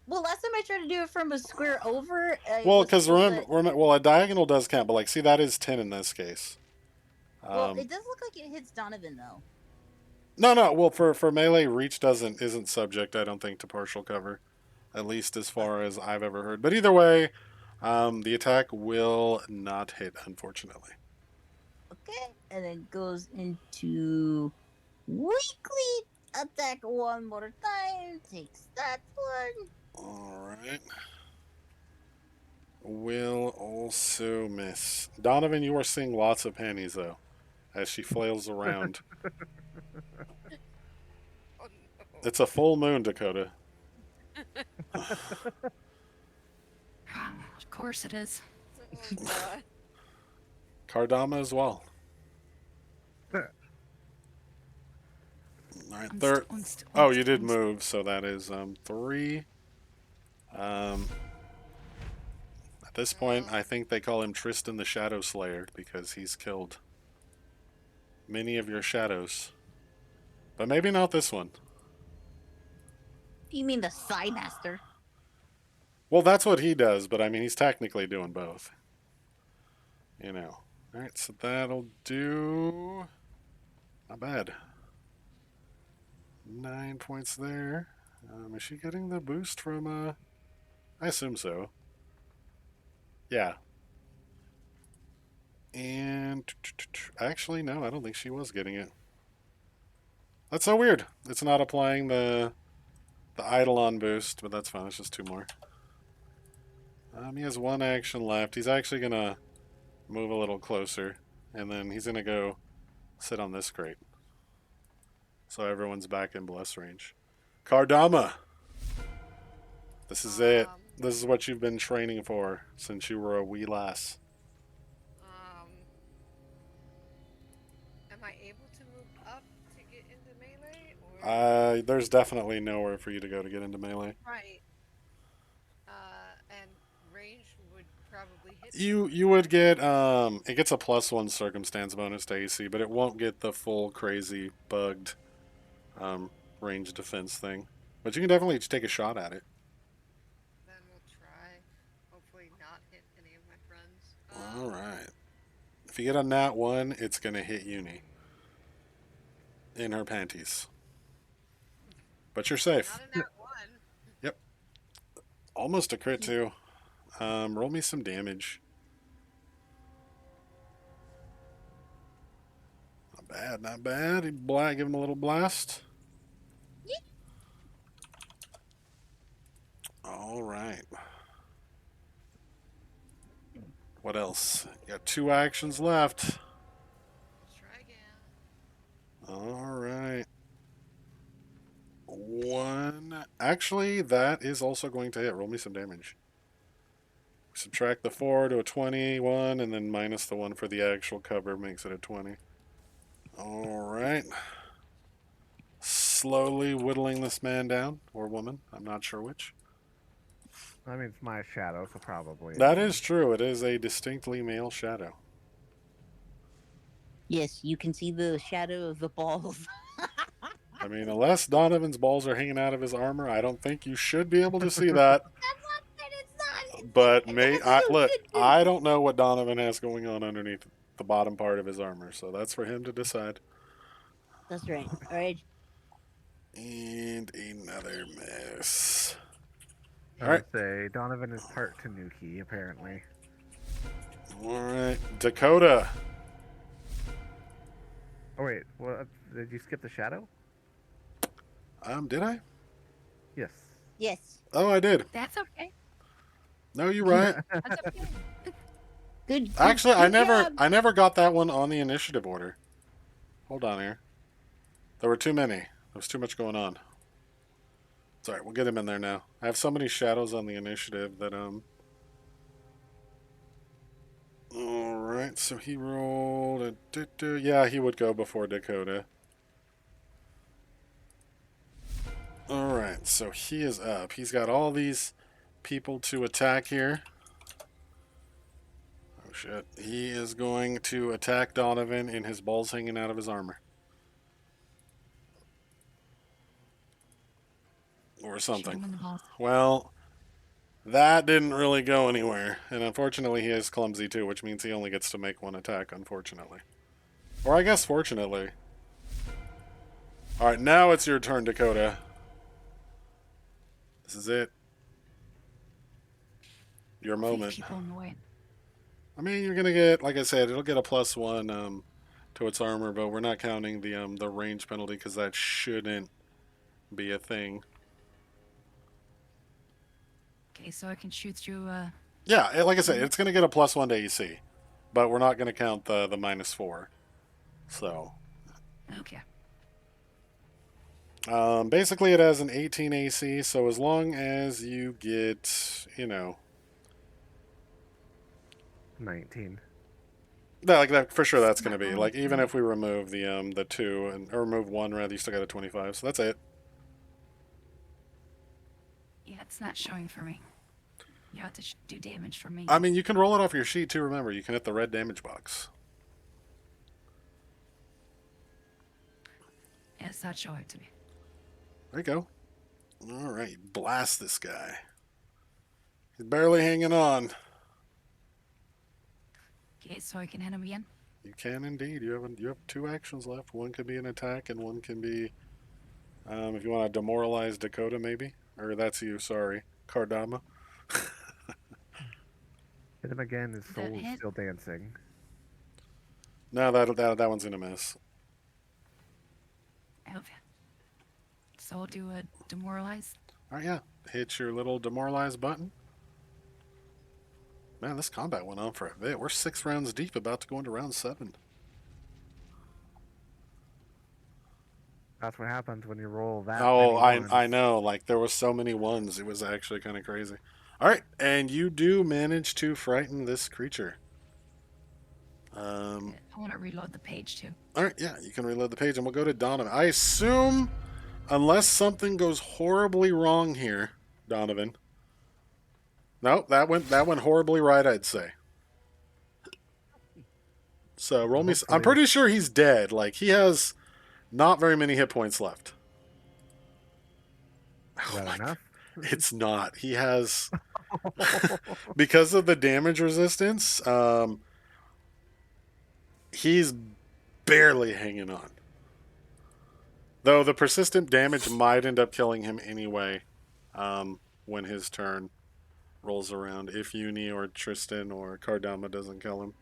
last time I tried to do it from a square over, I well, was because told that. well, a diagonal does count, but like, see, that is 10 in this case. Well, it does look like it hits Donovan though. No, no. Well, for melee, reach isn't subject, I don't think, to partial cover, at least as far as I've ever heard. But either way, the attack will not hit, unfortunately. Okay, and then goes into weekly attack one more time. Takes that one. All right. Will also miss. Donovan, you are seeing lots of panties though, as she flails around. Oh no. It's a full moon, Dakota. Of course it is. Oh god. Kardama as well. All right, third. Oh, you did move, so that is 3. At this point, I think they call him Tristan the Shadow Slayer because he's killed many of your shadows. But maybe not this one. You mean the Psy Master? Well, that's what he does, but I mean, he's technically doing both. You know. Alright, so that'll do. Not bad. 9 points there. Is she getting the boost from, I assume so. Yeah. And actually, no, I don't think she was getting it. That's so weird. It's not applying the Eidolon boost, but that's fine. It's just 2 more. He has 1 action left. He's actually gonna move a little closer, and then he's gonna go sit on this crate, so everyone's back in bless range. Kardama, this is it. This is what you've been training for since you were a wee lass. Am I able to move up to get into melee, or? There's definitely nowhere for you to go to get into melee. Right. And range would probably hit. You would get it gets a +1 circumstance bonus to AC, but it won't get the full crazy bugged range defense thing. But you can definitely just take a shot at it. Then we'll try. Hopefully not hit any of my friends. All right. If you get a nat 1, it's gonna hit Uni in her panties. But you're safe. Not a nat 1. Yep. Almost a crit too. Roll me some damage. Not bad, not bad. Give him a little blast. All right. What else? You got 2 actions left. Let's try again. All right. 1. Actually, that is also going to hit. Roll me some damage. Subtract the 4 to a 21, and then minus the 1 for the actual cover makes it a 20. All right. Slowly whittling this man down, or woman. I'm not sure which. I mean, it's my shadow, so probably. That is true. It is a distinctly male shadow. Yes, you can see the shadow of the balls. I mean, unless Donovan's balls are hanging out of his armor, I don't think you should be able to see that. But look, I don't know what Donovan has going on underneath the bottom part of his armor, so that's for him to decide. That's right. All right. And another miss. I All right. would say Donovan is part Tanuki, apparently. All right. Dakota. Oh wait, what? Did you skip the shadow? Did I? Yes. Yes. Oh, I did. That's okay. No, you're right. That's okay. Actually, Good job. I never got that one on the initiative order. Hold on here. There were too many. There was too much going on. It's alright, we'll get him in there now. I have so many shadows on the initiative that Alright, so he rolled yeah, he would go before Dakota. Alright, so he is up. He's got all these people to attack here. Oh shit. He is going to attack Donovan in his balls hanging out of his armor. Or Shoot something. him in the balls. Well, that didn't really go anywhere. And unfortunately, he is clumsy too, which means he only gets to make one attack, unfortunately. Or I guess fortunately. Alright, now it's your turn, Dakota. This is it. Your These moment. people in the way. I mean, you're gonna get, like I said, it'll get a +1 to its armor, but we're not counting the range penalty because that shouldn't be a thing. Okay, so I can shoot through. Yeah, like I said, it's gonna get a +1 to AC, but we're not gonna count the -4. So, Okay. basically, it has an 18 AC. So as long as you get, 19. like that for sure, that's gonna Not be wrong. like even if we remove the 2 and or remove 1 rather, you still got a 25. So that's it. Yeah, it's not showing for me. You have to do damage for me. I mean, you can roll it off your sheet too. Remember, you can hit the red damage box. Yeah, it's not showing to me. There you go. All right, blast this guy. He's barely hanging on. Okay, so I can hit him again. You can indeed. You have 2 actions left. One can be an attack, and one can be, if you want to demoralize Dakota, maybe, or that's you. Sorry, Kardama. Hit him again. His That soul is hit? still dancing. No, that one's gonna miss. Okay. So I'll do a demoralize. All right, yeah. Hit your little demoralize button. Man, this combat went on for a bit. We're 6 rounds deep, about to go into round 7. That's what happens when you roll that Oh, many ones. I know. Like there was so many ones, it was actually kind of crazy. All right, and you do manage to frighten this creature. I want to reload the page too. All right, yeah, you can reload the page, and we'll go to Donovan. I assume, unless something goes horribly wrong here, Donovan. No, that went horribly right, I'd say. So roll me. I'm pretty sure he's dead. Like he has not very many hit points left. Is that enough? It's not. He has because of the damage resistance. He's barely hanging on. Though the persistent damage might end up killing him anyway when his turn rolls around. If Uni or Tristan or Kardama doesn't kill him.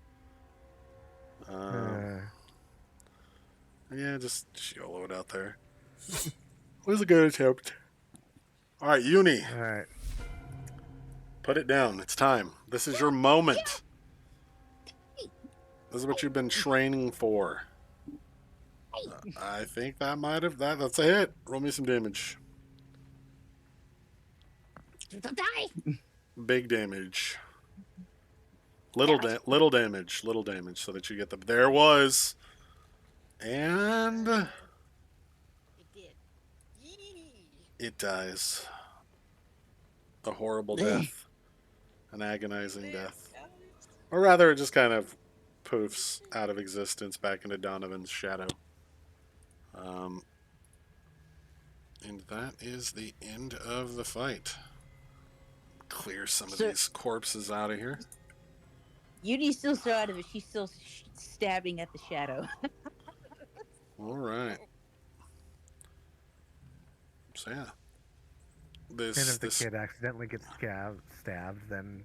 Yeah, just YOLO it out there. It was a good attempt. Alright, Uni. Alright. Put it down. It's time. This is your moment. This is what you've been training for. I think that might have that's a hit. Roll me some damage. Don't die. Big damage. Little damage. Little damage so that you get the there was. And It did. Yee. it dies. A horrible death. An agonizing death. Or rather, it just kind of poofs out of existence back into Donovan's shadow. And that is the end of the fight. Clear some of these corpses out of here. Uni's still so out of it. She's still stabbing at the shadow. All right. So yeah, And this if the this kid accidentally gets stabbed, then,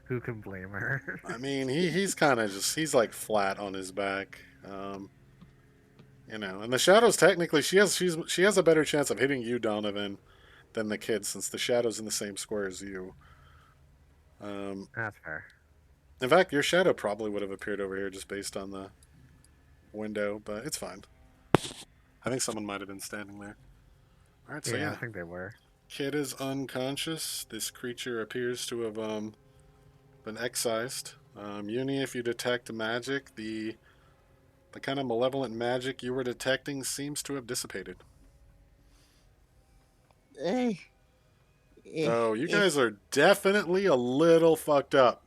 who can blame her? I mean, he's kind of just he's like flat on his back. And the shadows technically she has a better chance of hitting you, Donovan, than the kid since the shadow's in the same square as you. Um, That's fair. in fact, your shadow probably would have appeared over here just based on the window, but it's fine. I think someone might have been standing there. All right, so Yeah, I yeah, think they were. kid is unconscious. This creature appears to have been excised. Uni, if you detect magic, the kind of malevolent magic you were detecting seems to have dissipated. Uh, Though you if guys are definitely a little fucked up.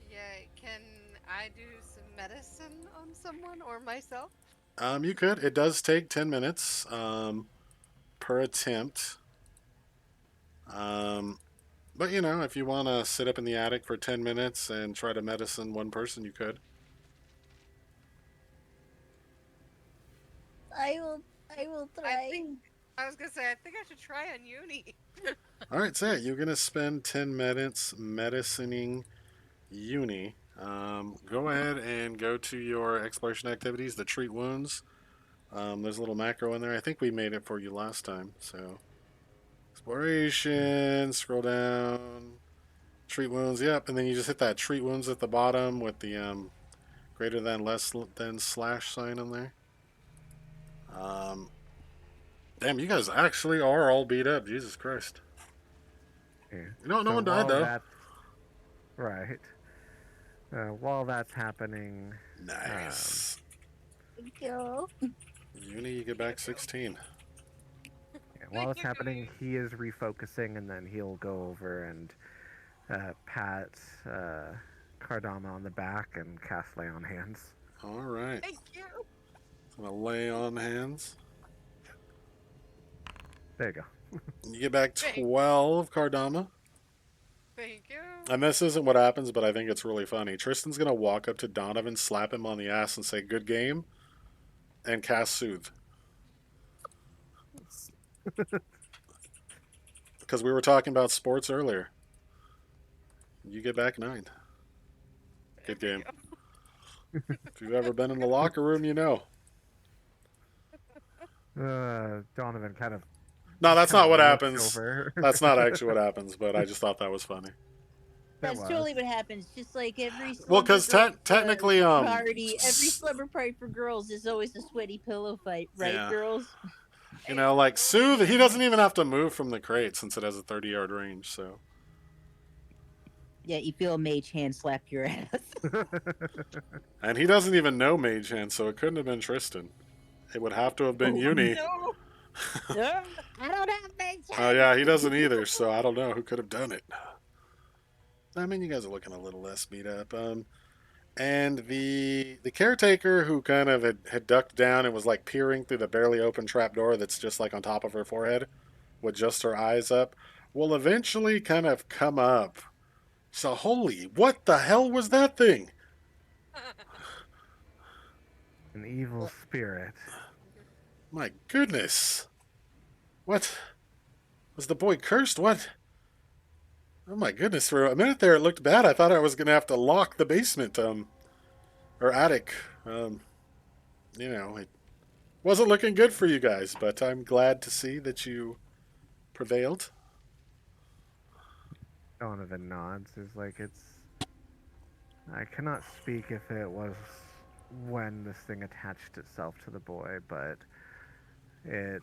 Yeah, can I do some medicine on someone or myself? You could. It does take 10 minutes per attempt. Um, but if you want to sit up in the attic for 10 minutes and try to medicine one person, you could. I will I try. think I was gonna say I think I should try on Uni. All right, so yeah, you're gonna spend 10 minutes medicining Uni. Go ahead and go to your exploration activities, the treat wounds. There's a little macro in there. I think we made it for you last time. So exploration, scroll down, treat wounds. Yep, and then you just hit that treat wounds at the bottom with the greater than, less than slash sign in there. Um, damn, you guys actually are all beat up. Jesus Christ. Yeah. No So one died while though. that's right, while that's happening, um, Nice. Go. Uni, you get back 16. yeah, while it's happening, he is refocusing, and then he'll go over and pat Cardama on the back and cast Lay on Hands. All right. Thank you. Gonna lay on hands. There you go. You get back Thank, 12 Cardama. thank you. And this isn't what happens, but I think it's really funny. Tristan's gonna walk up to Donovan, slap him on the ass, and say, "Good game," and cast Soothe. Because we were talking about sports earlier. You get back 9. There Good we game. go. If you've ever been in the locker room, you know. Donovan No, that's not what looks happens. over. That's not actually what happens, but I just thought that was funny. That's was. totally what happens. Just like every Well, slumber because technically, party, every slumber party for girls is always a sweaty pillow fight, right, yeah. girls? Like Hey, Soothe, he doesn't even have to move from the crate since it has a 30-yard range, so. Yeah, you feel a mage hand slap your ass. And he doesn't even know Mage Hand, so it couldn't have been Tristan. It would have to have been Oh, Uni. no. I don't have mage Oh, hand. yeah, he doesn't either, so I don't know who could have done it. I mean, you guys are looking a little less beat up. And the caretaker who kind of had ducked down and was like peering through the barely open trap door that's just like on top of her forehead with just her eyes up will eventually kind of come up. So, holy, what the hell was that thing? An evil spirit. My goodness. What? Was the boy cursed? What? Oh my goodness, for a minute there it looked bad. I thought I was going to have to lock the basement, or attic. It wasn't looking good for you guys, but I'm glad to see that you prevailed. Donovan nods. Is like it's. I cannot speak if it was when this thing attached itself to the boy, but it.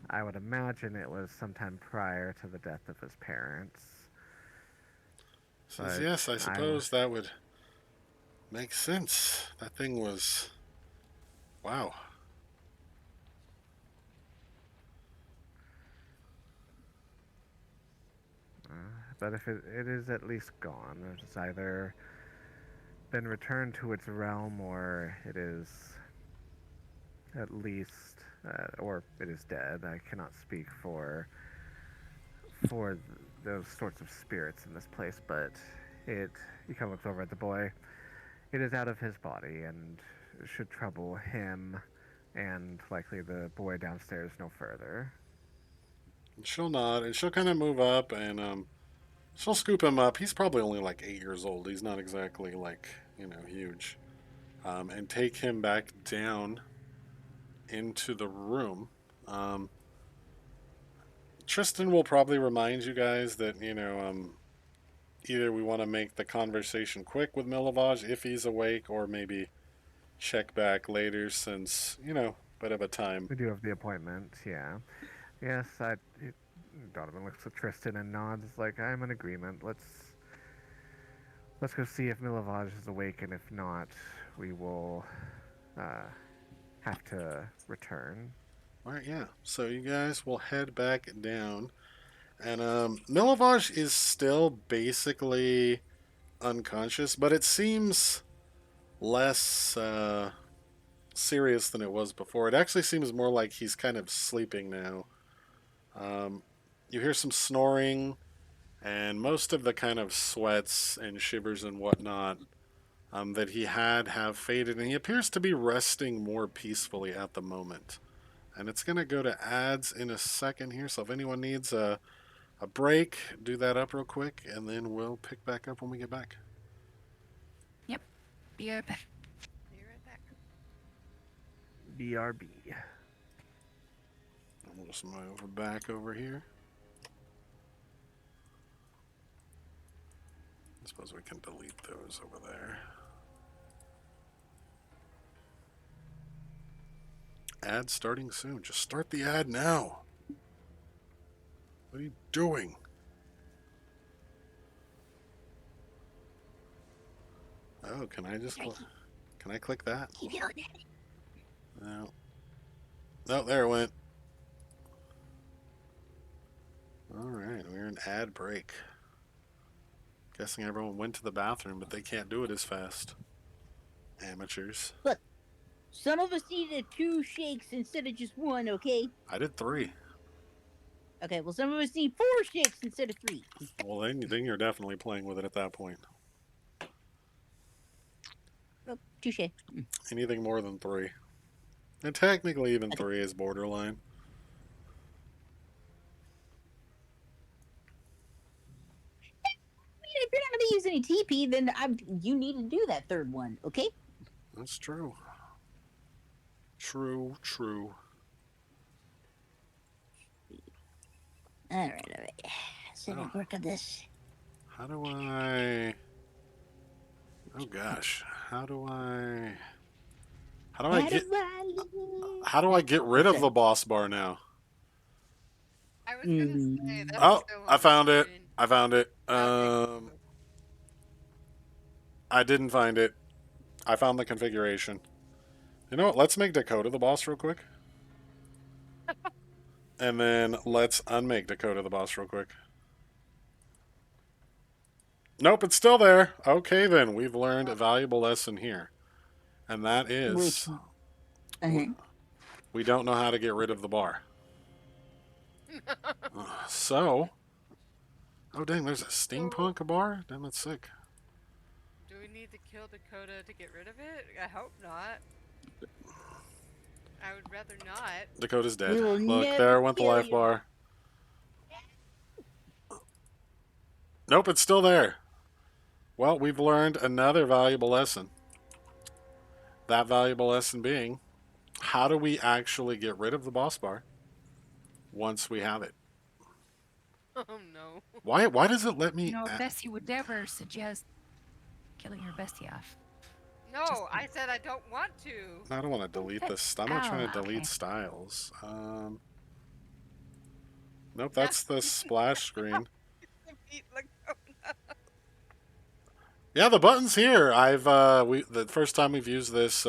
I would imagine it was sometime prior to the death of his parents. Says, But yes, I I. suppose that would make sense. That thing was. Wow. But if it is at least gone, it's either been returned to its realm or it is at least, or it is dead. I cannot speak for those sorts of spirits in this place, but it. You kind of looks over at the boy. It is out of his body and should trouble him and likely the boy downstairs no further. And she'll nod, and she'll kind of move up, and she'll scoop him up. He's probably only like 8 years old. He's not exactly like, huge. And take him back down into the room. Um, Tristan will probably remind you guys that, either we want to make the conversation quick with Milovaj if he's awake, or maybe check back later since, bit of a time. We do have the appointment, yeah. Yes, Donovan looks at Tristan and nods like, I'm in agreement. Let's go see if Milovaj is awake, and if not, we will have to return. All right, yeah. So you guys will head back down. And Milovaj is still basically unconscious, but it seems less serious than it was before. It actually seems more like he's kind of sleeping now. You hear some snoring, and most of the kind of sweats and shivers and whatnot that he had have faded, and he appears to be resting more peacefully at the moment. And it's going to go to ads in a second here, so if anyone needs a break, do that up real quick, and then we'll pick back up when we get back. Yep. Be right back. Be right back. BRB. We'll just move back over here. I suppose we can delete those over there. Ad starting soon. Just start the ad now. What are you doing? Oh, can I just... Can I click that? Keep doing it. No. No, there it went. Alright, we're in ad break. Guessing everyone went to the bathroom, but they can't do it as fast. Amateurs. Look, some of us needed 2 shakes instead of just 1, okay? I did 3. Okay, well, some of us need 4 shakes instead of 3. Well, then you're definitely playing with it at that point. Oh, touche. Anything more than 3. And technically even 3 is borderline. If you're not going to use any TP, then you need to do that 3rd one, okay? That's true. True. Alright. So we work on this. How do I... Oh gosh. How do I get rid of the boss bar now? I was gonna say that's Oh, still I on found the it. screen. I found it. Okay. I didn't find it. I found the configuration. You know what? Let's make Dakota the boss real quick. And then let's unmake Dakota the boss real quick. Nope, it's still there. Okay, then. We've learned a valuable lesson here. And that is... we don't know how to get rid of the bar. So... Oh, dang, there's a steampunk bar? Damn, that's sick. Do we need to kill Dakota to get rid of it? I hope not. I would rather not. Dakota's dead. We will Look, never there went the kill life you. bar. Nope, it's still there. Well, we've learned another valuable lesson. That valuable lesson being, how do we actually get rid of the boss bar once we have it? Oh no. Why does it let me... Bestie would never suggest killing your bestie off. No, I said I don't want to. I don't want to delete this. I'm not trying to delete okay. styles. Nope, that's the splash screen. Yeah, the button's here. I've the first time we've used this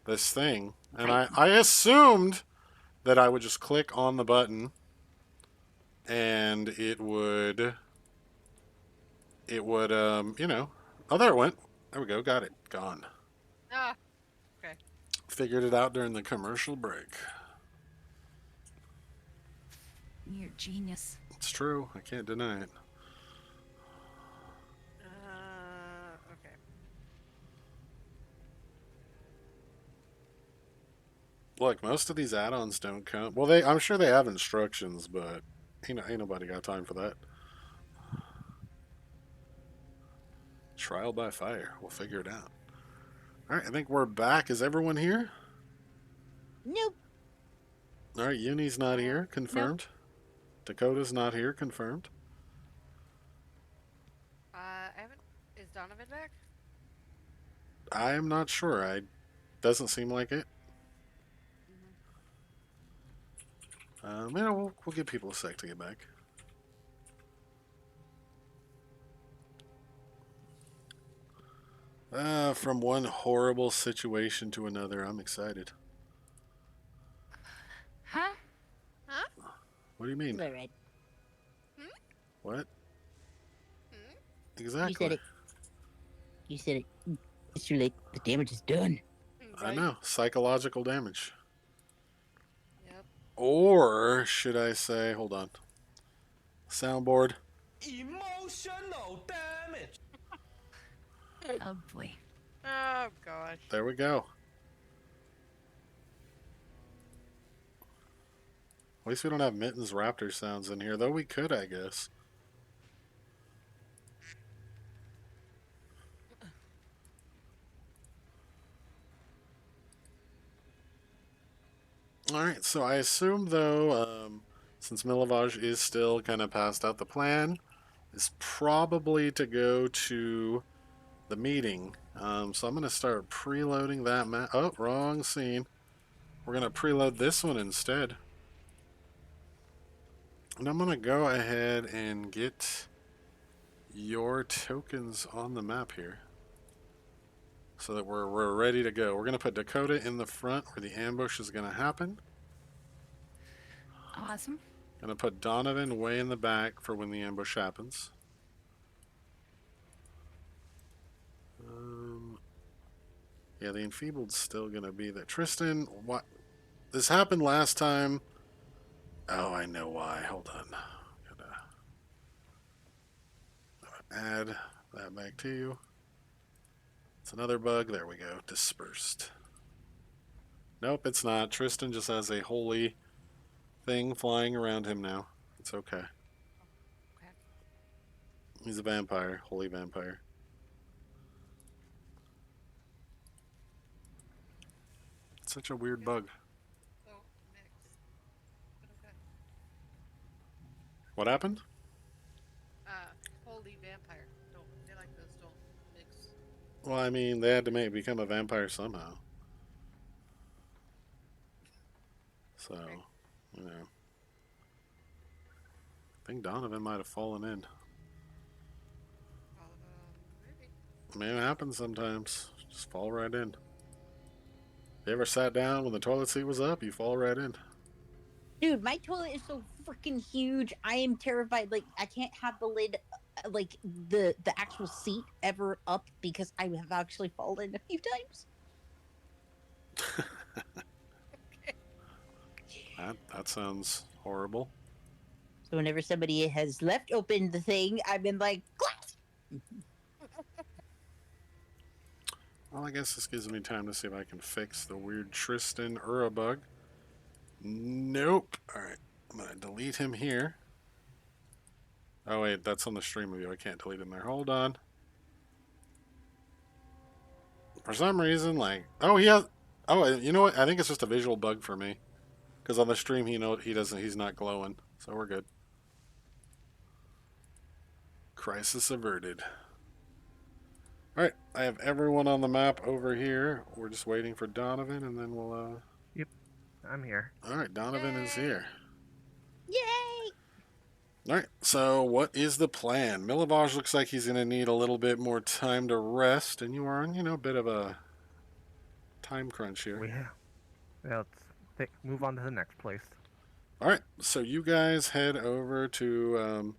this thing, and I assumed that I would just click on the button and it would oh, there it went. There we go. Got it. Gone. Ah, okay. Figured it out during the commercial break. You're a genius. It's true. I can't deny it. Okay. Look, most of these add-ons don't come. Well, I'm sure they have instructions, but ain't nobody got time for that. Trial by fire. We'll figure it out. All right, I think we're back. Is everyone here? Nope. All right, Uni's not here. Confirmed. Dakota's not here. Confirmed. I haven't. Is Donovan back? I am not sure. Doesn't seem like it. We'll give people a sec to get back. From one horrible situation to another, I'm excited. Huh? Huh? What do you mean? Right, right. What? Hmm? Exactly. You said it. You said it. It's too late. The damage is done. I know. Psychological damage. Yep. Or should I say, hold on. Soundboard. Emotional damage. Oh boy. Oh gosh. There we go. At least we don't have Mittens Raptor sounds in here, though we could, I guess. Alright, so I assume, though, since Milovaj is still kind of passed out, the plan is probably to go to the meeting. So I'm going to start preloading that map. Oh, wrong scene. We're going to preload this one instead. And I'm going to go ahead and get your tokens on the map here, so that we're ready to go. We're going to put Dakota in the front where the ambush is going to happen. Awesome. Going to put Donovan way in the back for when the ambush happens. Yeah, the enfeebled's still going to be there. Tristan, what? This happened last time. Oh, I know why. Hold on. Gotta add that back to you. It's another bug. There we go. Dispersed. Nope, it's not. Tristan just has a holy thing flying around him now. It's okay. Okay. He's a vampire. Holy vampire. It's such a weird bug. So mixed. But okay. What happened? Holy vampire. Don't they like those? Don't mix. Well, I mean, they had to become a vampire somehow. So, you know. I think Donovan might have fallen in. All of maybe. I mean, it happens sometimes. Just fall right in. You ever sat down when the toilet seat was up? You fall right in. Dude, my toilet is so freaking huge. I am terrified. Like, I can't have the lid, like the actual seat ever up because I have actually fallen a few times. That sounds horrible. So whenever somebody has left open the thing, I've been like, glass. Well, I guess this gives me time to see if I can fix the weird Tristan Ura bug. Nope. Alright, I'm going to delete him here. Oh, wait, that's on the stream view. I can't delete him there. Hold on. For some reason, like... Oh, he has... Oh, you know what? I think it's just a visual bug for me. Because on the stream, he's not glowing. So we're good. Crisis averted. Alright, I have everyone on the map over here. We're just waiting for Donovan, and then we'll, Yep, I'm here. Alright, Donovan is here. Yay! Alright, so what is the plan? Milovaj looks like he's going to need a little bit more time to rest, and you are on, a bit of a time crunch here. Yeah, let's move on to the next place. Alright, so you guys head over to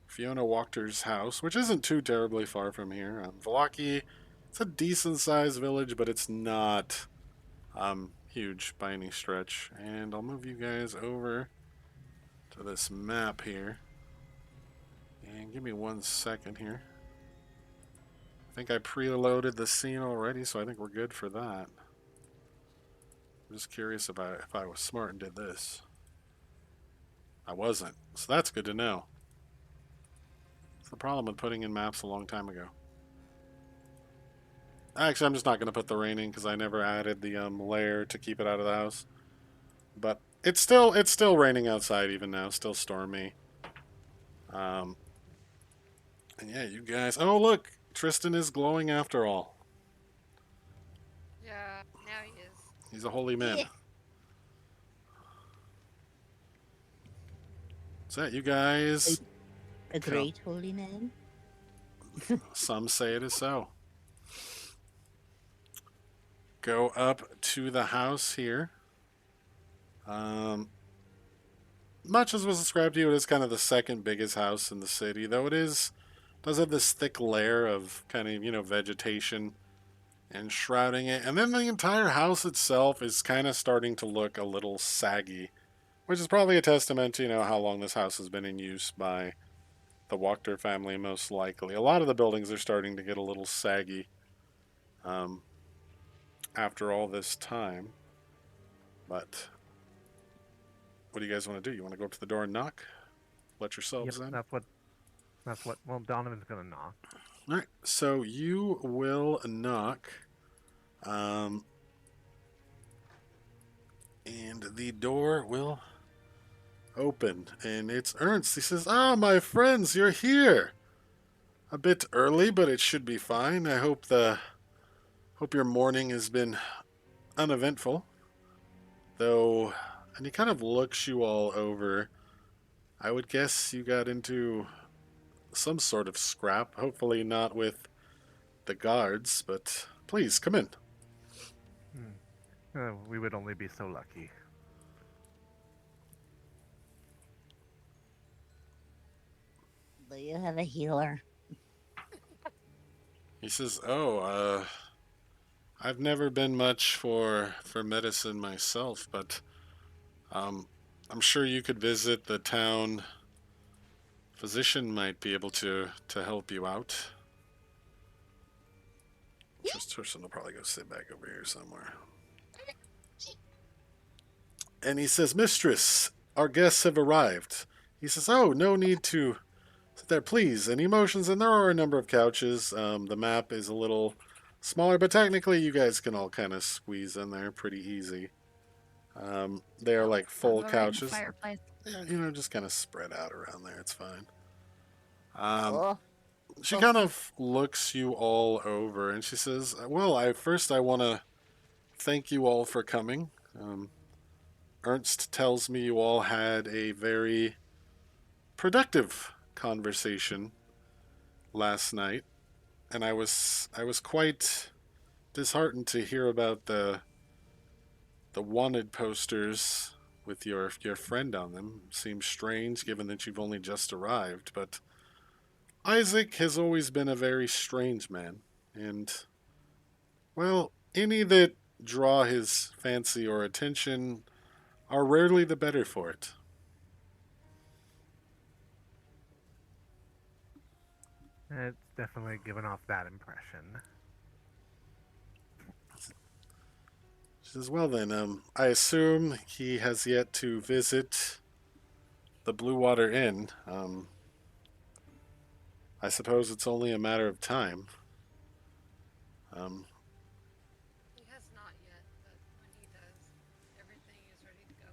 Fiona Walker's house, which isn't too terribly far from here. Velaki, it's a decent-sized village, but it's not huge by any stretch. And I'll move you guys over to this map here. And give me 1 second here. I think I preloaded the scene already, so I think we're good for that. I'm just curious about if I was smart and did this. I wasn't, so that's good to know. It's the problem with putting in maps a long time ago. Actually, I'm just not going to put the rain in because I never added the layer to keep it out of the house. But it's still raining outside even now. Still stormy. Um, and yeah, you guys. Oh look, Tristan is glowing after all. Yeah, now he is. He's a holy man. Yeah. Is that you guys? A great holy man. Some say it is so. Go up to the house here. Um, much as was described to you, it is kind of the second biggest house in the city, though does have this thick layer of kind of vegetation enshrouding it, and then the entire house itself is kind of starting to look a little saggy, which is probably a testament to how long this house has been in use by the Wachter family, most likely. A lot of the buildings are starting to get a little saggy um, after all this time. But what do you guys want to do? You want to go up to the door and knock? Let Yep, yourselves in? that's what. Well, Donovan's gonna knock. All right, so you will knock, um, and the door will open, and it's Ernst. He says, "Ah, my friends, you're here. A bit early, but it should be fine. I hope your morning has been uneventful, though." And he kind of looks you all over. I would guess you got into some sort of scrap. Hopefully not with the guards, but please come in. We would only be so lucky. Do you have a healer? He says, "Oh, I've never been much for medicine myself, but um, I'm sure you could visit the town physician might be able to help you out." Tristan will probably go sit back over here somewhere. And he says, "Mistress, our guests have arrived." He says, "Oh, no need to sit there, please. Any motions?" And there are a number of couches. The map is a little smaller, but technically you guys can all kind of squeeze in there pretty easy. They are like I'll full go right in the couches. fireplace. Yeah, just kind of spread out around there. It's fine. Um, Oh, she oh, kind of looks you all over and she says, "Well, I want to thank you all for coming. Ernst tells me you all had a very productive conversation last night, and I was quite disheartened to hear about the wanted posters with your friend on them. Seems strange given that you've only just arrived, but Isaac has always been a very strange man, and well, any that draw his fancy or attention are rarely the better for it." It's definitely given off that impression. She says, "Well then, I assume he has yet to visit the Blue Water Inn. I suppose it's only a matter of time." Um, He has not yet, but when he does, everything is ready to go.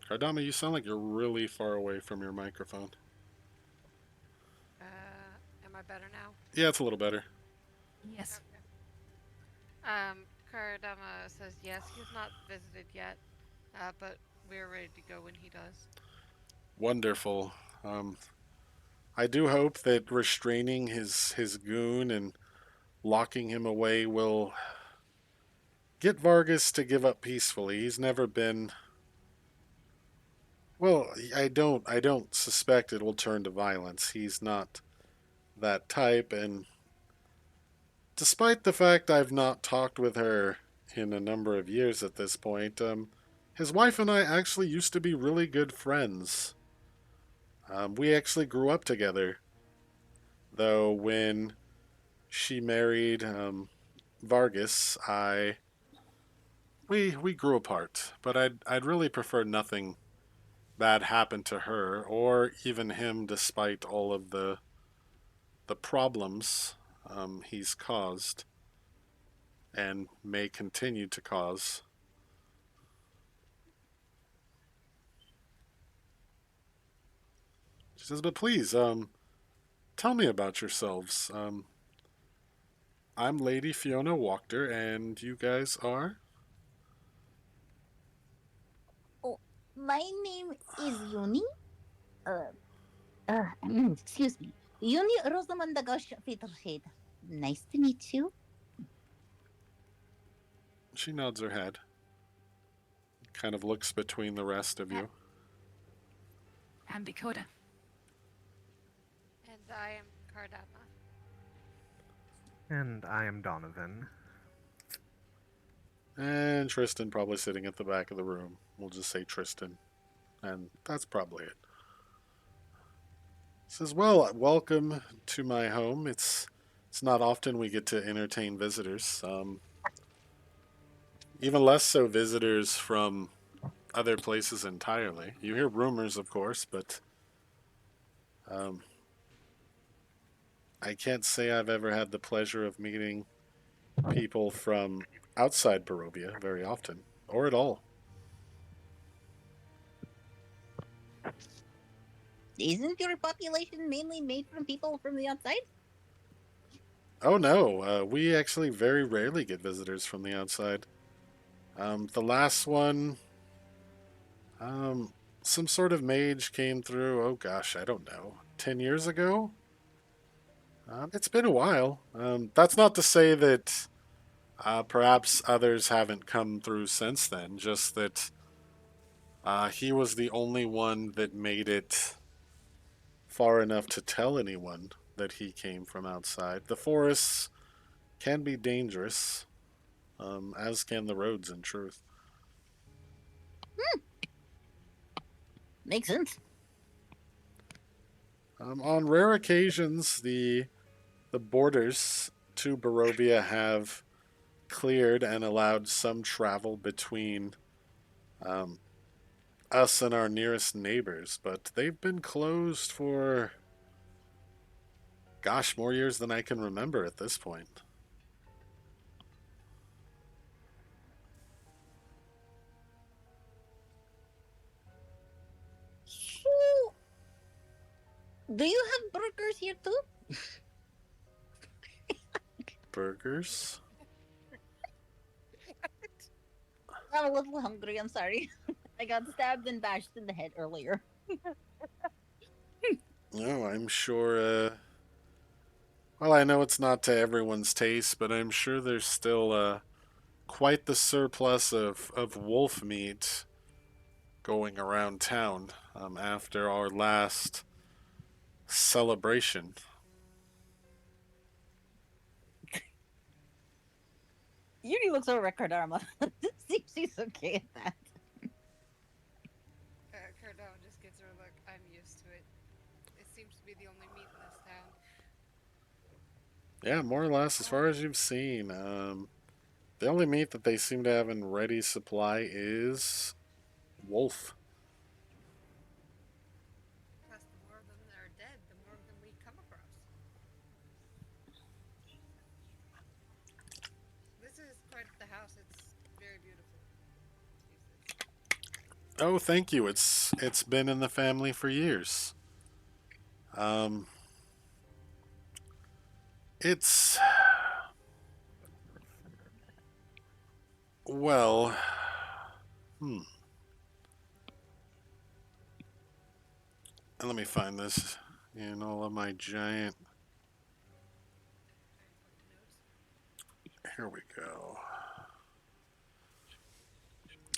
Kardama, you sound like you're really far away from your microphone. Am I better now? Yeah, it's a little better. Yes. Okay. Karadama says yes, he's not visited yet, but we're ready to go when he does. Wonderful. I do hope that restraining his goon and locking him away will get Vargas to give up peacefully. He's never been. Well, I don't suspect it will turn to violence. He's not that type, and despite the fact I've not talked with her in a number of years at this point, his wife and I actually used to be really good friends. We actually grew up together, though when she married Vargas, we grew apart, but I'd really prefer nothing bad happened to her or even him, despite all of the problems he's caused and may continue to cause. She says, "But please, tell me about yourselves. I'm Lady Fiona Wachter, and you guys are." Oh, my name is Yuni. Uh, excuse me. Yuni Rosamunda Gosh Fiddlehead. Nice to meet you. She nods her head, kind of looks between the rest of Uh, you. I'm Dakota. And I am Cardama. And I am Donovan. And Tristan probably sitting at the back of the room. We'll just say Tristan. And that's probably it. Says, "Well, welcome to my home. It's not often we get to entertain visitors. Even less so visitors from other places entirely. You hear rumors, of course, but um, I can't say I've ever had the pleasure of meeting people from outside Barovia very often, or at all." Isn't your population mainly made from people from the outside? Oh no, we actually very rarely get visitors from the outside. The last one, um, some sort of mage came through. Oh gosh, I don't know, 10 years ago. It's been a while. That's not to say that perhaps others haven't come through since then. Just that he was the only one that made it far enough to tell anyone that he came from outside. The forests can be dangerous, as can the roads, in truth. Makes sense. On rare occasions, the borders to Barovia have cleared and allowed some travel between um, us and our nearest neighbors, but they've been closed for, gosh, more years than I can remember at this point. So, do you have burgers here too? Burgers? I'm a little hungry. I'm sorry. I got stabbed and bashed in the head earlier. No, I'm sure. Well, I know it's not to everyone's taste, but I'm sure there's still quite the surplus of wolf meat going around town after our last celebration. Yuri looks over at Kardarma. See if she's okay at that. Cardama just gives her a look. I'm used to it. It seems to be the only meat in this town. Yeah, more or less, as far as you've seen. The only meat that they seem to have in ready supply is wolf. Plus, the more of them that are dead, the more of them we come across. This is quite the house. It's very beautiful. Jesus. Oh, thank you. It's been in the family for years. Um, it's well, hmm. And let me find this in all of my giant. Here we go.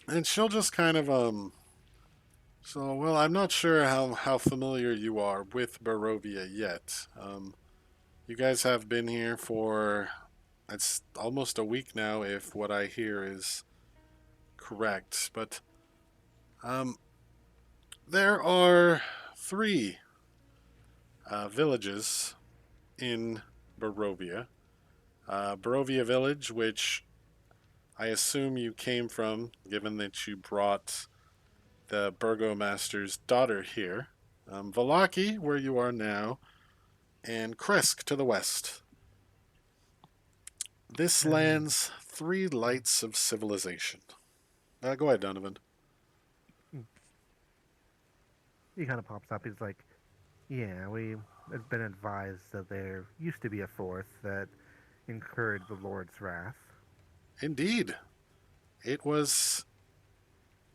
And she'll just kind of So, well, I'm not sure how familiar you are with Barovia yet. You guys have been here for it's almost a week now, if what I hear is correct. But um, there are three villages in Barovia. Barovia Village, which I assume you came from, given that you brought the burgomaster's daughter here. Valaki, where you are now, and Kresk to the west. This And lands three lights of civilization. Go ahead, Donovan. he kind of pops up. He's like, yeah, we have been advised that there used to be a fourth that incurred the Lord's wrath. Indeed. It was,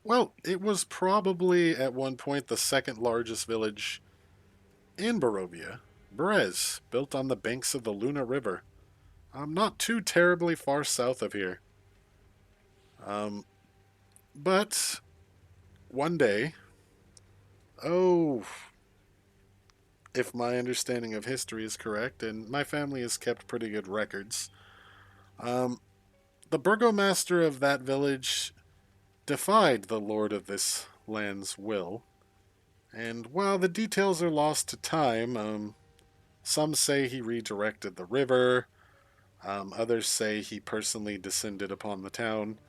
well, it was probably at one point the second largest village in Barovia. Berez, built on the banks of the Luna River. Not too terribly far south of here. Um, but one day, oh, if my understanding of history is correct, and my family has kept pretty good records, um, the burgomaster of that village defied the lord of this land's will. And while the details are lost to time, some say he redirected the river, others say he personally descended upon the town.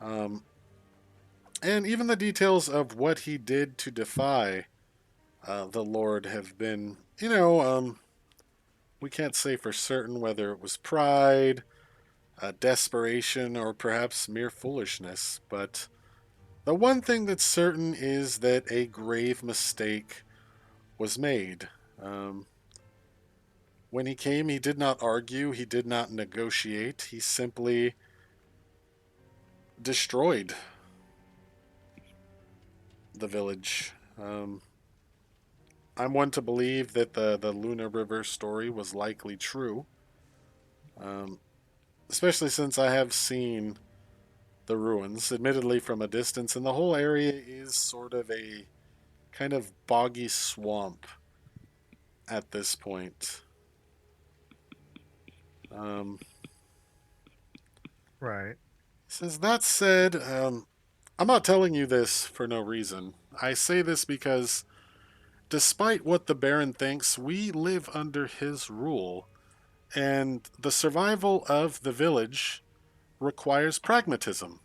Um, and even the details of what he did to defy the Lord have been, we can't say for certain whether it was pride, desperation, or perhaps mere foolishness. But the one thing that's certain is that a grave mistake was made. Um, when he came, he did not argue, he did not negotiate, he simply destroyed the village. I'm one to believe that the Luna River story was likely true, um, especially since I have seen the ruins, admittedly from a distance, and the whole area is sort of a kind of boggy swamp at this point. Um, Right. Says that said, I'm not telling you this for no reason. I say this because, despite what the Baron thinks, we live under his rule, and the survival of the village requires pragmatism.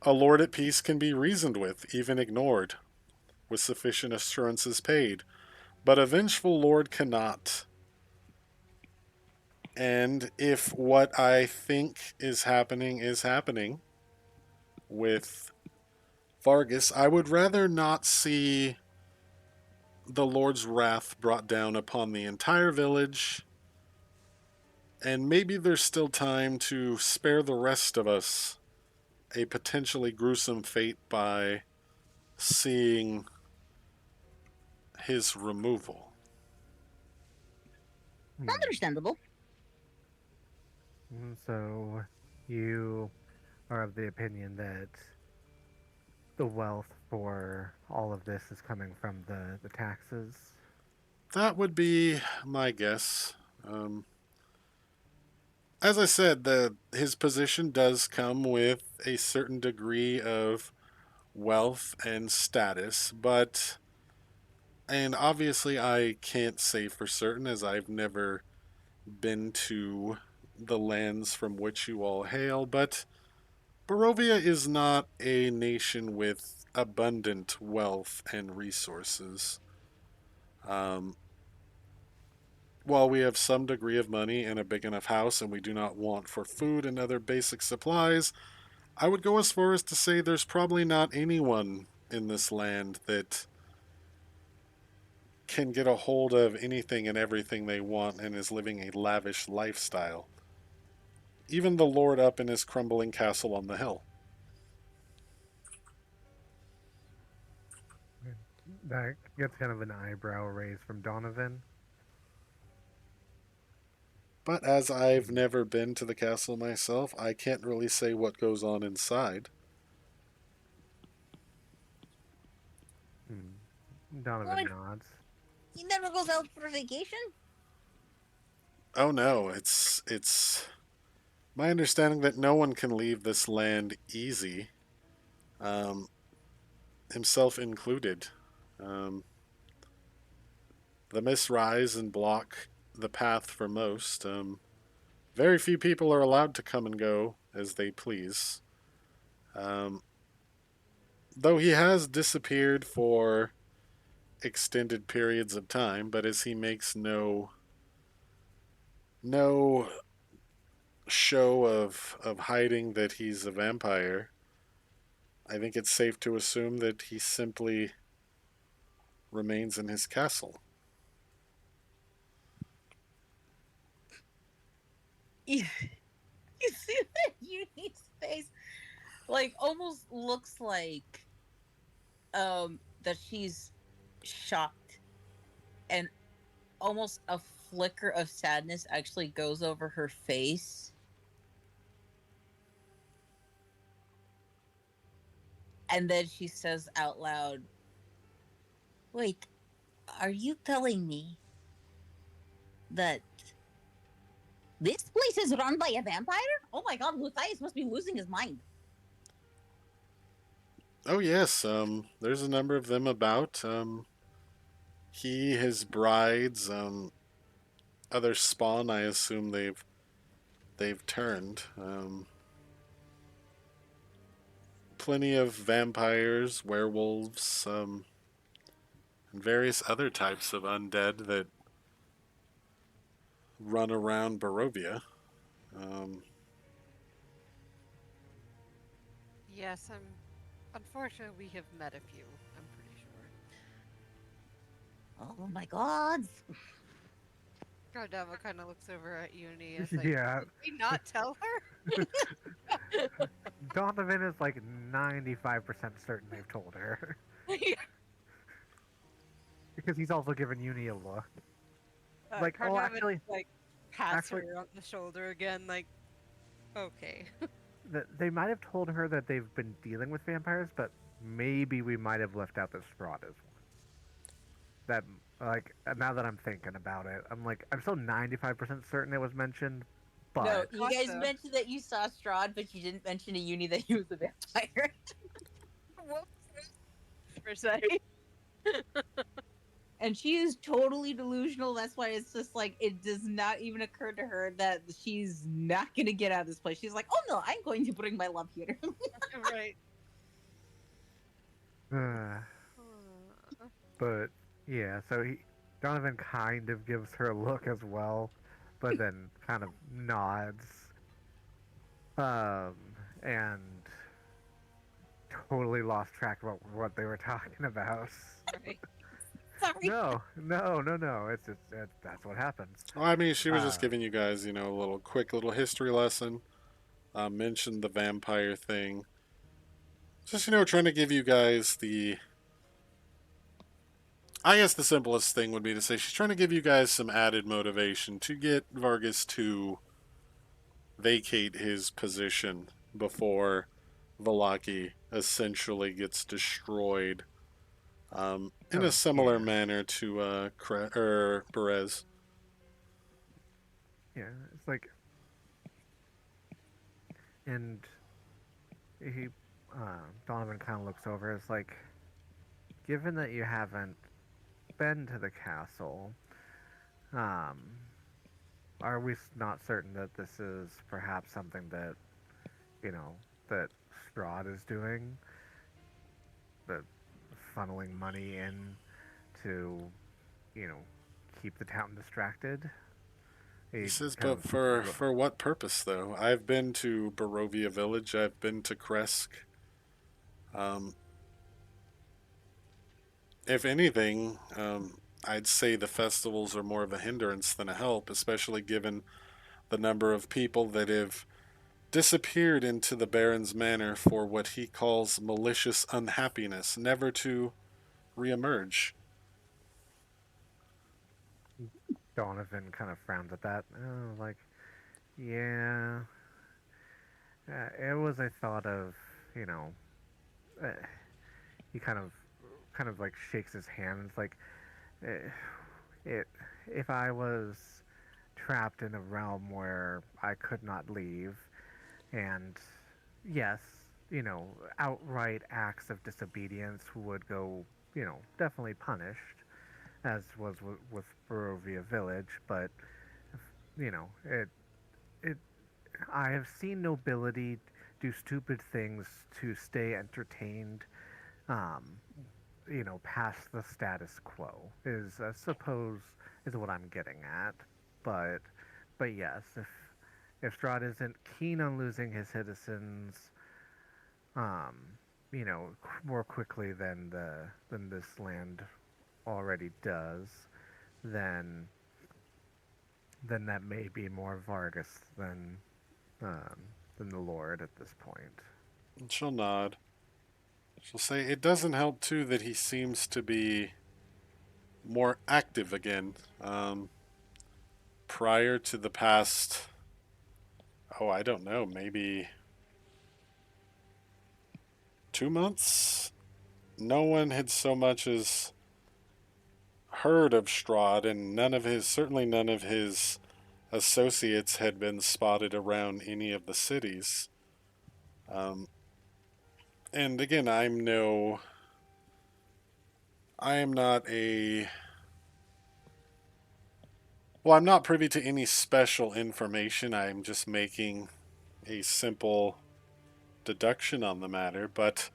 A lord at peace can be reasoned with, even ignored, with sufficient assurances paid, but a vengeful lord cannot. And if what I think is happening with Vargas, I would rather not see the Lord's wrath brought down upon the entire village, and maybe there's still time to spare the rest of us a potentially gruesome fate by seeing his removal. Hmm. Understandable. So you are of the opinion that the wealth for all of this is coming from the taxes? That would be my guess. Um, as I said, his position does come with a certain degree of wealth and status, but and obviously I can't say for certain as I've never been to the lands from which you all hail, but Barovia is not a nation with abundant wealth and resources. Um, while we have some degree of money and a big enough house and we do not want for food and other basic supplies, I would go as far as to say there's probably not anyone in this land that can get a hold of anything and everything they want and is living a lavish lifestyle. Even the lord up in his crumbling castle on the hill. That gets kind of an eyebrow raise from Donovan. But as I've Hmm. never been to the castle myself, I can't really say what goes on inside. Donovan Lord, nods. he never goes out for vacation? Oh no, it's my understanding that no one can leave this land easy, um, himself included. Um, the mists rise and block the path for most. very few people are allowed to come and go as they please. Um, though he has disappeared for extended periods of time, but as he makes no show of hiding that he's a vampire, I think it's safe to assume that he simply remains in his castle. You, you see that Uni's face? Like, almost looks like that she's shocked, and almost a flicker of sadness actually goes over her face. And then she says out loud, "Wait, are you telling me that this place is run by a vampire? Oh my god, Luthius must be losing his mind." Oh yes, there's a number of them about. He, his brides, other spawn. I assume they've turned. Plenty of vampires, werewolves, and various other types of undead that run around Barovia. Um, Yes, I'm. Unfortunately, we have met a few. I'm pretty sure. Oh my god. Gardama kind of looks over at Uni. It's like, Yeah, did we not tell her? Donovan is like 95% certain they've told her. Because he's also given Uni a look. Like, oh, Gardama actually, like pats actually, her on the shoulder again, like, okay. they might have told her that they've been dealing with vampires, but maybe we might have left out the Strahd as one. That, like, now that I'm thinking about it, I'm like, I'm still 95% certain it was mentioned, No, but you guys Awesome. mentioned that you saw Strahd, but you didn't mention to Uni that he was a vampire. Whoops. Per se. And she is totally delusional. That's why it's just like it does not even occur to her that she's not gonna get out of this place. She's like, "Oh no, I'm going to bring my love here." Right. uh, Uh, but yeah, so Donovan kind of gives her a look as well, but then kind of nods. Um, and totally lost track of what they were talking about. right. Sorry. No. That's what happens. well, I mean, she was just Uh, giving you guys, a little quick little history lesson. Mentioned the vampire thing. Just trying to give you guys the. I guess the simplest thing would be to say she's trying to give you guys some added motivation to get Vargas to vacate his position before Valaki essentially gets destroyed. In a oh similar yeah, manner to Perez. yeah. It's like, and he, Donovan kind of looks over. It's like, given that you haven't been to the castle, um, are we not certain that this is perhaps something that you know that Strahd is doing, that funneling money in to you know keep the town distracted? He He says, kind but for what purpose though? I've been to Barovia Village. I've been to Kresk. Um, if anything, I'd say the festivals are more of a hindrance than a help, especially given the number of people that have disappeared into the Baron's manor for what he calls malicious unhappiness, never to reemerge. Donovan kind of frowns at that. Like, yeah, it was a thought of, you know, uh, he kind of like shakes his hand. It's like, uh, it, if I was trapped in a realm where I could not leave, and yes, outright acts of disobedience would go, definitely punished, as was with Barovia Village, but, it it I have seen nobility do stupid things to stay entertained. Um, past the status quo is, I suppose, is what I'm getting at. But, but yes, if Strahd isn't keen on losing his citizens, um, more quickly than this land already does, then that may be more Vargas um, than the Lord at this point. And she'll nod. She'll say, it doesn't help, too, that he seems to be more active again. Prior to the past, oh, I don't know, maybe 2 months? No one had so much as heard of Strahd, and certainly none of his associates had been spotted around any of the cities. Um, and again, I am not well, I'm not privy to any special information. I'm just making a simple deduction on the matter. But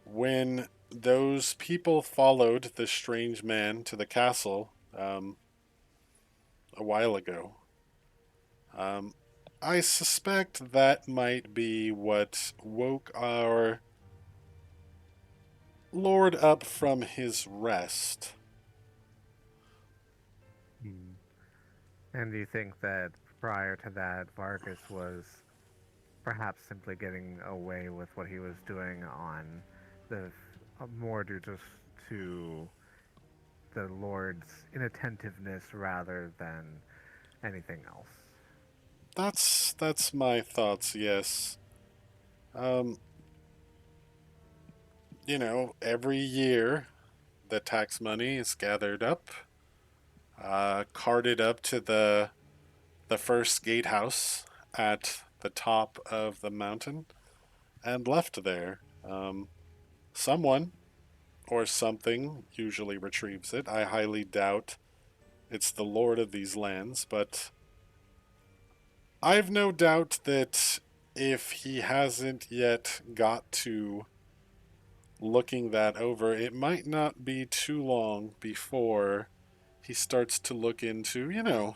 when those people followed the strange man to the castle a while ago, um, I suspect that might be what woke our lord up from his rest. Hmm. And do you think that prior to that, Vargas was perhaps simply getting away with what he was doing on the more due just to the Lord's inattentiveness rather than anything else? That's my thoughts. Yes. Um, every year the tax money is gathered up, carted up to the first gatehouse at the top of the mountain, and left there. Someone or something usually retrieves it. I highly doubt it's the lord of these lands, but I've no doubt that if he hasn't yet got to looking that over, it might not be too long before he starts to look into,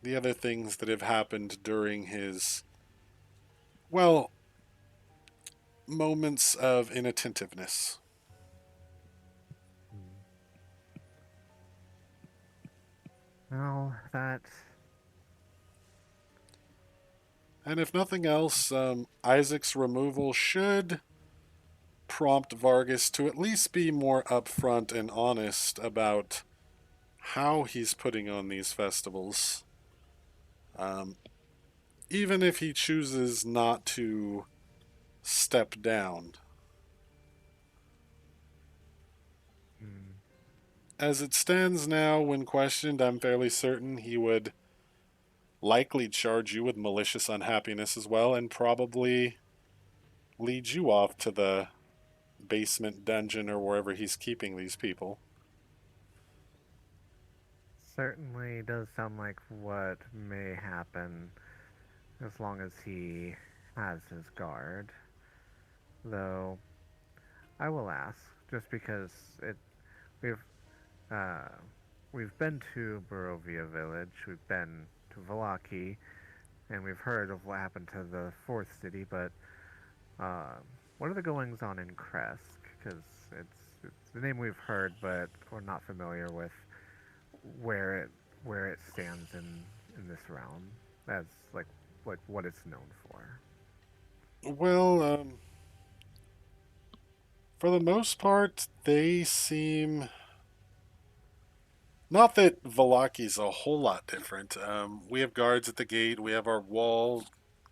the other things that have happened during his, well, moments of inattentiveness. Hmm. Well, that. And if nothing else, Isaac's removal should prompt Vargas to at least be more upfront and honest about how he's putting on these festivals. Um, Even if he chooses not to step down. Hmm. As it stands now, when questioned, I'm fairly certain he would likely charge you with malicious unhappiness as well, and probably lead you off to the basement dungeon or wherever he's keeping these people. Certainly does sound like what may happen as long as he has his guard. Though I will ask, just because it we've uh, we've been to Barovia village, we've been to Valaki, and we've heard of what happened to the fourth city. But uh, what are the goings on in Kresk? Because it's the name we've heard, but we're not familiar with where it where it stands in this realm as like what it's known for. Well, for the most part, they seem. Not that Valaki's a whole lot different. We have guards at the gate, we have our wall.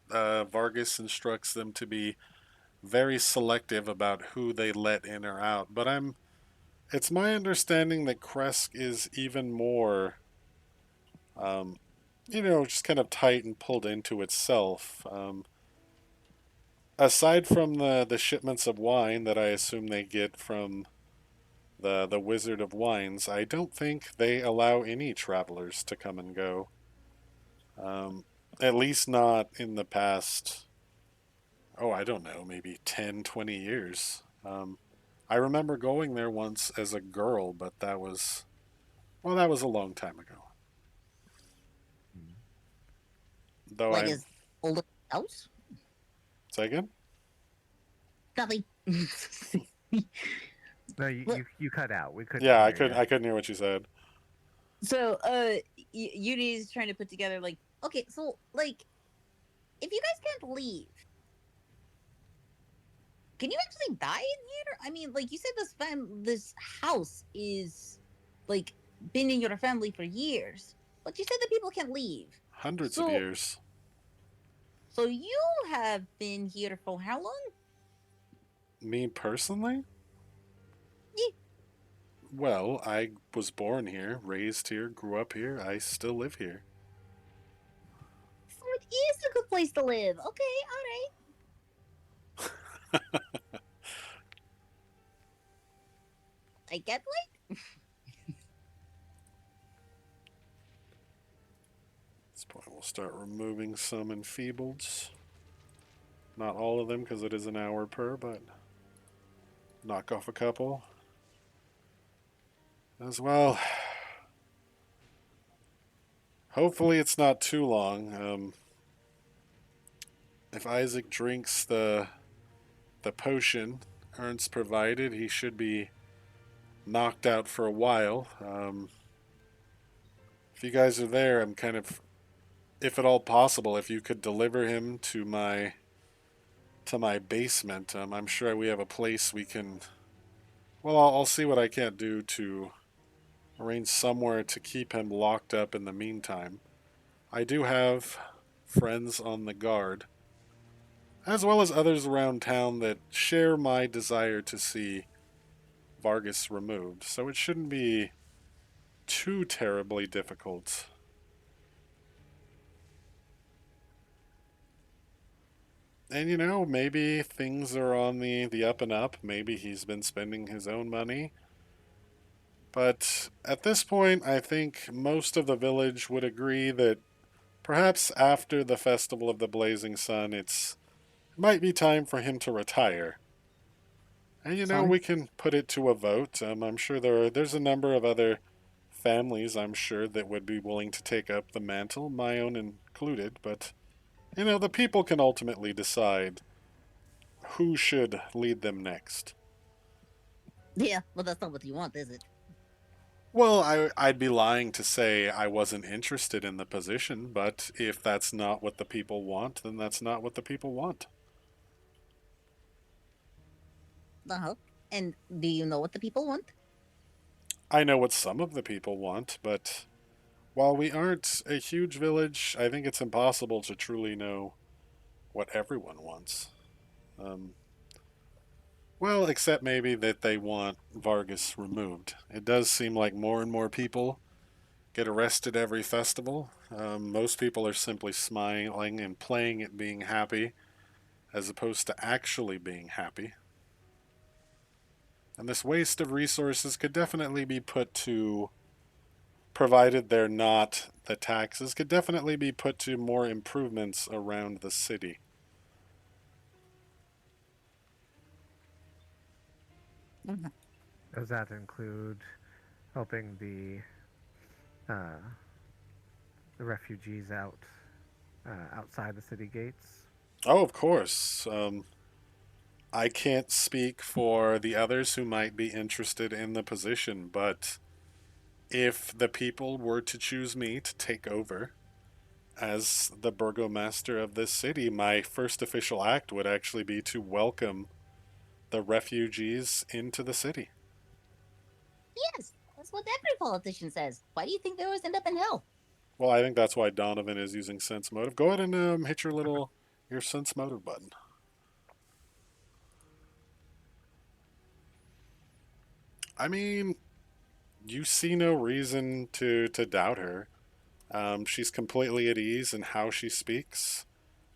Vargas instructs them to be very selective about who they let in or out. But it's my understanding that Kresk is even more, um, just kind of tight and pulled into itself. Aside from the shipments of wine that I assume they get from the Wizard of Wines, I don't think they allow any travelers to come and go. Um, At least not in the past, oh, I don't know, maybe 10, 20 years. I remember going there once as a girl, but that was, well, that was a long time ago. Hmm. Though Like I, his old house? say again? Nothing. No, you, Look, you cut out. We couldn't Yeah, hear you. I couldn't hear what you said. so Yuri's trying to put together like, okay, so like, if you guys can't leave, can you actually die in here? I mean, like you said, this house is like been in your family for years, but you said that people can't leave. Hundreds of So, years. so you have been here for how long? Me personally? Yeah, Well, I was born here, raised here, grew up here. I still live here. so it is a good place to live. Okay, all right. I get like, At this point, we'll start removing some enfeebleds. Not all of them, because it is an hour per, but knock off a couple as well. Hopefully, it's not too long. If Isaac drinks the potion Ernst provided, he should be knocked out for a while. If you guys are there, I'm kind of, if at all possible, if you could deliver him to my basement. I'm sure we have a place we can. Well, I'll see what I can't do to arrange somewhere to keep him locked up in the meantime. I do have friends on the guard, as well as others around town that share my desire to see Vargas removed, so it shouldn't be too terribly difficult. And maybe things are on the up and up. Maybe he's been spending his own money. But at this point, I think most of the village would agree that perhaps after the Festival of the Blazing Sun, it might be time for him to retire. And son. we can put it to a vote. I'm sure there's a number of other families, I'm sure, that would be willing to take up the mantle, my own included. But the people can ultimately decide who should lead them next. Yeah, well, that's not what you want, is it? Well, I'd be lying to say I wasn't interested in the position, but if that's not what the people want, then that's not what the people want. Uh huh. And do you know what the people want? I know what some of the people want, but while we aren't a huge village, I think it's impossible to truly know what everyone wants. Um, well, except maybe that they want Vargas removed. It does seem like more and more people get arrested every festival. Most people are simply smiling and playing at being happy as opposed to actually being happy. And this waste of resources could definitely be put to, provided they're not the taxes, could definitely be put to more improvements around the city. Mhm. Does that include helping uh, the refugees out outside the city gates? Oh, of course. I can't speak for the others who might be interested in the position, but if the people were to choose me to take over as the burgomaster of this city, my first official act would actually be to welcome the refugees into the city. Yes, that's what every politician says. Why do you think they always end up in hell? Well, I think that's why Donovan is using sense motive. Go ahead and hit your sense motive button. I mean, you see no reason to doubt her. She's completely at ease in how she speaks.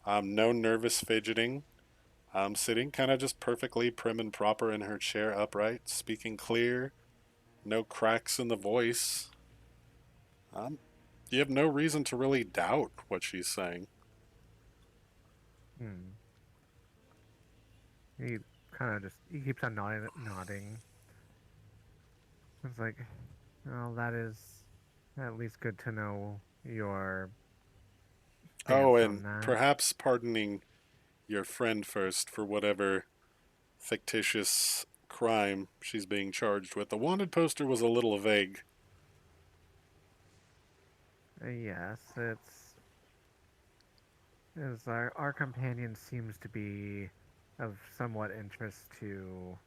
No nervous fidgeting. Sitting kind of just perfectly prim and proper in her chair upright, speaking clear, no cracks in the voice. Um, you have no reason to really doubt what she's saying. Hmm. He he keeps on nodding. It's like, well, that is at least good to know your Oh, stance and on that. perhaps pardoning your friend first for whatever fictitious crime she's being charged with. The wanted poster was a little vague. Yes, as our companion seems to be of somewhat interest to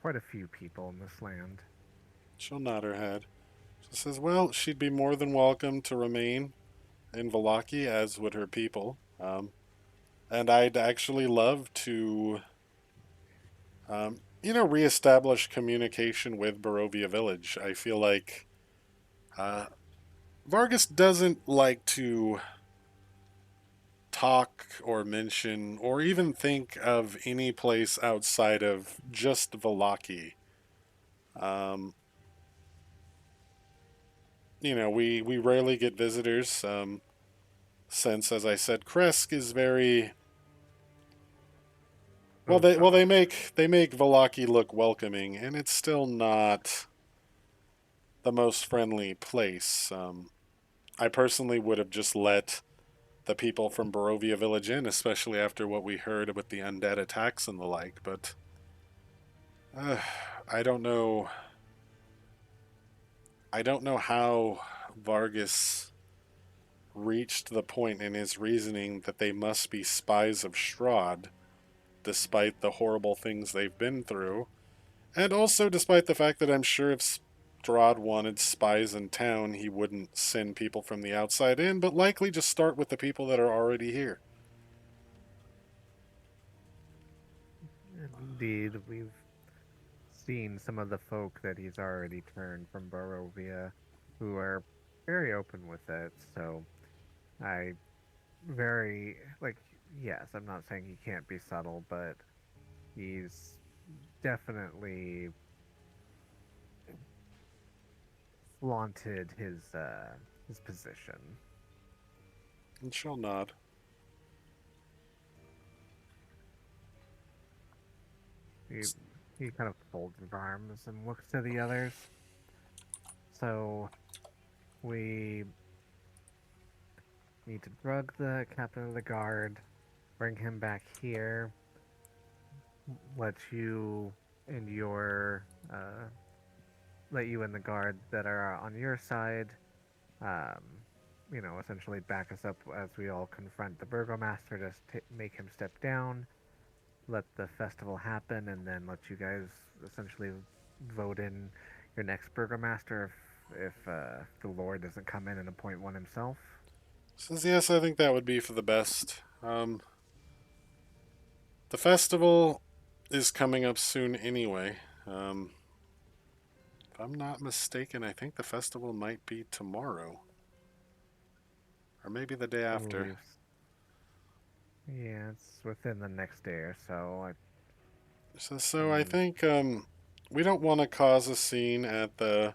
quite a few people in this land. She'll nod her head. She says, well, she'd be more than welcome to remain in Valaki, as would her people. And I'd actually love to, reestablish communication with Barovia Village. I feel like uh, Vargas doesn't like to talk or mention or even think of any place outside of just Valaki. Um, we rarely get visitors, since, as I said, Kresk is very Closed they off. make Valaki look welcoming, and it's still not the most friendly place. I personally would have just let the people from Barovia Village in, especially after what we heard with the undead attacks and the like. But uh, I don't know. I don't know how Vargas reached the point in his reasoning that they must be spies of Strahd, despite the horrible things they've been through. And also, despite the fact that I'm sure if Strahd wanted spies in town, he wouldn't send people from the outside in, but likely just start with the people that are already here. Indeed, we've seen some of the folk that he's already turned from Barovia who are very open with it. So I very like yes, I'm not saying he can't be subtle, but he's definitely flaunted his position. And she'll nod. He he kind of folds his arms and looks to the others. So we need to drug the captain of the guard, bring him back here, let you and your let you and the guard that are on your side, um, essentially back us up as we all confront the burgomaster to make him step down, let the festival happen, and then let you guys essentially vote in your next burgomaster if the Lord doesn't come in and appoint one himself. Says, yes, I think that would be for the best. The festival is coming up soon anyway. If I'm not mistaken, I think the festival might be tomorrow. Or maybe the day I after. believe. Yeah, it's within the next day or so. So I Mm, think we don't want to cause a scene at the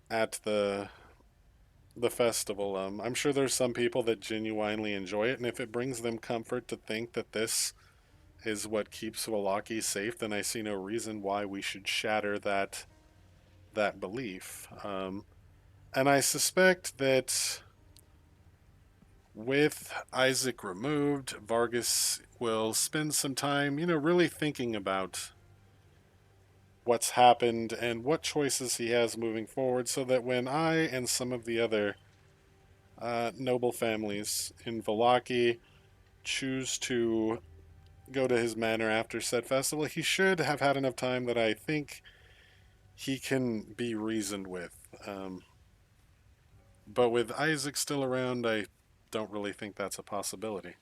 the festival. I'm sure there's some people that genuinely enjoy it, and if it brings them comfort to think that this is what keeps Walaki safe, then I see no reason why we should shatter that belief. And I suspect that with Isaac removed, Vargas will spend some time, really thinking about what's happened and what choices he has moving forward, so that when I and some of the other noble families in Valaki choose to go to his manor after said festival, he should have had enough time that I think he can be reasoned with. But with Isaac still around, I don't really think that's a possibility.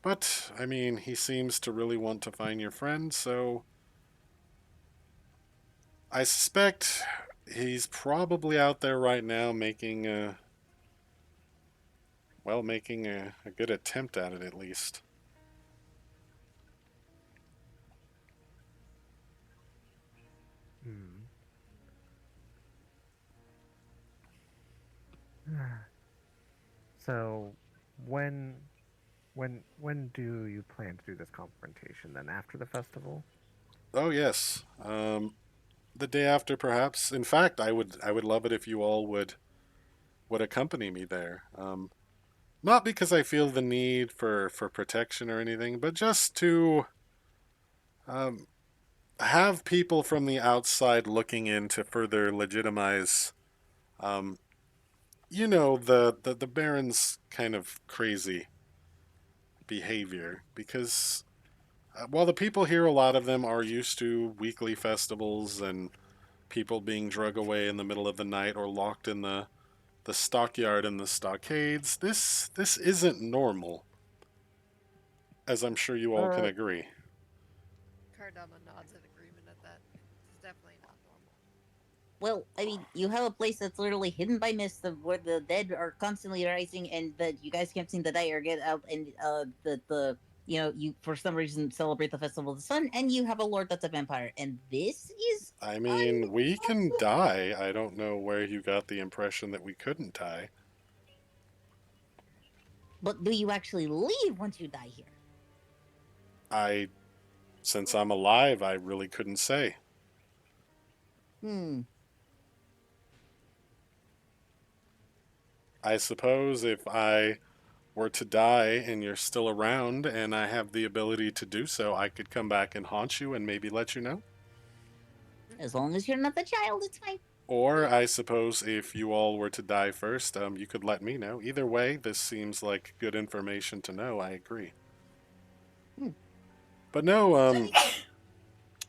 But, I mean, he seems to really want to find your friend, so I suspect he's probably out there right now making a good attempt at it at least. mm. So when when do you plan to do this confrontation? Then after the festival? Oh yes, the day after, perhaps. In fact, I would love it if you all would accompany me there. Not because I feel the need for protection or anything, but just to um, have people from the outside looking in to further legitimize, um, the Baron's kind of crazy behavior. Because while the people here, a lot of them are used to weekly festivals and people being drug away in the middle of the night or locked in the stockyard and the stockades, this isn't normal, as I'm sure you all can Uh, agree. Kardama nods in agreement at that. It's definitely not normal. Well, I mean, you have a place that's literally hidden by mist, of where the dead are constantly rising, and that you guys can't seem to die or get out, and the you for some reason celebrate the festival of the sun, and you have a lord that's a vampire, and this is I mean, we can die. I don't know where you got the impression that we couldn't die. but do you actually leave once you die here? I, since I'm alive, I really couldn't say. Hmm. I suppose if I were to die and you're still around and I have the ability to do so, I could come back and haunt you and maybe let you know. As long as you're not the child, it's fine. Or I suppose if you all were to die first, you could let me know. Either way, this seems like good information to know. I agree. Hmm. But no,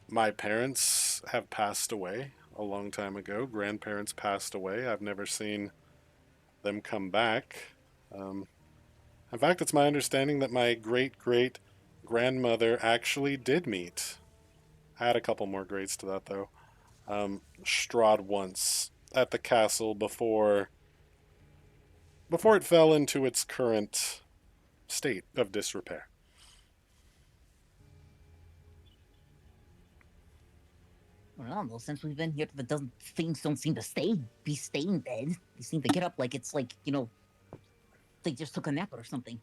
my parents have passed away a long time ago. Grandparents passed away. I've never seen them come back. Um, in fact, it's my understanding that my great great grandmother actually did meet. I had a couple more grades to that though. Strahd once at the castle before it fell into its current state of disrepair. Well, since we've been here, the doesn't things don't seem to be staying dead. They seem to get up like it's like they just took a nap or something.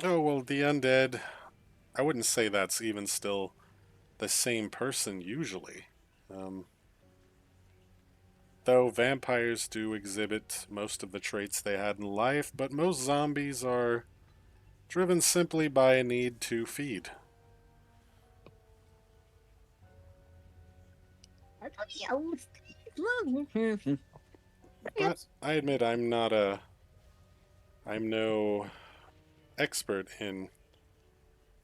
Oh well, the undead. I wouldn't say that's even still the same person usually. Um, though vampires do exhibit most of the traits they had in life, but most zombies are driven simply by a need to feed. But Yes. I admit I'm no expert in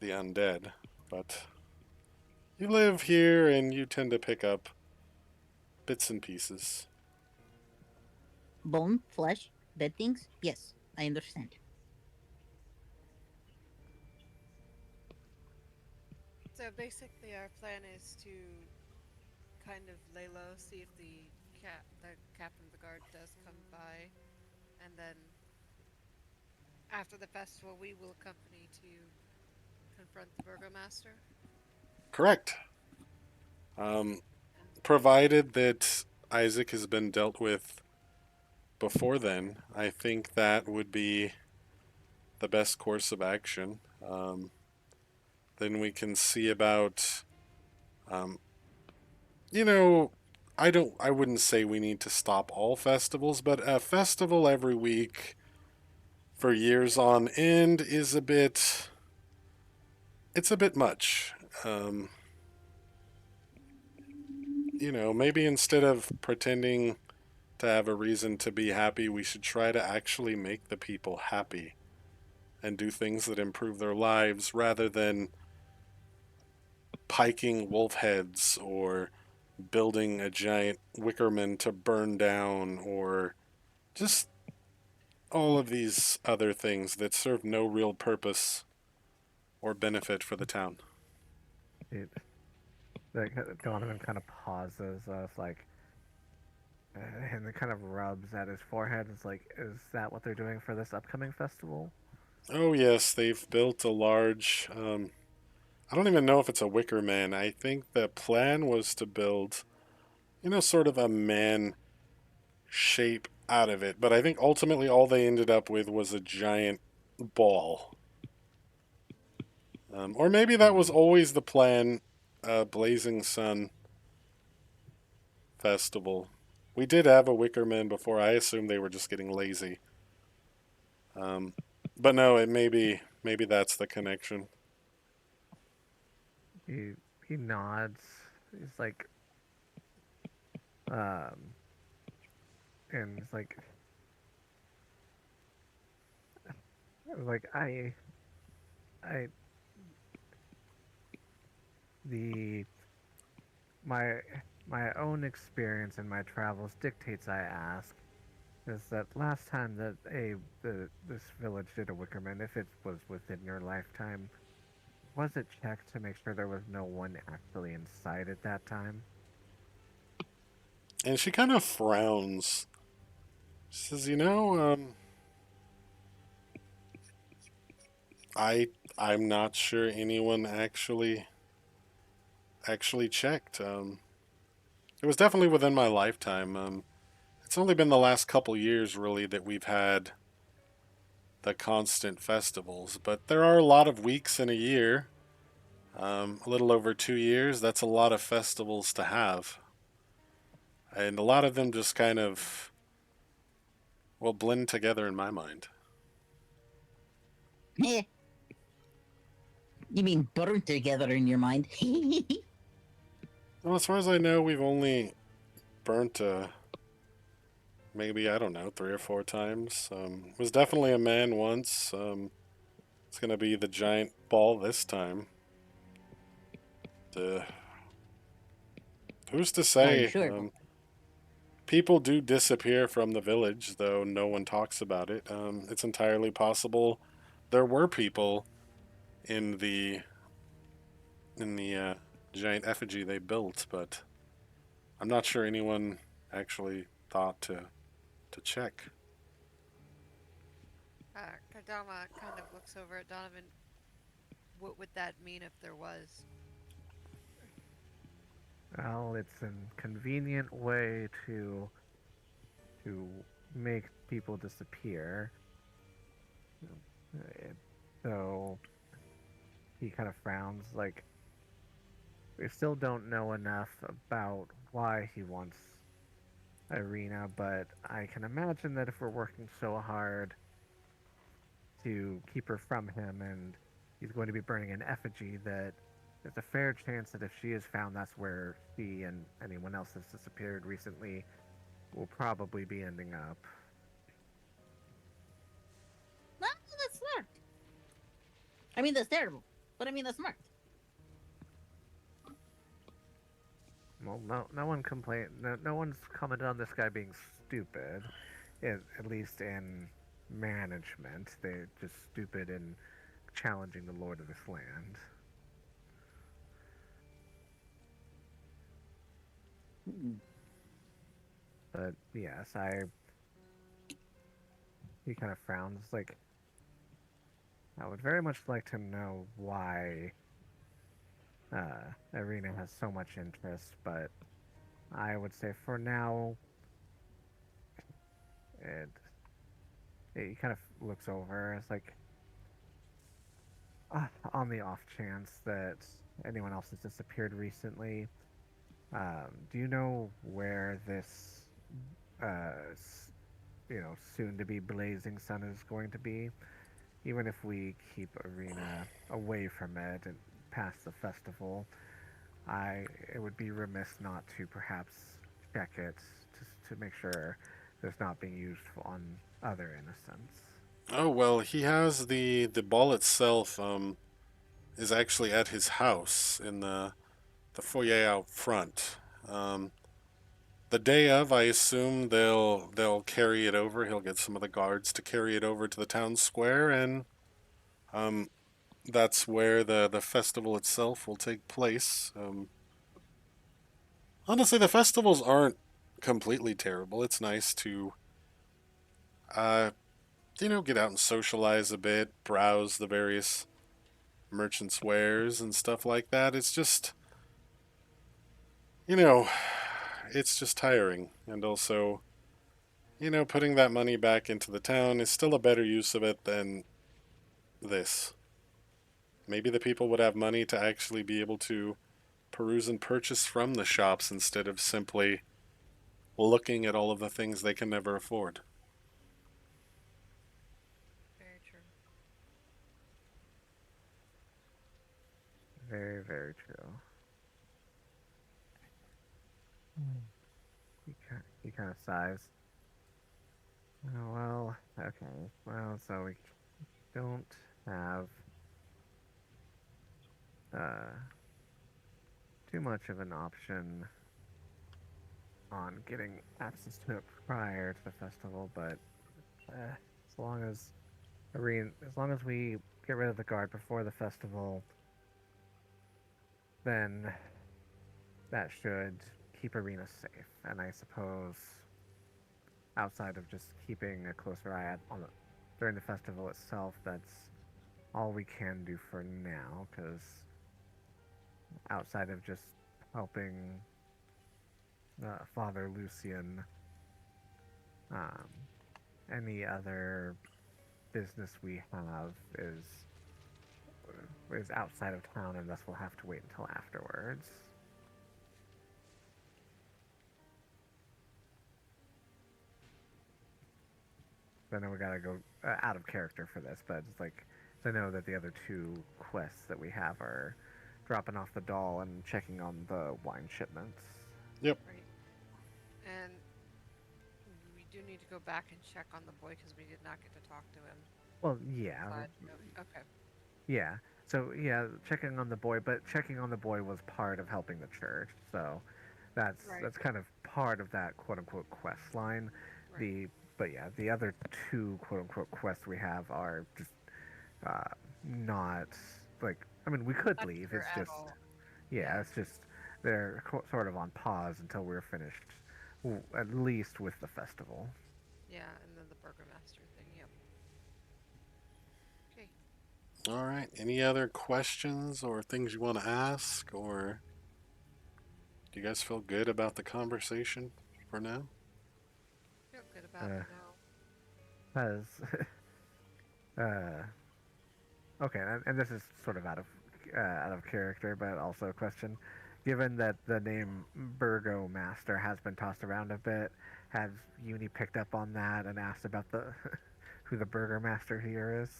the undead, but you live here and you tend to pick up bits and pieces. Bone, flesh, dead things. Yes, I understand. So basically, our plan is to kind of lay low, see if the captain of the guard does come by, and then after the festival, we will accompany to confront the burgomaster. Correct. Um, And provided that Isaac has been dealt with before then, I think that would be the best course of action. Then we can see about, um, you know, I wouldn't say we need to stop all festivals, but a festival every week for years on end is it's a bit much. Um, maybe instead of pretending to have a reason to be happy, we should try to actually make the people happy and do things that improve their lives rather than piking wolf heads or building a giant wickerman to burn down or just all of these other things that serve no real purpose or benefit for the town. it, Donovan kind of pauses, like, and then kind of rubs at his forehead. It's like, is that what they're doing for this upcoming festival? Oh, yes, they've built a large. I don't even know if it's a wicker man. I think the plan was to build, sort of a man shape out of it. But I think ultimately all they ended up with was a giant ball. Or maybe that was always the plan. Blazing Sun Festival. We did have a Wickerman before. I assumed they were just getting lazy. Um, but no, it maybe that's the connection. He he nods. He's like, um, and he's like I the my my own experience in my travels dictates I ask. Is that last time that this village did a Wickerman, if it was within your lifetime, was it checked to make sure there was no one actually inside at that time? And she kind of frowns. She says, I I'm not sure anyone actually checked. It was definitely within my lifetime. It's only been the last couple years really that we've had the constant festivals, but there are a lot of weeks in a year. A little over 2 years. That's a lot of festivals to have, and a lot of them just kind of will blend together in my mind. Eh, you mean burnt together in your mind? Well, as far as I know, we've only burnt maybe I don't know 3 or 4 times. It was definitely a man once. It's gonna be the giant ball this time. Uh, who's to Are you say? sure? People do disappear from the village, though no one talks about it. It's entirely possible there were people in the giant effigy they built, but I'm not sure anyone actually thought to check. Kardama kind of looks over at Donovan. What would that mean if there was? Well, it's a convenient way to make people disappear. So he kind of frowns, like we still don't know enough about why he wants Irina, but I can imagine that if we're working so hard to keep her from him and he's going to be burning an effigy, that there's a fair chance that if she is found, that's where she and anyone else that's disappeared recently will probably be ending up. No, that's smart. I mean, that's terrible, but I mean, that's smart. Well, no one complain. No one's commented on this guy being stupid, at least in management. They're just stupid in challenging the lord of this land. Hmm. But yes, I. He kind of frowns, like I would very much like to know why Irina has so much interest, but I would say for now, it he kind of looks over. It's like on the off chance that anyone else has disappeared recently. Do you know where this, uh, soon to be blazing sun is going to be? Even if we keep Arena away from it and past the festival, it would be remiss not to perhaps check it to make sure there's not being used on other innocents. Oh well, he has the ball itself. Is actually at his house in the foyer out front. Um, the day of, I assume they'll carry it over. He'll get some of the guards to carry it over to the town square, and um, that's where the festival itself will take place. Honestly, the festivals aren't completely terrible. It's nice to uh, get out and socialize a bit, browse the various merchants' wares and stuff like that. It's just you know, it's just tiring, and also putting that money back into the town is still a better use of it than this. Maybe the people would have money to actually be able to peruse and purchase from the shops instead of simply looking at all of the things they can never afford. Very true. Very, very true. He kind of sighs. Oh, well, okay. Well, so we don't have uh, too much of an option on getting access to it prior to the festival, but as long as as long as we get rid of the guard before the festival, then that should keep Arena safe. And I suppose outside of just keeping a closer eye on during the festival itself, that's all we can do for now. Because outside of just helping Father Lucian, um, any other business we have is outside of town, and thus we'll have to wait until afterwards. I know we gotta go out of character for this, but it's like, so I know that the other two quests that we have are dropping off the doll and checking on the wine shipments. Yep. Right. And we do need to go back and check on the boy because we did not get to talk to him. Well, yeah. Okay. Yeah. So yeah, checking on the boy, but checking on the boy was part of helping the church. So that's kind of part of that quote unquote quest line. Right. But yeah, the other two quote unquote quests we have are just not like, I mean, we could Not leave. sure It's at just all. yeah, it's just they're sort of on pause until we're finished, at least with the festival. Yeah, and then the burgomaster thing. Yep. Okay. All right. Any other questions or things you want to ask, or do you guys feel good about the conversation for now? Feel good about Uh, it now. As okay, and this is sort of out of character, but also a question. Given that the name Burgomaster has been tossed around a bit, has Uni picked up on that and asked about the who the Burgomaster here is?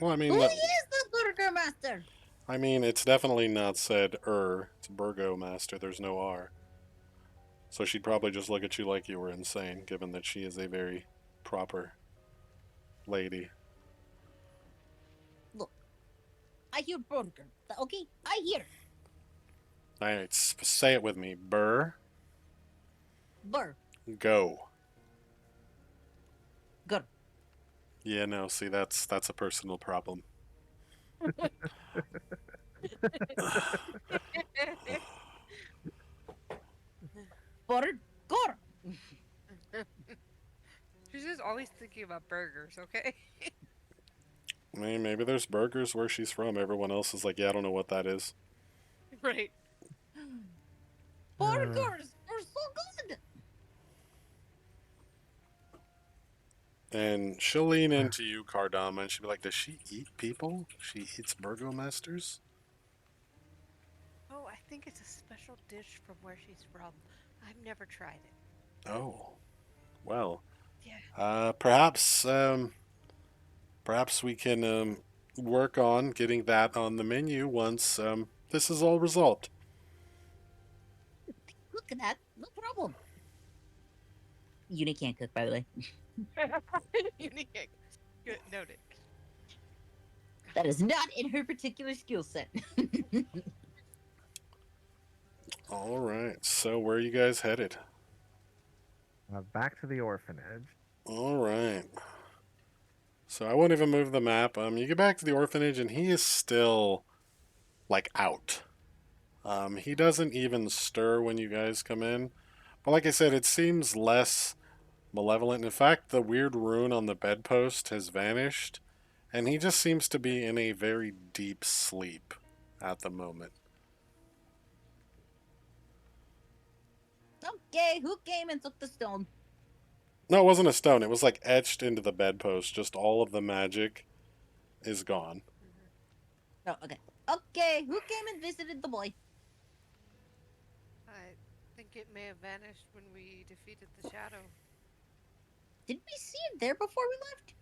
Well, I mean, Who is the Burgermaster? it's definitely not said It's Burgomaster. There's no R. So she'd probably just look at you like you were insane, given that she is a very proper lady. Look, I hear burger. Okay, I hear All right, say it with me. Burr, burr. go. Good. Yeah, no, see, that's a personal problem. Burger. She's just always thinking about burgers. Okay. I mean, maybe there's burgers where she's from. Everyone else is like, yeah, I don't know what that is. Right. Burgers are so good. And she'll lean into you, Cardama, and she'll be like, does she eat people? She eats burgomasters? Oh, I think it's a special dish from where she's from. I've never tried it. Oh, well. Yeah. Perhaps we can work on getting that on the menu once this is all resolved. Look at that. No problem. Uni can't cook, by the way. Unique. Good. Noted. That is not in her particular skill set. All right. So where are you guys headed? Back to the orphanage. All right. So I won't even move the map. You get back to the orphanage, and he is still like out. He doesn't even stir when you guys come in. But like I said, it seems less malevolent. In fact, the weird rune on the bedpost has vanished, and he just seems to be in a very deep sleep at the moment. Okay, who came and took the stone? No, it wasn't a stone. It was like etched into the bedpost. Just all of the magic is gone. Oh, okay. Okay, who came and visited the boy? I think it may have vanished when we defeated the shadow. Did we see it there before we left?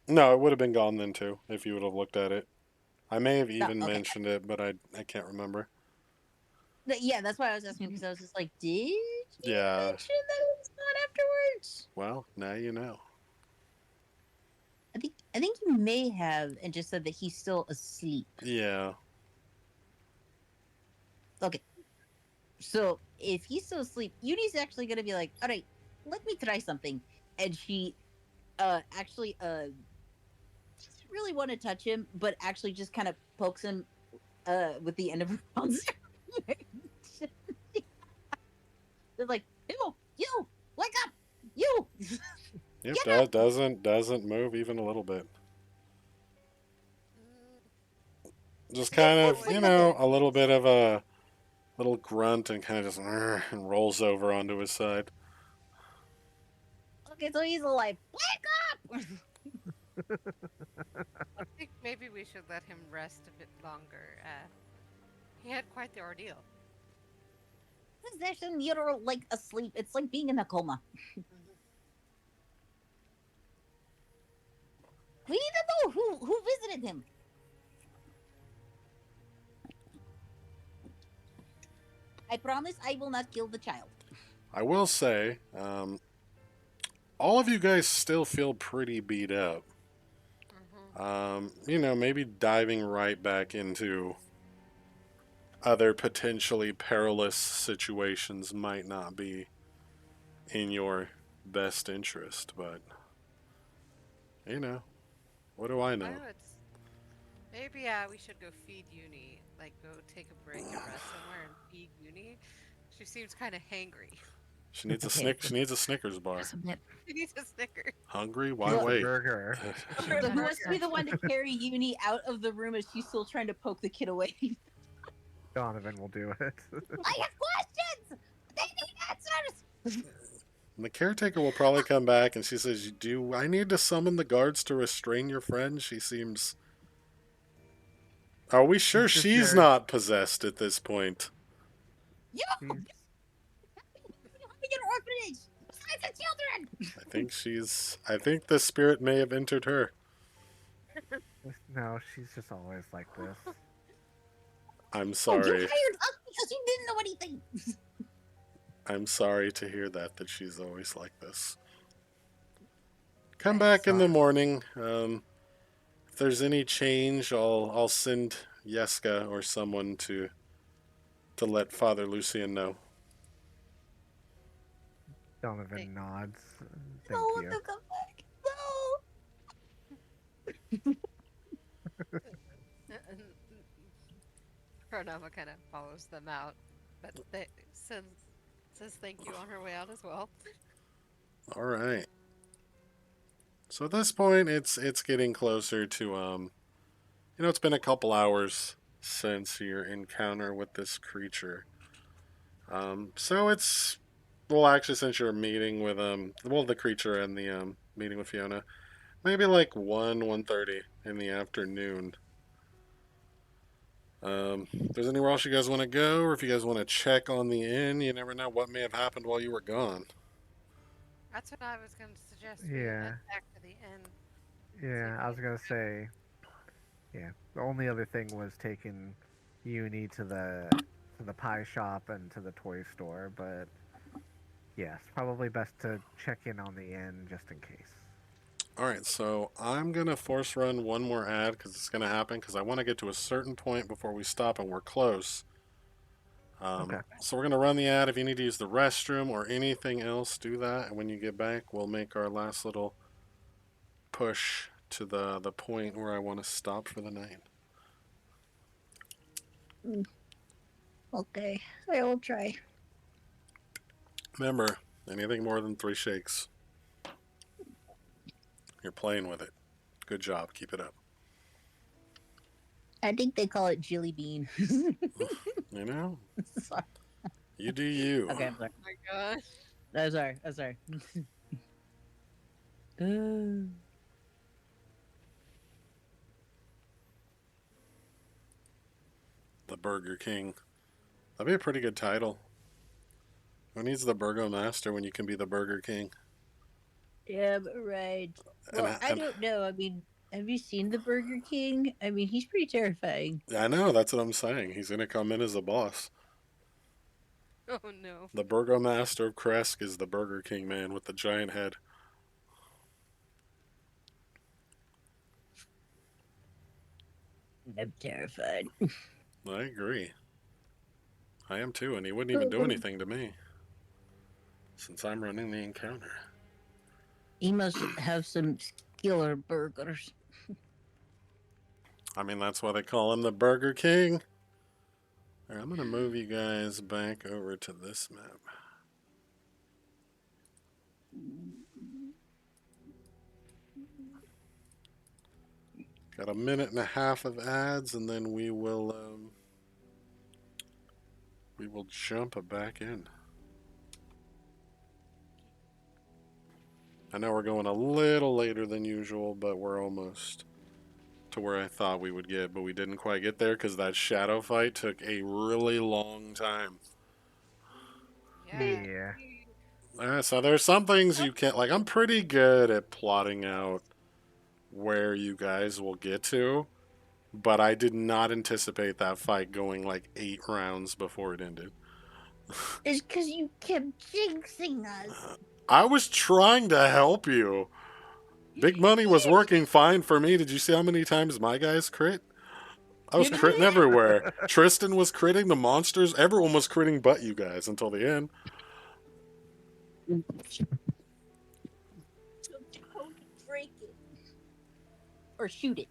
No, it would have been gone then too if you would have looked at it. I may have No, even okay. mentioned it, but I can't remember. Yeah, that's why I was asking because I was just like, did you Yeah. mention that it was gone afterwards? Well, now you know. I think you may have, and just said that he's still asleep. Yeah. Okay, so if he's still asleep, Uni's actually gonna be like, all right, let me try something, and she, actually, doesn't really want to touch him, but actually just kind of pokes him, with the end of her bouncer. They're like, you, wake up, you. Yep. Get up! Doesn't move even a little bit. Just It kind looks of, like you a know, a little bit of a little grunt and kind of just and rolls over onto his side. okay, so he's alive. Wake up! I think maybe we should let him rest a bit longer. He had quite the ordeal. Possession, you're like asleep. It's like being in a coma. We need to know who visited him. I promise I will not kill the child. I will say, all of you guys still feel pretty beat up. You know, maybe diving right back into other potentially perilous situations might not be in your best interest, but you know, what do I know? Well, it's maybe we should go feed Uni. Like go take a break and rest somewhere and feed Uni. She seems kind of hangry. She needs a Okay. She needs a Snickers bar. Just a bit. She needs a Snicker. Hungry? Why Needs Look. a wait? burger. So who wants to be the one to carry Uni out of the room as she's still trying to poke the kid away? Donovan will do it. I have questions. They need answers. And the caretaker will probably come back and she says, "Do I need to summon the guards to restrain your friend?" She seems. Are we sure She's just she's there. not possessed at this point? You She's, having an orphanage besides the children. I think the spirit may have entered her. no, she's just always like this. I'm Oh, you sorry. hired us because you didn't know anything. I'm sorry to hear that she's always like this. Come Right, back in the sorry. morning. If there's any change, I'll send Yeska or someone to let Father Lucian know. Donovan nods. I Thank don't want you. to come back. No. Pranava kind of follows them out, but says thank you on her way out as well. All right. So at this point, it's getting closer to you know, it's been a couple hours since your encounter with this creature. So it's well, actually, since you're meeting with well, the creature and the meeting with Fiona, maybe like 1:30 in the afternoon. If there's anywhere else you guys want to go, or if you guys want to check on the inn, you never know what may have happened while you were gone. That's what I was going to suggest. We Yeah. head back to the inn. Yeah, I was gonna say. Yeah, the only other thing was taking Uni to the pie shop and to the toy store, but yes, probably best to check in on the inn just in case. All right, so I'm gonna force run one more ad because it's gonna happen because I want to get to a certain point before we stop and we're close. Okay. So we're gonna run the ad. If you need to use the restroom or anything else, do that. And when you get back, we'll make our last little push to the point where I want to stop for the night. Okay, I will try. Remember, anything more than 3 shakes, you're playing with it. Good job. Keep it up. I think they call it Jilly Bean. You know, Sorry. you do you. Okay, I'm sorry. Oh my gosh. I'm sorry. I'm sorry. Burger King. That'd be a pretty good title. Who needs the Burgomaster when you can be the Burger King? Yeah, right. Well, I And don't know. I mean, have you seen the Burger King? I mean, he's pretty terrifying. I know that's what I'm saying. He's gonna come in as a boss. Oh no. The Burgomaster of Kresk is the Burger King man with the giant head. I'm terrified. I agree. I am too, and he wouldn't even do anything to me since I'm running the encounter. He must have some killer burgers. I mean, that's why they call him the Burger King. All right, I'm gonna move you guys back over to this map. Got a minute and a half of ads, and then we will jump back in. I know we're going a little later than usual, but we're almost to where I thought we would get, but we didn't quite get there because that shadow fight took a really long time. Yeah. So there's some things you can't, like, I'm pretty good at plotting out where you guys will get to, but I did not anticipate that fight going like 8 rounds before it ended. It's because you kept jinxing us. I was trying to help you. Big Money was working fine for me. Did you see how many times my guys crit? I was critting everywhere. Tristan was critting, the monsters, everyone was critting but you guys until the end. So don't break it. Or shoot it.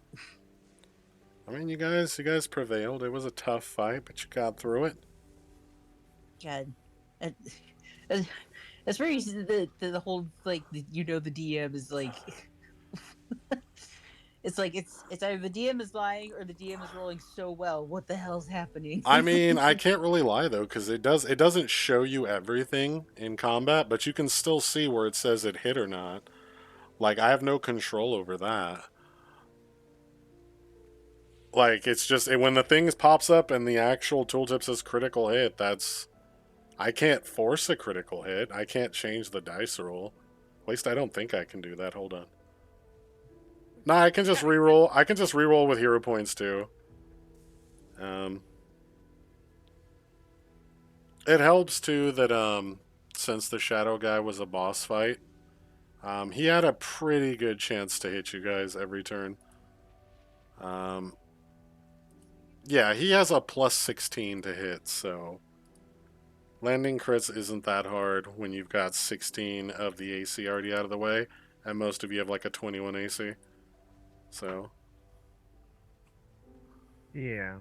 I mean, you guys prevailed. It was a tough fight, but you got through it. God. That's where the whole, like, the DM is like... It's like it's either the DM is lying or the DM is rolling so well. What the hell's happening? I mean, I can't really lie though, because it doesn't show you everything in combat, but you can still see where it says it hit or not. Like, I have no control over that. Like, it's just when the thing pops up and the actual tooltip says critical hit, I can't force a critical hit. I can't change the dice roll. At least I don't think I can do that. Hold on. Nah, I can just reroll. I can just reroll with hero points too. It helps too that since the shadow guy was a boss fight, he had a pretty good chance to hit you guys every turn. Yeah, he has a plus 16 to hit, so landing crits isn't that hard when you've got 16 of the AC already out of the way, and most of you have like a 21 AC. So, Yeah.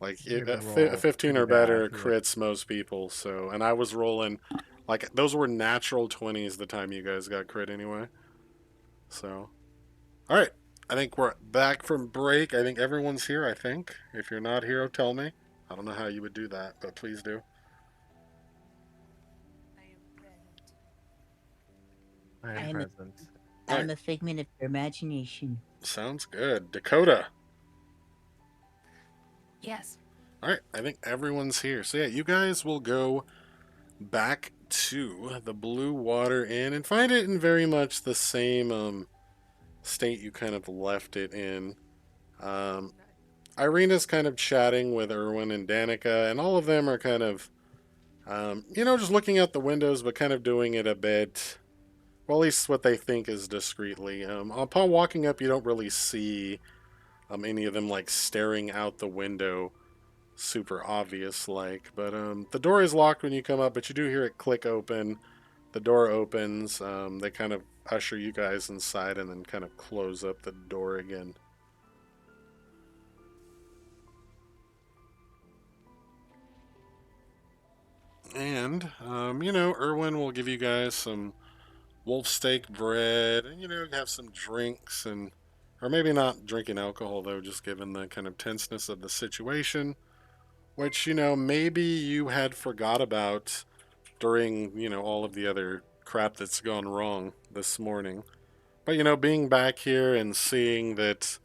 like, You can roll 15 pretty or better bad, yeah. crits most people, so, and I was rolling, like, those were natural 20s the time you guys got crit anyway. So, alright, I think we're back from break. I think everyone's here, I think. If you're not here, tell me. I don't know how you would do that, but please do. I am present. I am I'm a- present. I'm a figment of your imagination. Sounds good. Dakota. Yes. Alright, I think everyone's here. So yeah, you guys will go back to the Blue Water Inn and find it in very much the same state you kind of left it in. Irina's kind of chatting with Erwin and Danica, and all of them are kind of, just looking out the windows, but kind of doing it a bit, well, at least what they think is discreetly. Upon walking up, you don't really see any of them, like, staring out the window super obvious, like. But the door is locked when you come up, but you do hear it click open. The door opens. They kind of usher you guys inside and then kind of close up the door again. And, Erwin will give you guys some wolf steak bread and, have some drinks and, or maybe not drinking alcohol though, just given the kind of tenseness of the situation, which, maybe you had forgot about during, all of the other crap that's gone wrong this morning. But, being back here and seeing that,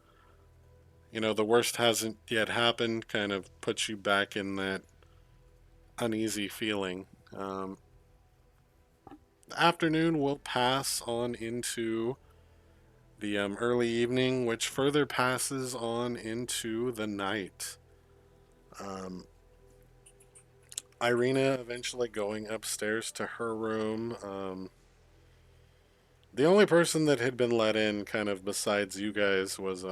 the worst hasn't yet happened, kind of puts you back in that uneasy feeling. The afternoon will pass on into the early evening, which further passes on into the night. Um, Irina eventually going upstairs to her room. The only person that had been let in, kind of besides you guys, was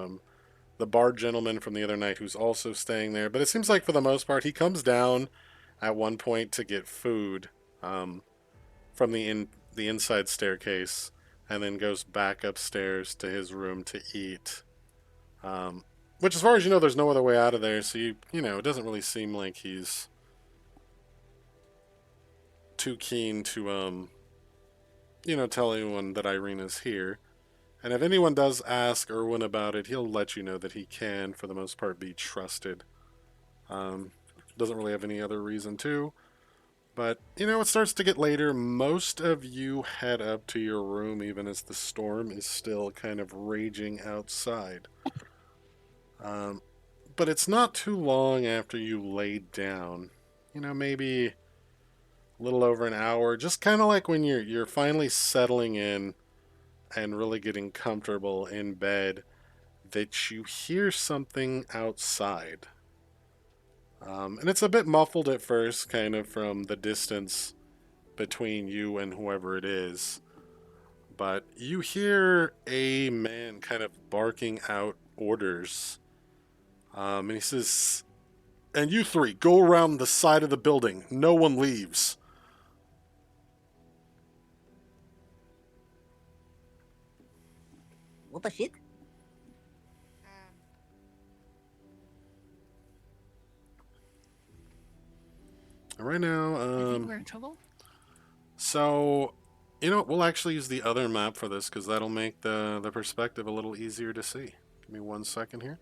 the bar gentleman from the other night who's also staying there. But it seems like for the most part, he comes down at one point to get food um, from the inside staircase, and then goes back upstairs to his room to eat. Um, which, as far as you know, there's no other way out of there. So it doesn't really seem like he's too keen to tell anyone that Irina's here. And if anyone does ask Erwin about it, he'll let you know that he can, for the most part, be trusted. Doesn't really have any other reason to. But, it starts to get later. Most of you head up to your room, even as the storm is still kind of raging outside. But it's not too long after you lay down. Maybe a little over an hour. Just kind of like when you're finally settling in and really getting comfortable in bed, that you hear something outside. And it's a bit muffled at first, kind of from the distance between you and whoever it is. But you hear a man kind of barking out orders. And he says, "And you three, go around the side of the building. No one leaves." What the shit? Um, Right now, I think we're in trouble. so, we'll actually use the other map for this because that'll make the perspective a little easier to see. Give me 1 second here.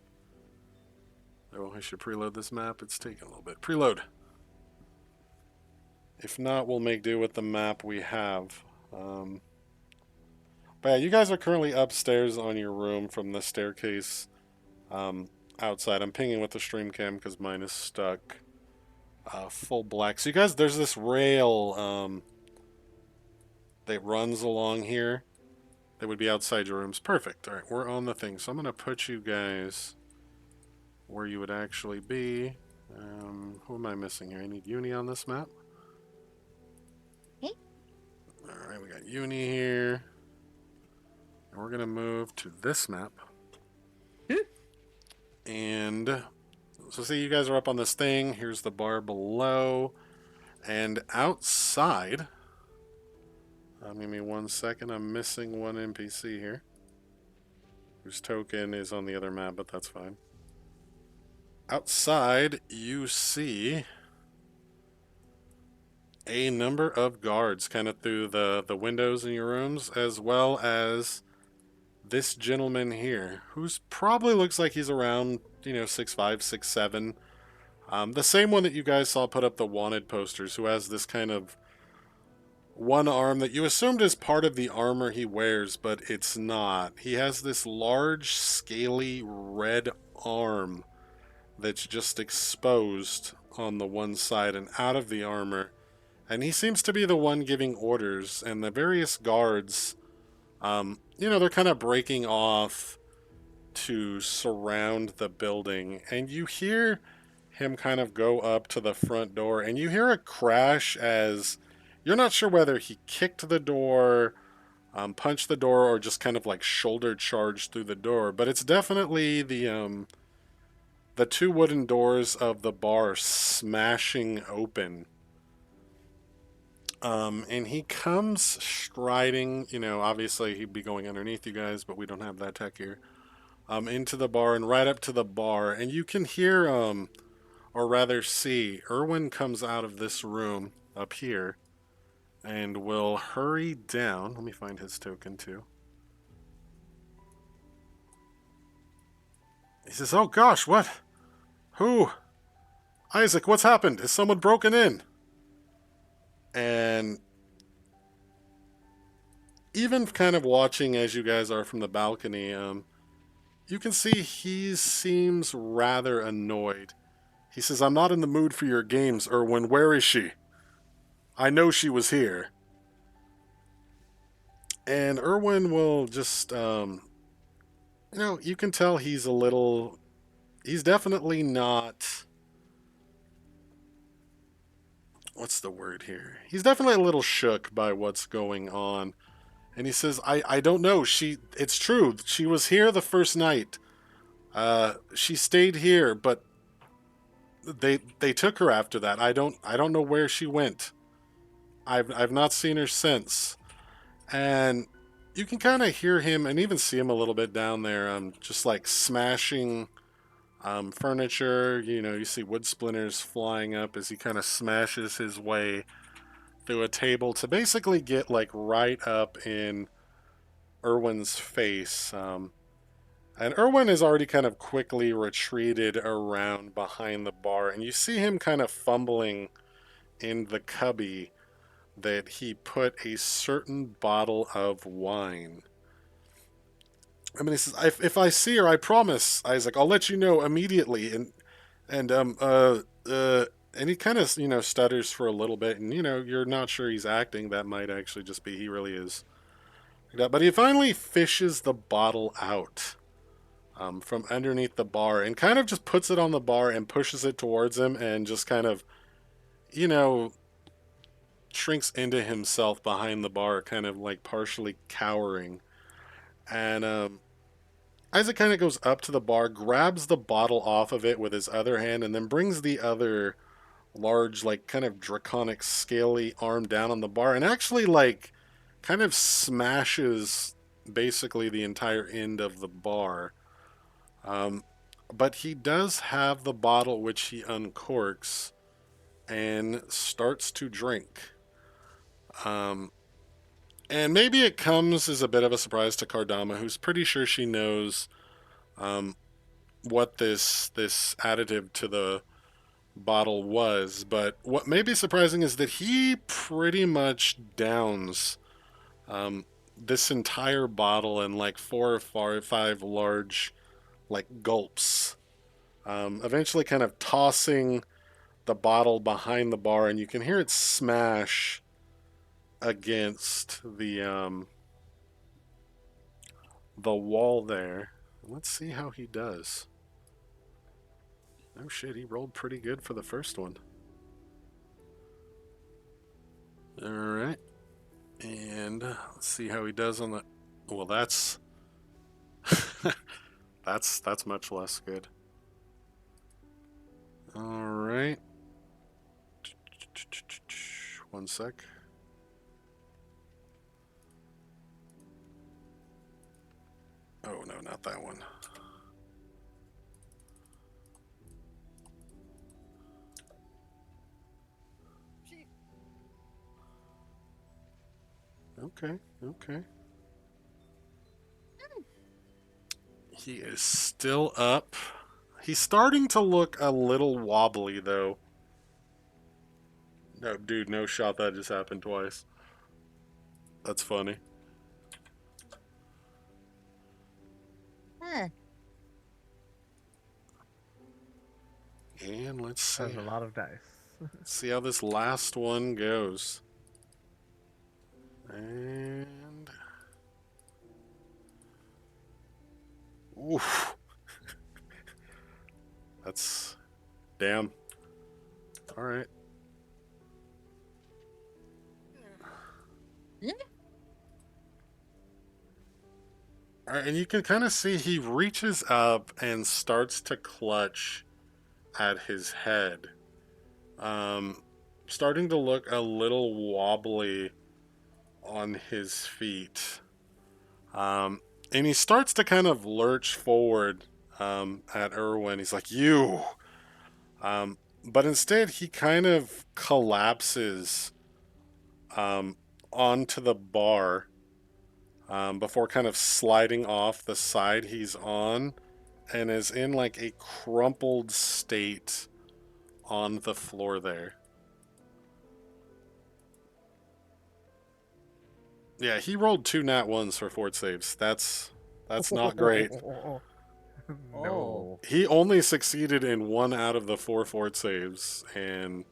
Oh, I should preload this map. It's taking a little bit. Preload. If not, we'll make do with the map we have. But yeah, you guys are currently upstairs on your room from the staircase outside. I'm pinging with the stream cam because mine is stuck full black. So you guys, there's this rail that runs along here that would be outside your rooms. Perfect. All right, we're on the thing. So I'm going to put you guys where you would actually be. Who am I missing here? I need Uni on this map. Okay. All right, we got Uni here. And we're going to move to this map. And so see, you guys are up on this thing. Here's the bar below. And outside, give me 1 second. I'm missing one NPC here, whose token is on the other map, but that's fine. Outside, you see a number of guards kind of through the windows in your rooms, as well as this gentleman here, who's probably looks like he's around, 6'5", 6'7". The same one that you guys saw put up the wanted posters, who has this kind of one arm that you assumed is part of the armor he wears, but it's not. He has this large, scaly, red arm that's just exposed on the one side and out of the armor. And he seems to be the one giving orders, and the various guards, they're kind of breaking off to surround the building. And you hear him kind of go up to the front door, and you hear a crash as you're not sure whether he kicked the door, punched the door, or just kind of like shoulder charged through the door. But it's definitely the two wooden doors of the bar smashing open. And he comes striding, obviously he'd be going underneath you guys, but we don't have that tech here, into the bar and right up to the bar. And you can hear, or rather see, Erwin comes out of this room up here and will hurry down. Let me find his token too. He says, "Oh gosh, what? Who? Isaac, what's happened? Is someone broken in?" And even kind of watching as you guys are from the balcony, you can see he seems rather annoyed. He says, I'm not in the mood for your games, Erwin. Where is she? I know she was here. And Erwin will just, you can tell he's a little. He's definitely not. What's the word here? He's definitely a little shook by what's going on. And he says, I don't know. It's true. She was here the first night. She stayed here, but they took her after that. I don't know where she went. I've not seen her since. And you can kind of hear him and even see him a little bit down there, just like smashing furniture. You see wood splinters flying up as he kind of smashes his way through a table to basically get like right up in Erwin's face. And Erwin has already kind of quickly retreated around behind the bar, and you see him kind of fumbling in the cubby that he put a certain bottle of wine. I mean, he says, "If I see her, I promise, Isaac, I'll let you know immediately." And he kind of stutters for a little bit, and you're not sure he's acting. That might actually just be he really is. But he finally fishes the bottle out from underneath the bar and kind of just puts it on the bar and pushes it towards him and just kind of, you know, shrinks into himself behind the bar, kind of like partially cowering. And Isaac kind of goes up to the bar, grabs the bottle off of it with his other hand, and then brings the other large, like, kind of draconic, scaly arm down on the bar and actually, like, kind of smashes basically the entire end of the bar. Um, but he does have the bottle which he uncorks and starts to drink. Um, and maybe it comes as a bit of a surprise to Kardama, who's pretty sure she knows um, what this additive to the bottle was. But what may be surprising is that he pretty much downs this entire bottle in like four or five large like gulps. Eventually, kind of tossing the bottle behind the bar, and you can hear it smash against the wall there. Let's see how he does. Oh shit, he rolled pretty good for the first one. Alright. And let's see how he does on the... Well, that's... that's much less good. Alright. One sec. Oh, no, not that one. Okay, okay. He is still up. He's starting to look a little wobbly, though. No, dude, no shot. That just happened twice. That's funny. Huh. And let's see. That's a lot of dice. See how this last one goes. And... Oof. That's... Damn. Alright. Alright, and you can kind of see he reaches up and starts to clutch at his head. Starting to look a little wobbly on his feet. And he starts to kind of lurch forward at Erwin. He's like, you! But instead, he kind of collapses onto the bar before kind of sliding off the side he's on and is in like a crumpled state on the floor there. Yeah, he rolled 2 nat 1s for fort saves. That's not great. Oh. No. He only succeeded in one out of the four fort saves, and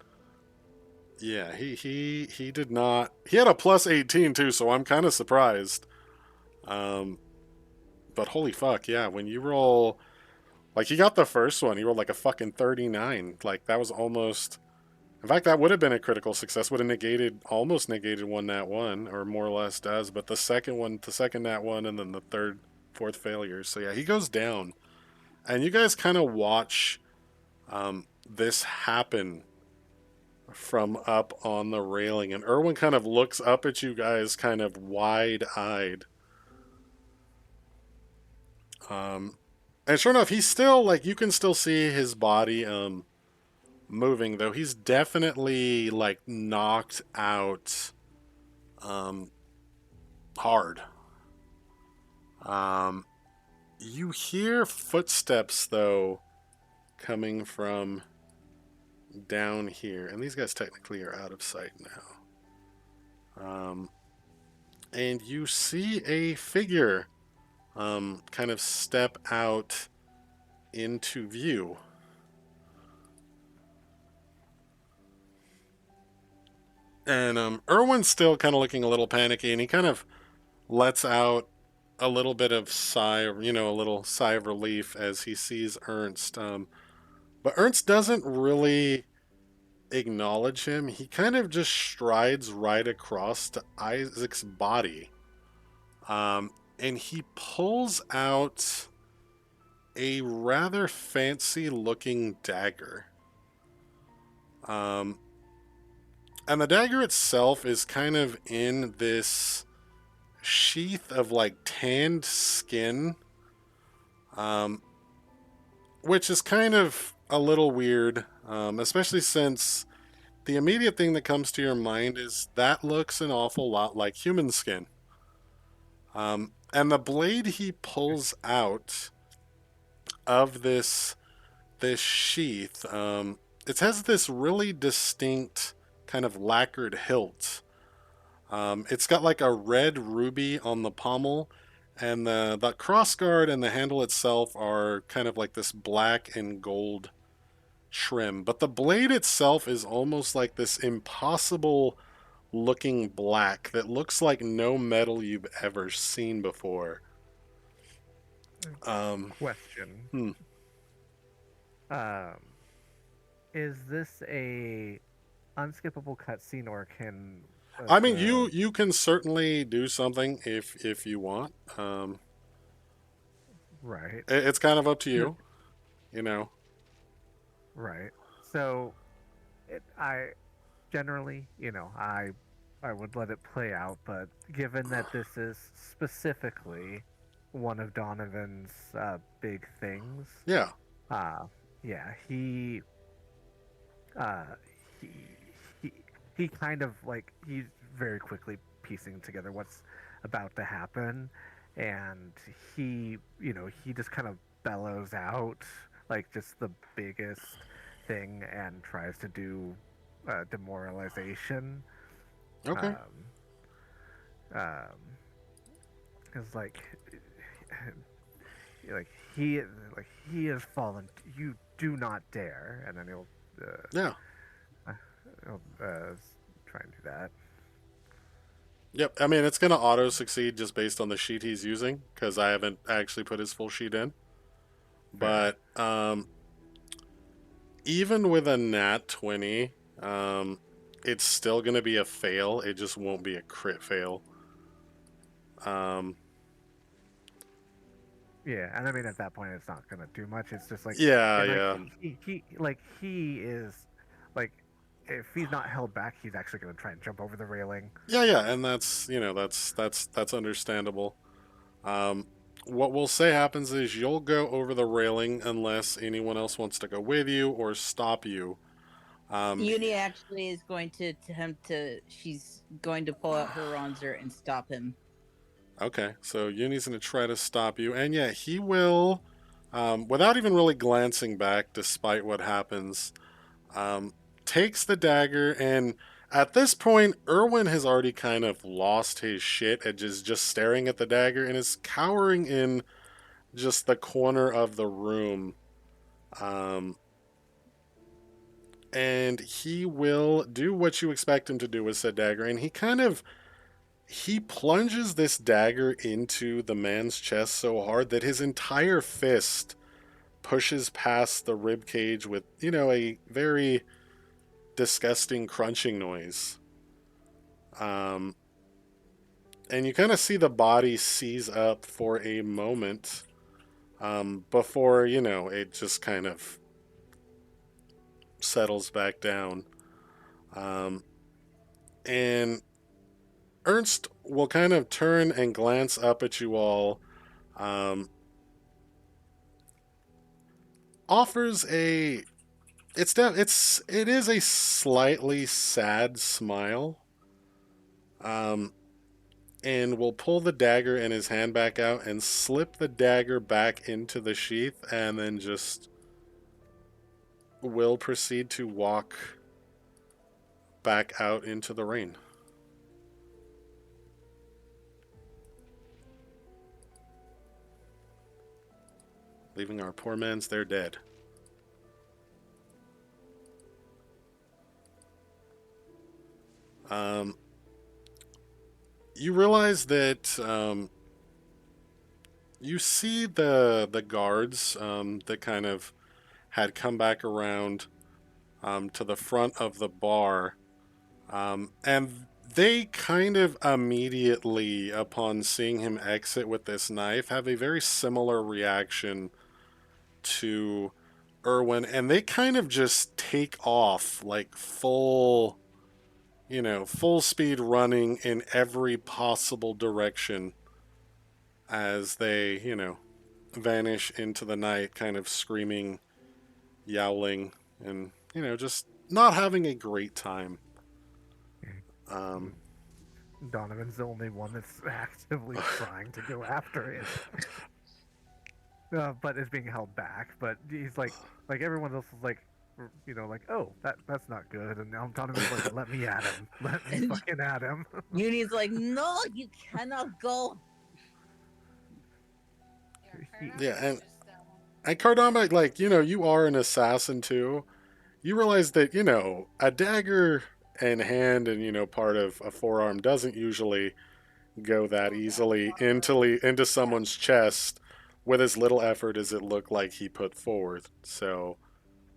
yeah, he did not. He had a plus 18 too, so I'm kind of surprised. Um, but holy fuck, yeah, when you roll like he got the first one, he rolled like a fucking 39. Like that was almost. In fact, that would have been a critical success. Would have negated, almost negated one nat one, or more or less does. But the second one, the second nat one, and then the third, fourth failure. So yeah, he goes down, and you guys kind of watch this happen from up on the railing, and Erwin kind of looks up at you guys, kind of wide-eyed. And sure enough, he's still like you can still see his body moving, though he's definitely like knocked out um, hard. Um, you hear footsteps though coming from down here, and these guys technically are out of sight now. And you see a figure kind of step out into view. And Erwin's still kind of looking a little panicky, and he kind of lets out a little bit of sigh, you know, a little sigh of relief as he sees Ernst. But Ernst doesn't really acknowledge him. He kind of just strides right across to Isaac's body. And he pulls out a rather fancy looking dagger. And the dagger itself is kind of in this sheath of like tanned skin, which is kind of a little weird, especially since the immediate thing that comes to your mind is that looks an awful lot like human skin. And the blade he pulls out of this sheath, it has this really distinct kind of lacquered hilt. It's got like a red ruby on the pommel, and the crossguard and the handle itself are kind of like this black and gold trim. But the blade itself is almost like this impossible looking black that looks like no metal you've ever seen before. Question. Hmm. Um, is this a unskippable cutscene, or can I mean, you can certainly do something if you want. Right. It's kind of up to you, you know. Right. So, I generally, I would let it play out, but given that this is specifically one of Donovan's big things, Yeah. uh, yeah, uh, he, he, he kind of like he's very quickly piecing together what's about to happen, and he just kind of bellows out like just the biggest thing and tries to do demoralization. Okay. Um, it's like like he he has fallen. You do not dare, and then Yeah. he'll try and do that. Yep. I mean, it's gonna auto succeed just based on the sheet he's using because I haven't actually put his full sheet in. Fair. But even with a nat 20, it's still gonna be a fail. It just won't be a crit fail. Um, Yeah, and I mean at that point it's not gonna do much. It's just like yeah, and like yeah. he is like if he's not held back, he's actually gonna try and jump over the railing. Yeah, yeah, and that's that's understandable. Um, what we'll say happens is you'll go over the railing unless anyone else wants to go with you or stop you. Uni actually is going to attempt to. She's going to pull out her Ronzer and stop him. Okay, so Uni's gonna try to stop you, and yeah, he will, without even really glancing back, despite what happens. Takes the dagger, and at this point, Erwin has already kind of lost his shit at just staring at the dagger and is cowering in just the corner of the room. Um, and he will do what you expect him to do with said dagger. And he plunges this dagger into the man's chest so hard that his entire fist pushes past the rib cage with, a very disgusting crunching noise. Um, and you kind of see the body seize up for a moment before, it just kind of settles back down. Um, and Ernst will kind of turn and glance up at you all. Um, offers a it is a slightly sad smile. Um, and will pull the dagger in his hand back out and slip the dagger back into the sheath, and then just will proceed to walk back out into the rain. Leaving our poor mans there dead. You realize that you see the guards that kind of had come back around to the front of the bar, and they kind of immediately, upon seeing him exit with this knife, have a very similar reaction to Irwin, and they kind of just take off like full speed running in every possible direction as they, vanish into the night, kind of screaming, yowling, and, just not having a great time. Donovan's the only one that's actively trying to go after it. But is being held back. But he's like everyone else is like, like, oh, that's not good. And now Donovan's like, let me at him. Let me fucking at him. Uni's like, no, you cannot go. Yeah, and Cardama, like, you are an assassin too. You realize that, a dagger in hand and, part of a forearm doesn't usually go that easily into someone's chest with as little effort as it looked like he put forward. So,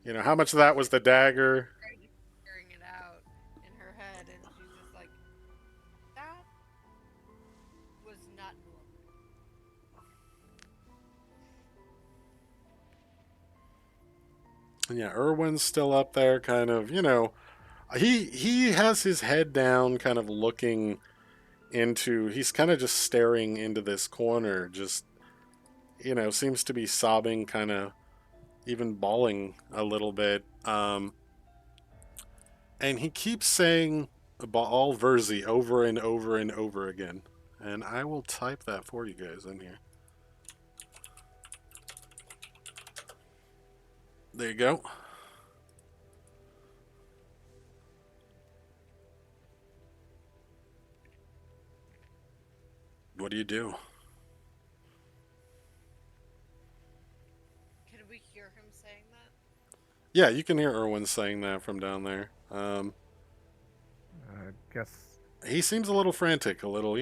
how much of that was the dagger? Figuring it out in her head, and she's just like, that was not normal. Yeah, Irwin's still up there, kind of, he has his head down, kind of looking into. He's kind of just staring into this corner, just seems to be sobbing, kind of even bawling a little bit. And he keeps saying Baal Verzi over and over and over again. And I will type that for you guys in here. There you go. What do you do? Can we hear him saying that? Yeah, you can hear Irwin saying that from down there. I guess He seems a little frantic, a little,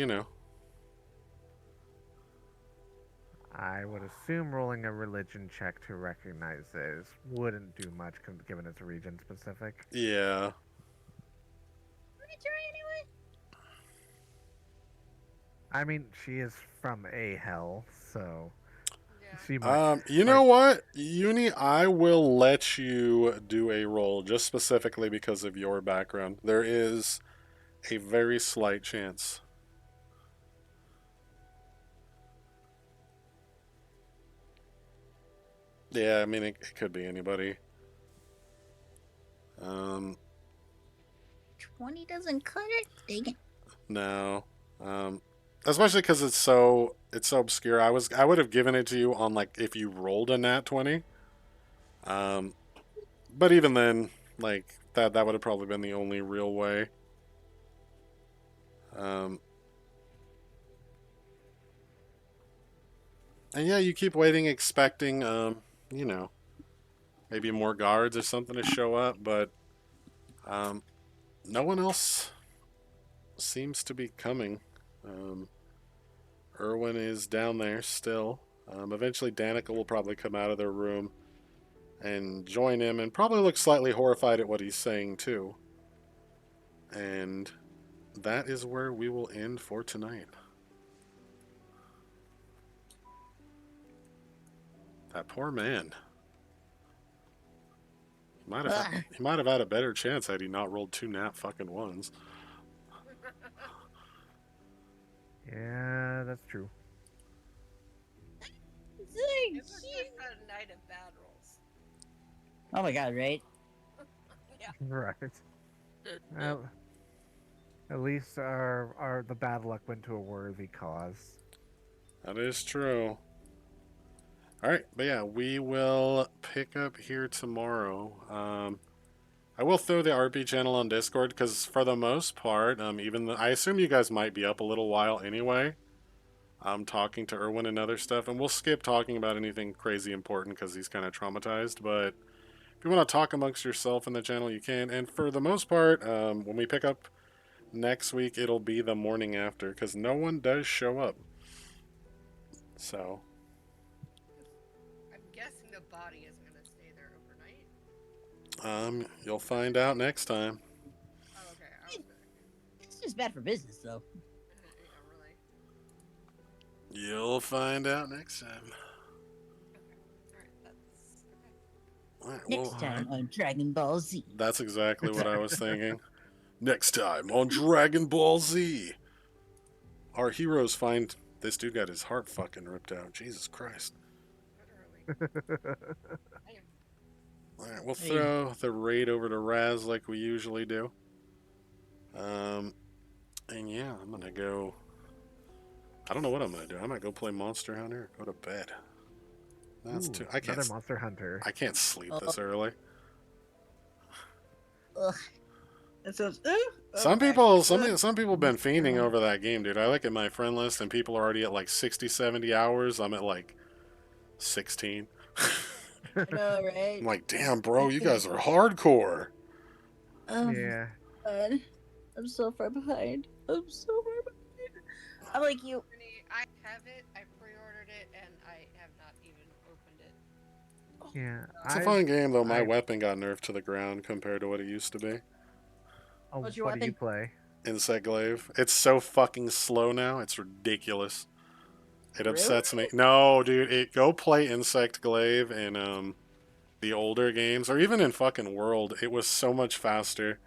I would assume rolling a religion check to recognize this wouldn't do much, given it's region specific. Yeah. Let me try anyway. I mean, she is from a hell, so Yeah. she might. You know what, Uni, I will let you do a roll just specifically because of your background. There is a very slight chance. Yeah, I mean, it could be anybody. 20 doesn't cut it. Dang it. No. Especially because it's so obscure. I would have given it to you on, like, if you rolled a nat 20. But even then, like, that would have probably been the only real way. And yeah, you keep waiting, expecting, you know, maybe more guards or something to show up, but um, no one else seems to be coming. Um, Irwin is down there still. Eventually, Danica will probably come out of their room and join him, and probably look slightly horrified at what he's saying too. And that is where we will end for tonight. That poor man. Ugh. He might have had a better chance had he not rolled two nat fucking ones. Yeah, that's true. It was just a night of bad rolls. Oh my god, right? Yeah. Right. Well, at least our the bad luck went to a worthy cause. That is true. All right, but yeah, we will pick up here tomorrow. I will throw the RP channel on Discord because for the most part, I assume you guys might be up a little while anyway. I'm talking to Irwin and other stuff, and we'll skip talking about anything crazy important because he's kind of traumatized. But if you want to talk amongst yourself in the channel, you can. And for the most part, when we pick up next week, it'll be the morning after because no one does show up. So I'm guessing the body isn't gonna stay there overnight. you'll find out next time. Oh, okay. I was gonna. It's just bad for business, though. Yeah, really. You'll find out next time. Okay. All right. That's okay. All right, Next well, time on Dragon Ball Z. that's exactly what I was thinking. Next time on Dragon Ball Z, our heroes find this dude got his heart fucking ripped out. Jesus Christ. Literally. Damn. All right, we'll Hey. throw the raid over to Raz like we usually do. And yeah, I'm gonna go. I don't know what I'm gonna do. I might go play Monster Hunter or go to bed. That's Ooh, too. another Monster Hunter. I can't sleep this early. Ugh. That sounds. Some people have been fiending over that game, dude. I look at my friend list and people are already at like 60, 70 hours. I'm at like 16. I know, right? I'm like, damn, bro, you guys are hardcore. Oh, Yeah. God. I'm so far behind. I'm so far behind. I'm like you. Brittany, I have it. I pre-ordered it, and I have not even opened it. Yeah. It's a fun game, though. My I- weapon got nerfed to the ground compared to what it used to be. Oh, What's your what do you weapon? play? Insect Glaive. It's so fucking slow now. It's ridiculous. It upsets me. No, dude. Go play Insect Glaive in the older games, or even in fucking World. It was so much faster.